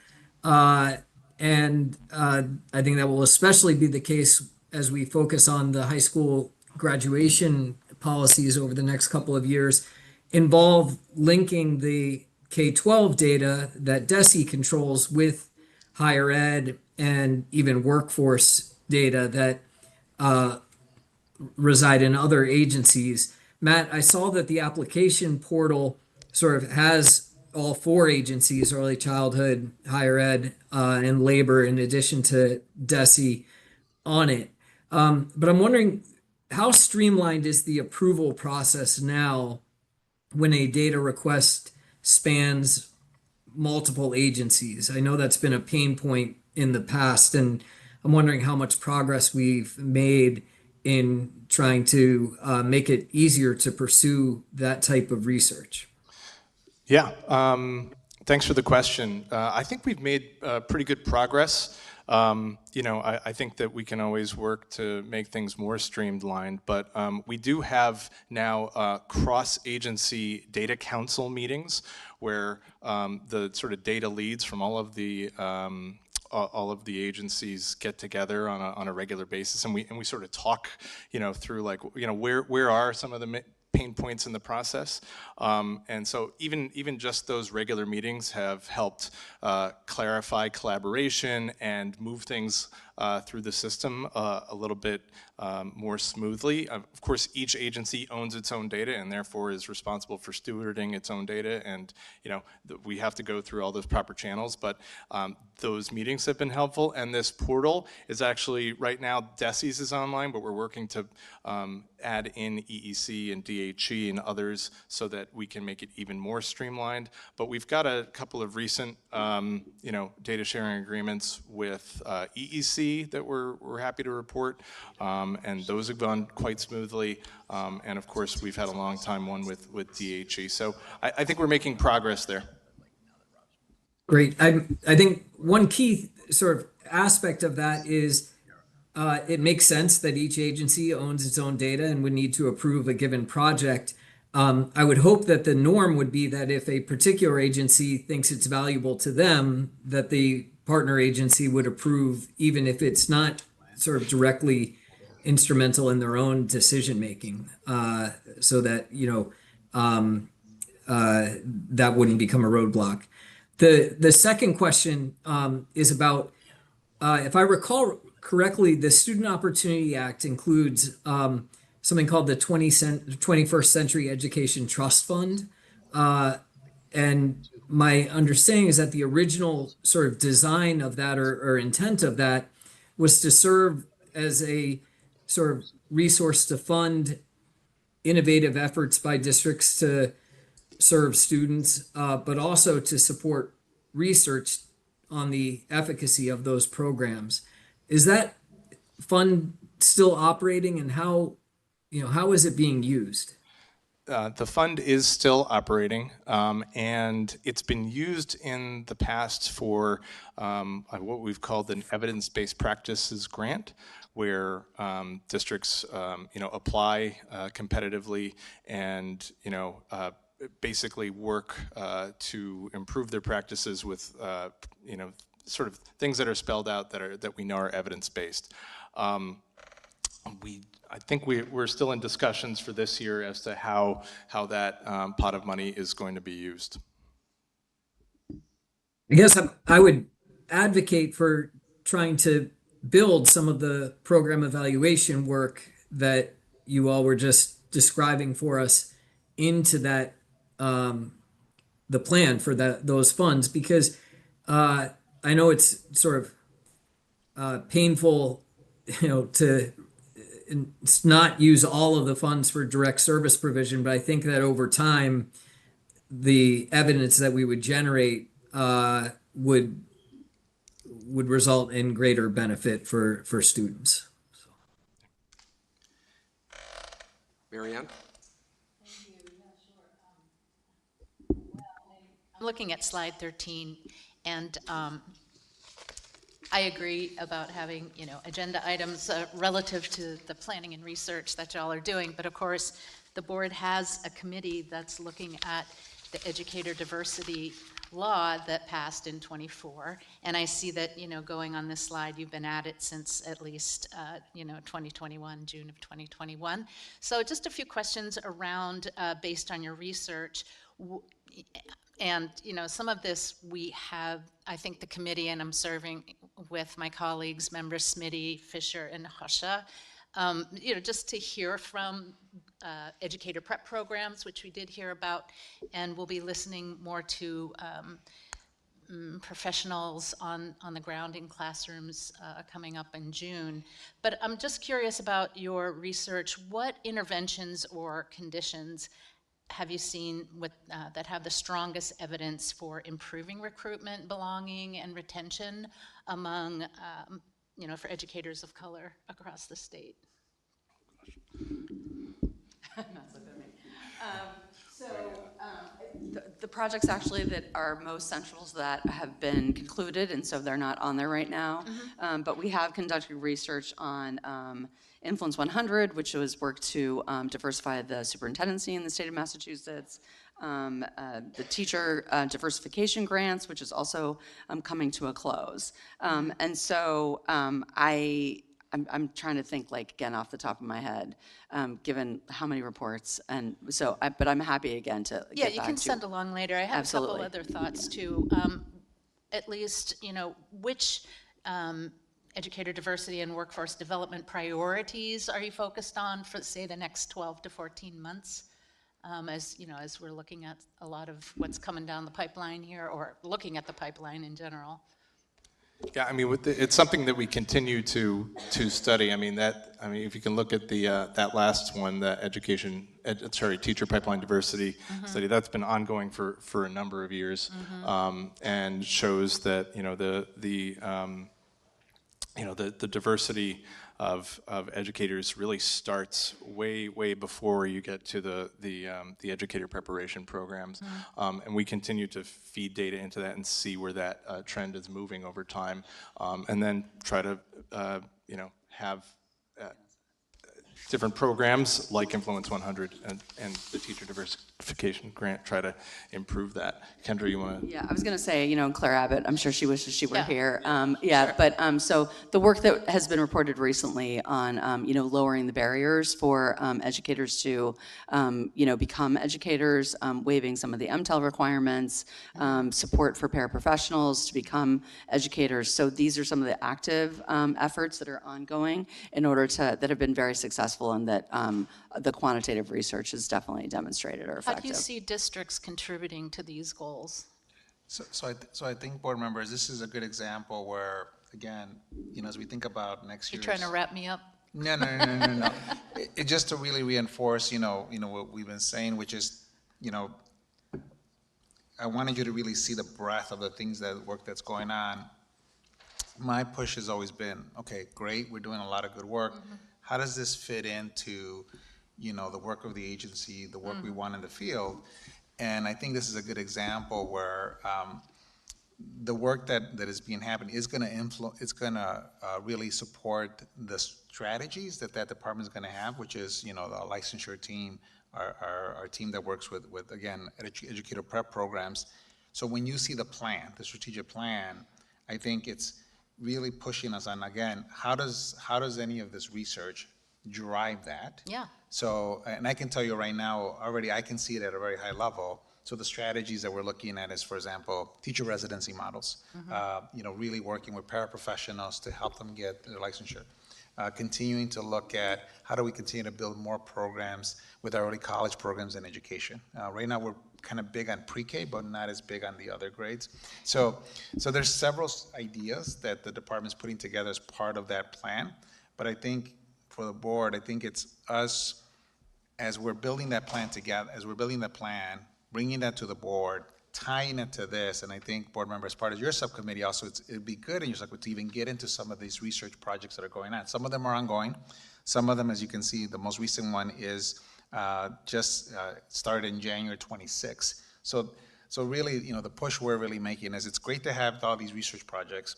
and I think that will especially be the case as we focus on the high school graduation policies over the next couple of years, involve linking the K-12 data that DESE controls with higher ed and even workforce data that reside in other agencies. Matt, I saw that the application portal sort of has all four agencies, early childhood, higher ed, and labor, in addition to DESE on it. But I'm wondering, how streamlined is the approval process now when a data request spans multiple agencies? I know that's been a pain point in the past, and I'm wondering how much progress we've made in trying to make it easier to pursue that type of research. Yeah, thanks for the question. I think we've made pretty good progress. I think that we can always work to make things more streamlined, but we do have now cross-agency data council meetings where the sort of data leads from all of the agencies get together on a regular basis, and we sort of talk, through where are some of the pain points in the process, and so even just those regular meetings have helped clarify collaboration and move things through the system a little bit more smoothly. Of course, each agency owns its own data and therefore is responsible for stewarding its own data, and we have to go through all those proper channels, but those meetings have been helpful, and this portal is actually, right now, DESI's is online, but we're working to add in EEC and DHE and others so that we can make it even more streamlined. But we've got a couple of recent data sharing agreements with EEC that we're happy to report, and those have gone quite smoothly. And of course, we've had a long time one with DHE. So I think we're making progress there. Great. I think one key sort of aspect of that is it makes sense that each agency owns its own data and would need to approve a given project. I would hope that the norm would be that if a particular agency thinks it's valuable to them, that the partner agency would approve, even if it's not sort of directly instrumental in their own decision making, so that that wouldn't become a roadblock. The second question is about, if I recall correctly, the Student Opportunity Act includes something called the 21st Century Education Trust Fund. And my understanding is that the original sort of design of that or intent of that was to serve as a sort of resource to fund innovative efforts by districts to serve students, but also to support research on the efficacy of those programs. Is that fund still operating, and how is it being used? The fund is still operating, and it's been used in the past for what we've called an evidence-based practices grant, where districts apply competitively and basically work to improve their practices with sort of things that are spelled out that we know are evidence-based. I think we're still in discussions for this year as to how that pot of money is going to be used. I guess I would advocate for trying to build some of the program evaluation work that you all were just describing for us into that the plan for those funds, because I know it's sort of painful, to not use all of the funds for direct service provision, but I think that over time, the evidence that we would generate would result in greater benefit for students. Marianne? I'm looking at slide 13, and I agree about having, agenda items relative to the planning and research that y'all are doing. But of course, the board has a committee that's looking at the educator diversity law that passed in '24. And I see that, going on this slide, you've been at it since at least, 2021, June of 2021. So just a few questions around, based on your research. And, some of this we have, I think the committee, and I'm serving with my colleagues, members Smitty, Fisher, and Husha, just to hear from educator prep programs, which we did hear about, and we'll be listening more to professionals on the ground in classrooms coming up in June. But I'm just curious about your research. What interventions or conditions have you seen that have the strongest evidence for improving recruitment, belonging, and retention among, for educators of color across the state? The projects actually that are most central to that have been concluded, and so they're not on there right now. Mm-hmm. But we have conducted research on Influence 100, which was work to diversify the superintendency in the state of Massachusetts. The teacher diversification grants, which is also coming to a close. And so I'm trying to think, again, off the top of my head, given how many reports. And so, but I'm happy again to Yeah, get you back can to send along later. I have Absolutely. a couple other thoughts too. At least, which educator diversity and workforce development priorities are you focused on for, say, the next 12 to 14 months? As you know, as we're looking at a lot of what's coming down the pipeline here, or looking at the pipeline in general. Yeah, I mean, it's something that we continue to study. I mean, if you can look at the that last one, the teacher pipeline diversity study, that's been ongoing for a number of years, and shows that the diversity of educators really starts way before you get to the educator preparation programs, and we continue to feed data into that and see where that trend is moving over time, and then try to have different programs like Influence 100 and the Teacher Diversification Grant try to improve that. Kendra, you want to? Yeah, I was going to say, Claire Abbott, I'm sure she wishes she were here. Sure. But so the work that has been reported recently on, lowering the barriers for educators to, become educators, waiving some of the MTEL requirements, support for paraprofessionals to become educators. So these are some of the active efforts that are ongoing that have been very successful, and that the quantitative research has definitely demonstrated are effective. How do you see districts contributing to these goals? So I think, board members, this is a good example where, again, as we think about next year. You're trying to wrap me up? No. Just to really reinforce, what we've been saying, which is, I wanted you to really see the breadth of the things work that's going on. My push has always been, okay, great, we're doing a lot of good work. How does this fit into, the work of the agency, the work we want in the field? And I think this is a good example where the work that is being happened is going to really support the strategies that department is going to have, which is, the licensure team, our team that works with again, educator prep programs. So when you see the plan, the strategic plan, I think it's really pushing us on, again, how does any of this research drive that? Yeah. So, and I can tell you right now, already I can see it at a very high level. So the strategies that we're looking at is, for example, teacher residency models, really working with paraprofessionals to help them get their licensure. Continuing to look at how do we continue to build more programs with our early college programs in education. Right now we're kind of big on pre-K, but not as big on the other grades. So there's several ideas that the department's putting together as part of that plan. But I think for the board, I think it's us, as we're building that plan together, bringing that to the board, tying it to this, and I think, board member, as part of your subcommittee also, it'd be good in your subcommittee to even get into some of these research projects that are going on. Some of them are ongoing. Some of them, as you can see, the most recent one is just started in January 26. So really, the push we're really making is it's great to have all these research projects.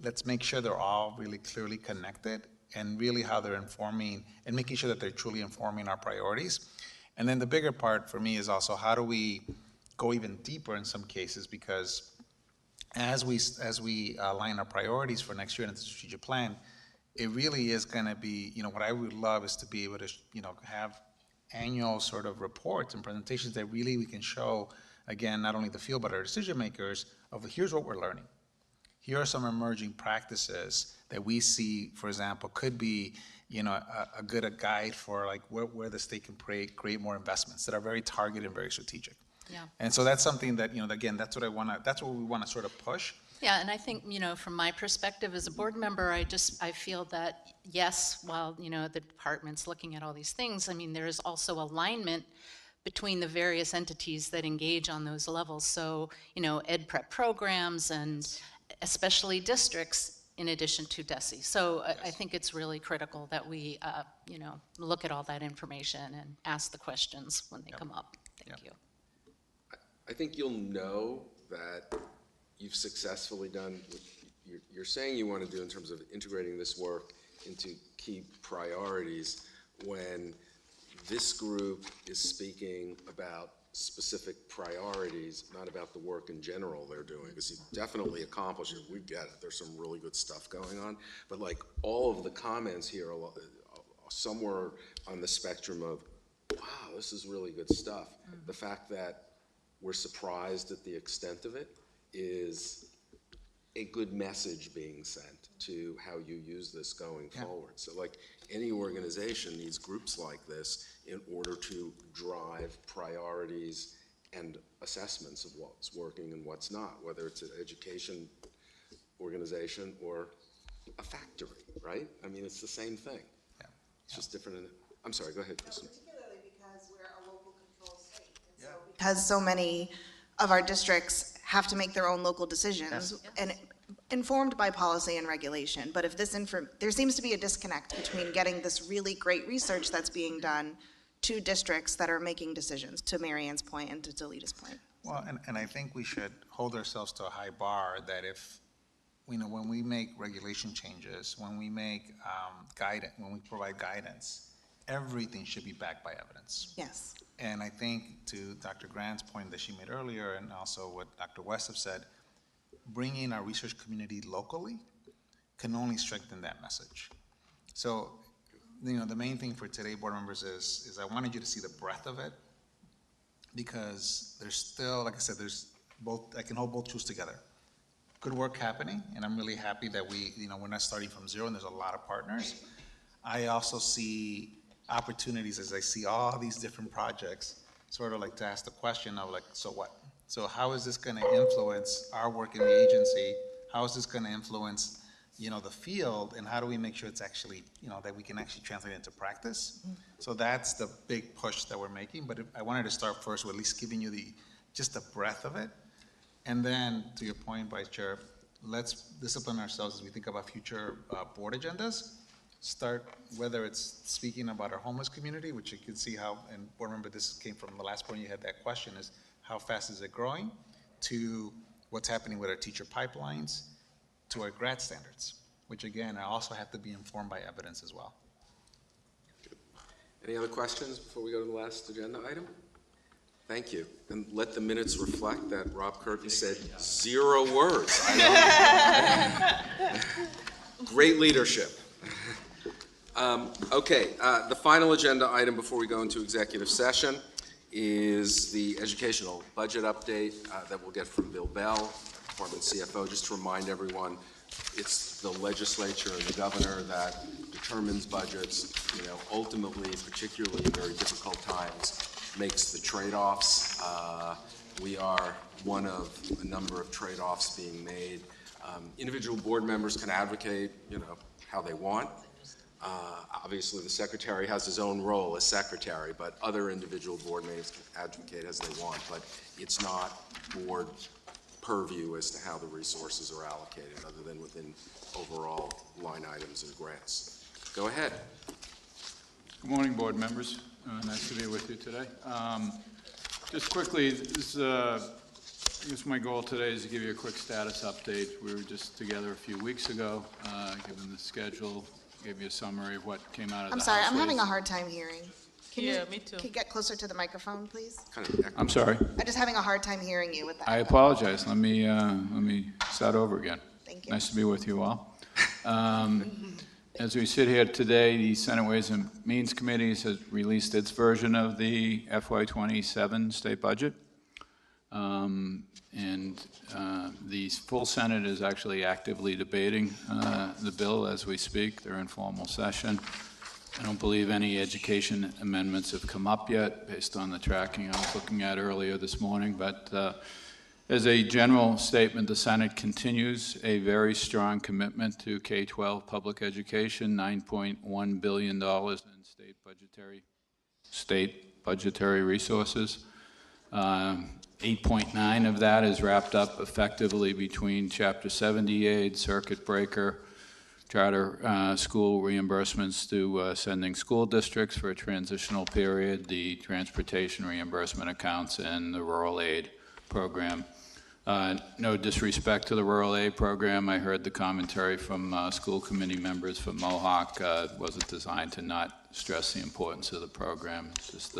Let's make sure they're all really clearly connected and really how they're informing and making sure that they're truly informing our priorities. And then the bigger part for me is also how do we go even deeper in some cases, because as we align our priorities for next year in the strategic plan, it really is going to be, what I would love is to be able to, have annual sort of reports and presentations that really we can show, again, not only the field, but our decision makers of here's what we're learning. Here are some emerging practices that we see, for example, could be, a good guide for like where the state can create more investments that are very targeted and very strategic. Yeah. And so that's something that, again, that's what we want to sort of push. Yeah, and I think, from my perspective as a board member, I feel that, yes, while, the department's looking at all these things, there is also alignment between the various entities that engage on those levels. So, ed prep programs and especially districts in addition to DESE. So I think it's really critical that we, look at all that information and ask the questions when they come up. Thank you. I think you'll know that you've successfully done what you're saying you want to do in terms of integrating this work into key priorities when this group is speaking about specific priorities, not about the work in general they're doing, because you definitely accomplish it. We get it. There's some really good stuff going on. But like all of the comments here are somewhere on the spectrum of, wow, this is really good stuff. The fact that we're surprised at the extent of it is a good message being sent to how you use this going Yeah. forward. So like any organization needs groups like this in order to drive priorities and assessments of what's working and what's not, whether it's an education organization or a factory, right? I mean, it's the same thing. Yeah. It's just different. I'm sorry, go ahead, Kristen. Particularly because we're a local control state. Because so many of our districts have to make their own local decisions and informed by policy and regulation. But if there seems to be a disconnect between getting this really great research that's being done to districts that are making decisions, to Mary Ann's point and to Delita's point. Well, and I think we should hold ourselves to a high bar that if, when we make regulation changes, when we make guidance, when we provide guidance, everything should be backed by evidence. Yes. And I think to Dr. Grant's point that she made earlier, and also what Dr. West have said, bringing our research community locally can only strengthen that message. So, the main thing for today, board members, is I wanted you to see the breadth of it, because there's still, like I said, there's both, I can hold both truths together. Good work happening, and I'm really happy that we're not starting from zero, and there's a lot of partners. I also see opportunities as I see all these different projects, sort of like to ask the question of like, so what? So how is this going to influence our work in the agency? How is this going to influence, the field, and how do we make sure it's actually, that we can actually translate it into practice? So that's the big push that we're making, but I wanted to start first with at least giving you just the breadth of it. And then, to your point, Vice Chair, let's discipline ourselves as we think about future board agendas. Start, whether it's speaking about our homeless community, which you can see how, and board member, this came from the last point you had that question, is how fast is it growing, to what's happening with our teacher pipelines, to our grad standards, which again, also have to be informed by evidence as well. Any other questions before we go to the last agenda item? Thank you. And let the minutes reflect that Rob Curtin said 0 words. Great leadership. Okay, the final agenda item before we go into executive session is the educational budget update that we'll get from Bill Bell, Department CFO. Just to remind everyone, it's the legislature and the governor that determines budgets, ultimately, particularly in very difficult times, makes the trade-offs. We are one of a number of trade-offs being made. Individual board members can advocate, how they want. Obviously, the secretary has his own role as secretary, but other individual board members can advocate as they want. But it's not board purview as to how the resources are allocated, other than within overall line items and grants. Go ahead. Good morning, board members. Nice to be with you today. Just quickly, I guess my goal today is to give you a quick status update. We were just together a few weeks ago, given the schedule, gave you a summary of what came out of the I'm sorry, House I'm having Ways. a hard time hearing. Can Yeah, you, me too. Can you get closer to the microphone, please? I'm sorry. I'm just having a hard time hearing you with that. I apologize. Let me start over again. Thank you. Nice to be with you all. As we sit here today, the Senate Ways and Means Committee has released its version of the FY27 state budget. The full Senate is actually actively debating the bill as we speak. They're in formal session. I don't believe any education amendments have come up yet based on the tracking I was looking at earlier this morning, but as a general statement, the Senate continues a very strong commitment to K-12 public education, $9.1 billion in state budgetary resources. 8.9 of that is wrapped up effectively between Chapter 70 aid, circuit breaker, charter school reimbursements to sending school districts for a transitional period, the transportation reimbursement accounts, and the rural aid program. No disrespect to the rural aid program. I heard the commentary from school committee members from Mohawk. It wasn't designed to not stress the importance of the program. It's just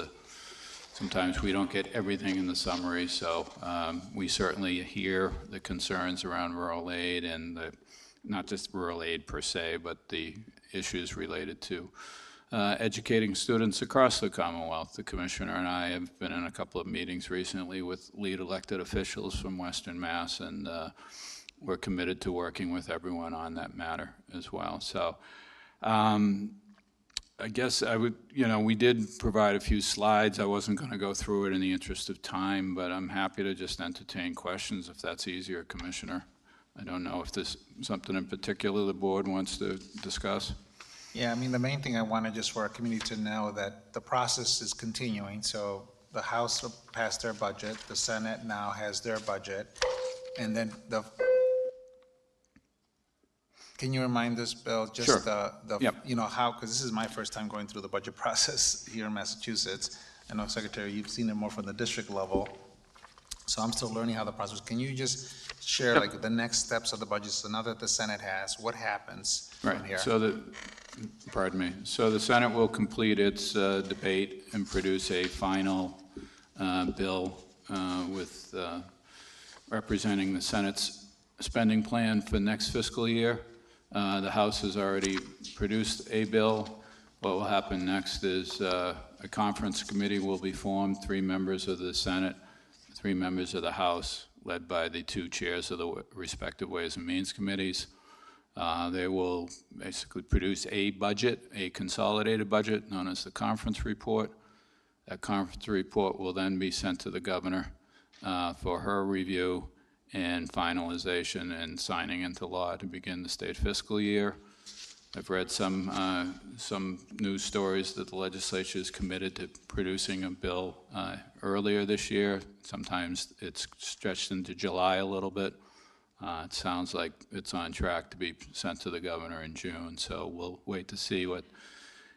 sometimes we don't get everything in the summary, so we certainly hear the concerns around rural aid and not just rural aid per se, but the issues related to educating students across the Commonwealth. The Commissioner and I have been in a couple of meetings recently with lead elected officials from Western Mass, and we're committed to working with everyone on that matter as well. So I guess I would, we did provide a few slides. I wasn't going to go through it in the interest of time, but I'm happy to just entertain questions if that's easier, Commissioner. I don't know if there's something in particular the board wants to discuss. Yeah, I mean, the main thing I wanted just for our community to know that the process is continuing. So the House passed their budget, the Senate now has their budget, and then can you remind us, Bill, just Sure. Yep. How, because this is my first time going through the budget process here in Massachusetts. I know, Secretary, you've seen it more from the district level, so I'm still learning how the process. Can you just share like the next steps of the budget? So now that the Senate has, what happens from here? So pardon me. So the Senate will complete its debate and produce a final bill with representing the Senate's spending plan for next fiscal year. The House has already produced a bill. What will happen next is a conference committee will be formed, 3 members of the Senate, 3 members of the House, led by the 2 chairs of the respective Ways and Means Committees. They will basically produce a budget, a consolidated budget known as the conference report. That conference report will then be sent to the governor for her review and finalization and signing into law to begin the state fiscal year. I've read some news stories that the legislature is committed to producing a bill earlier this year. Sometimes it's stretched into July a little bit. It sounds like it's on track to be sent to the governor in June, so we'll wait to see what.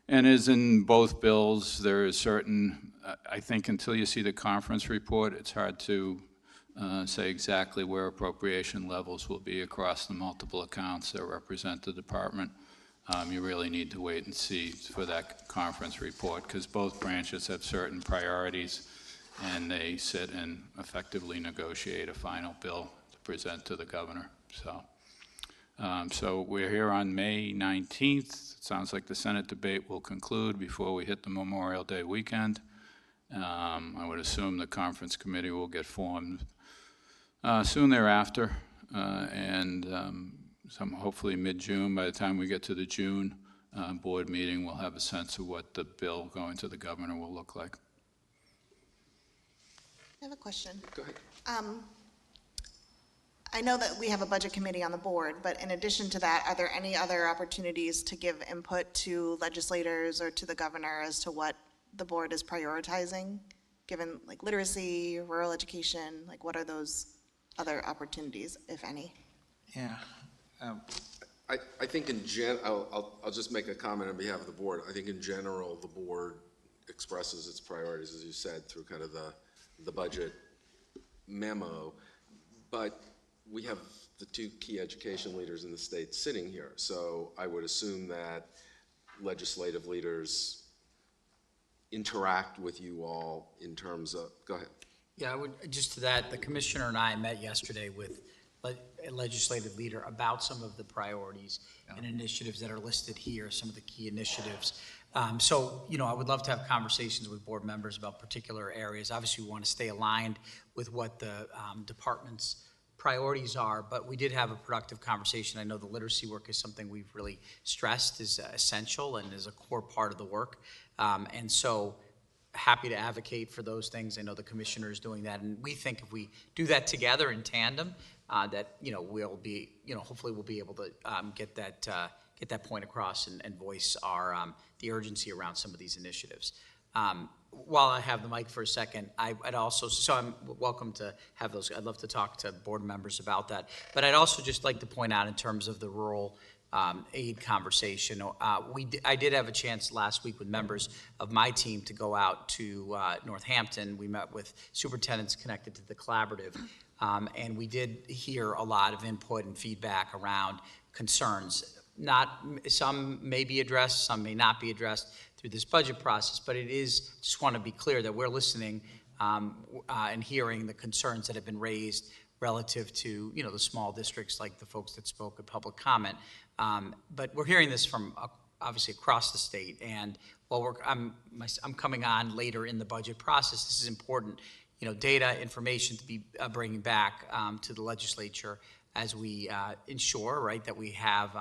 And as in both bills, there is certain, I think until you see the conference report, it's hard to say exactly where appropriation levels will be across the multiple accounts that represent the department. You really need to wait and see for that conference report because both branches have certain priorities and they sit and effectively negotiate a final bill to present to the governor. So we're here on May 19th. It sounds like the Senate debate will conclude before we hit the Memorial Day weekend. I would assume the conference committee will get formed soon thereafter, and hopefully mid-June. By the time we get to the June board meeting, we'll have a sense of what the bill going to the governor will look like. I have a question. Go ahead. I know that we have a budget committee on the board, but in addition to that, are there any other opportunities to give input to legislators or to the governor as to what the board is prioritizing, given like literacy, rural education, like what are those other opportunities, if any? Yeah. I think I'll just make a comment on behalf of the board. I think in general, the board expresses its priorities, as you said, through kind of the budget memo, but we have the 2 key education leaders in the state sitting here. So I would assume that legislative leaders interact with you all in terms of, go ahead. Yeah, I would, just to that, the commissioner and I met yesterday with a legislative leader about some of the priorities and initiatives that are listed here, some of the key initiatives. So, I would love to have conversations with board members about particular areas. Obviously, we want to stay aligned with what the department's priorities are, but we did have a productive conversation. I know the literacy work is something we've really stressed is essential and is a core part of the work. And so happy to advocate for those things. I know the commissioner is doing that, and we think if we do that together in tandem, that we'll be, hopefully we'll be able to get that point across and voice our the urgency around some of these initiatives. While I have the mic for a second, I'd also, so I'm welcome to have those. I'd love to talk to board members about that. But I'd also just like to point out in terms of the rural aid conversation, I did have a chance last week with members of my team to go out to Northampton. We met with superintendents connected to the collaborative, and we did hear a lot of input and feedback around concerns. Some may be addressed, some may not be addressed through this budget process, but it is, just want to be clear that we're listening and hearing the concerns that have been raised relative to, the small districts like the folks that spoke at public comment. But we're hearing this from obviously across the state, and while I'm coming on later in the budget process, this is important. data, information to be bringing back to the legislature as we ensure, right, that we have,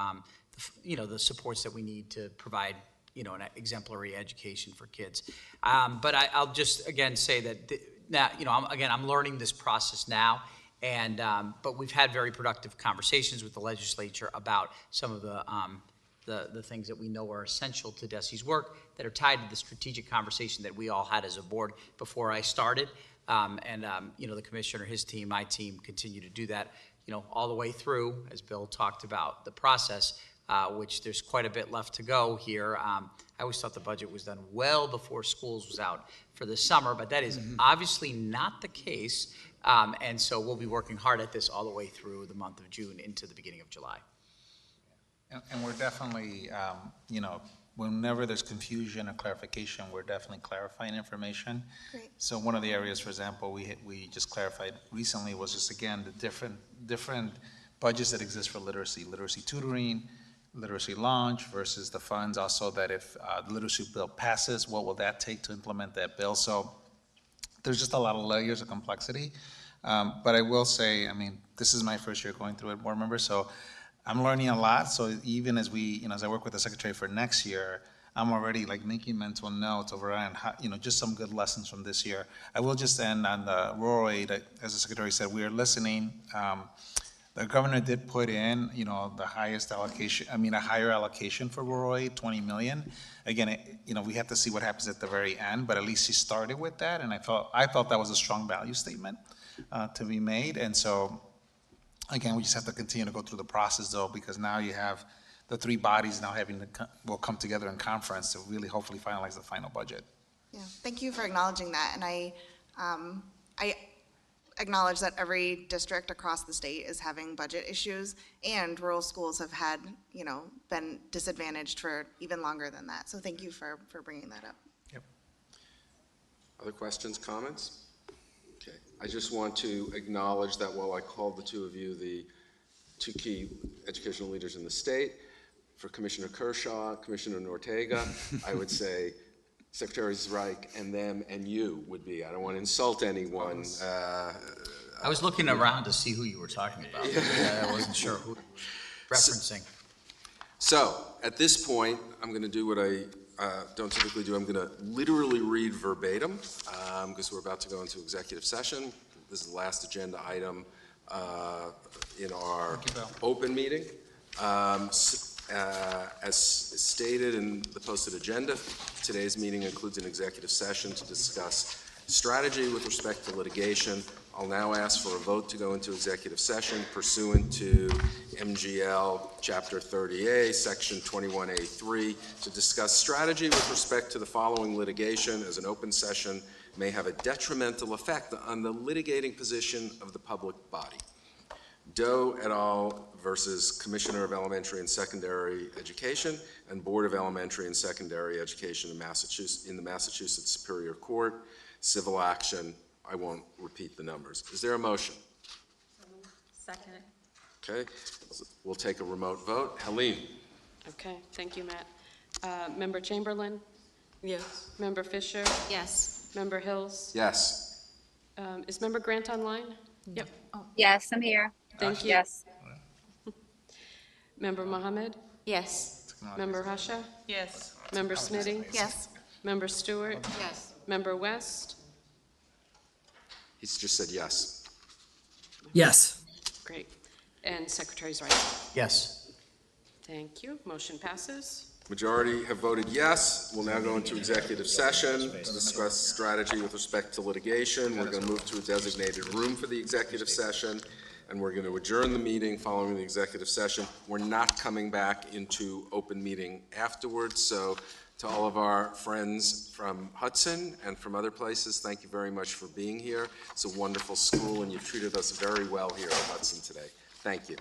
the supports that we need to provide, an exemplary education for kids. But I'll just, again, say that, now, I'm learning this process now, and but we've had very productive conversations with the legislature about some of the things that we know are essential to DESE's work that are tied to the strategic conversation that we all had as a board before I started. The commissioner, his team, my team continue to do that, all the way through, as Bill talked about, the process, which there's quite a bit left to go here. I always thought the budget was done well before schools was out for the summer, but that is obviously not the case. And so we'll be working hard at this all the way through the month of June into the beginning of July. And we're definitely, whenever there's confusion or clarification, we're definitely clarifying information. Great. So one of the areas, for example, we just clarified recently was just, again, the different budgets that exist for literacy tutoring, literacy launch versus the funds. Also that if the literacy bill passes, what will that take to implement that bill? So there's just a lot of layers of complexity. But I will say, this is my first year going through it, board member, so I'm learning a lot. So even as we, as I work with the secretary for next year, I'm already making mental notes over on how, just some good lessons from this year. I will just end on the rural aid, as the secretary said, we are listening. The governor did put in, the highest allocation, a higher allocation for rural aid, 20 million. Again, we have to see what happens at the very end, but at least she started with that, and I felt that was a strong value statement to be made. And so, again, we just have to continue to go through the process, though, because now you have the three bodies now will come together in conference to really hopefully finalize the final budget. Yeah, thank you for acknowledging that. And I acknowledge that every district across the state is having budget issues, and rural schools have had, been disadvantaged for even longer than that. So thank you for bringing that up. Yep. Other questions, comments? Okay. I just want to acknowledge that while I called the two of you the two key educational leaders in the state, for Commissioner Kershaw, Commissioner Ortega, I would say Secretary Zreich and them and you would be. I don't want to insult anyone. I was looking around to see who you were talking about. I wasn't sure who you were referencing. So at this point, I'm going to do what I don't typically do. I'm going to literally read verbatim because we're about to go into executive session. This is the last agenda item in our open meeting. As stated in the posted agenda, today's meeting includes an executive session to discuss strategy with respect to litigation. I'll now ask for a vote to go into executive session pursuant to MGL Chapter 30A, Section 21A3, to discuss strategy with respect to the following litigation, as an open session may have a detrimental effect on the litigating position of the public body. Doe et al. Versus Commissioner of Elementary and Secondary Education and Board of Elementary and Secondary Education in the Massachusetts Superior Court, civil action. I won't repeat the numbers. Is there a motion? Second. Okay, we'll take a remote vote. Helene? Okay, thank you, Matt. Member Chamberlain? Yes. Member Fisher? Yes. Member Hills? Yes. Is Member Grant online? Yep. Yes, I'm here. Thank you. Yes. Member Mohammed? Yes. Member Hasha? Yes. Member Smitty? Yes. Member Stewart? Yes. Member West? He's just said yes. Yes. Great. And Secretary Zreich? Yes. Thank you. Motion passes. Majority have voted yes. We'll now go into executive session to discuss strategy with respect to litigation. We're going to move to a designated room for the executive session, and we're going to adjourn the meeting following the executive session. We're not coming back into open meeting afterwards, so to all of our friends from Hudson and from other places, thank you very much for being here. It's a wonderful school, and you've treated us very well here at Hudson today. Thank you.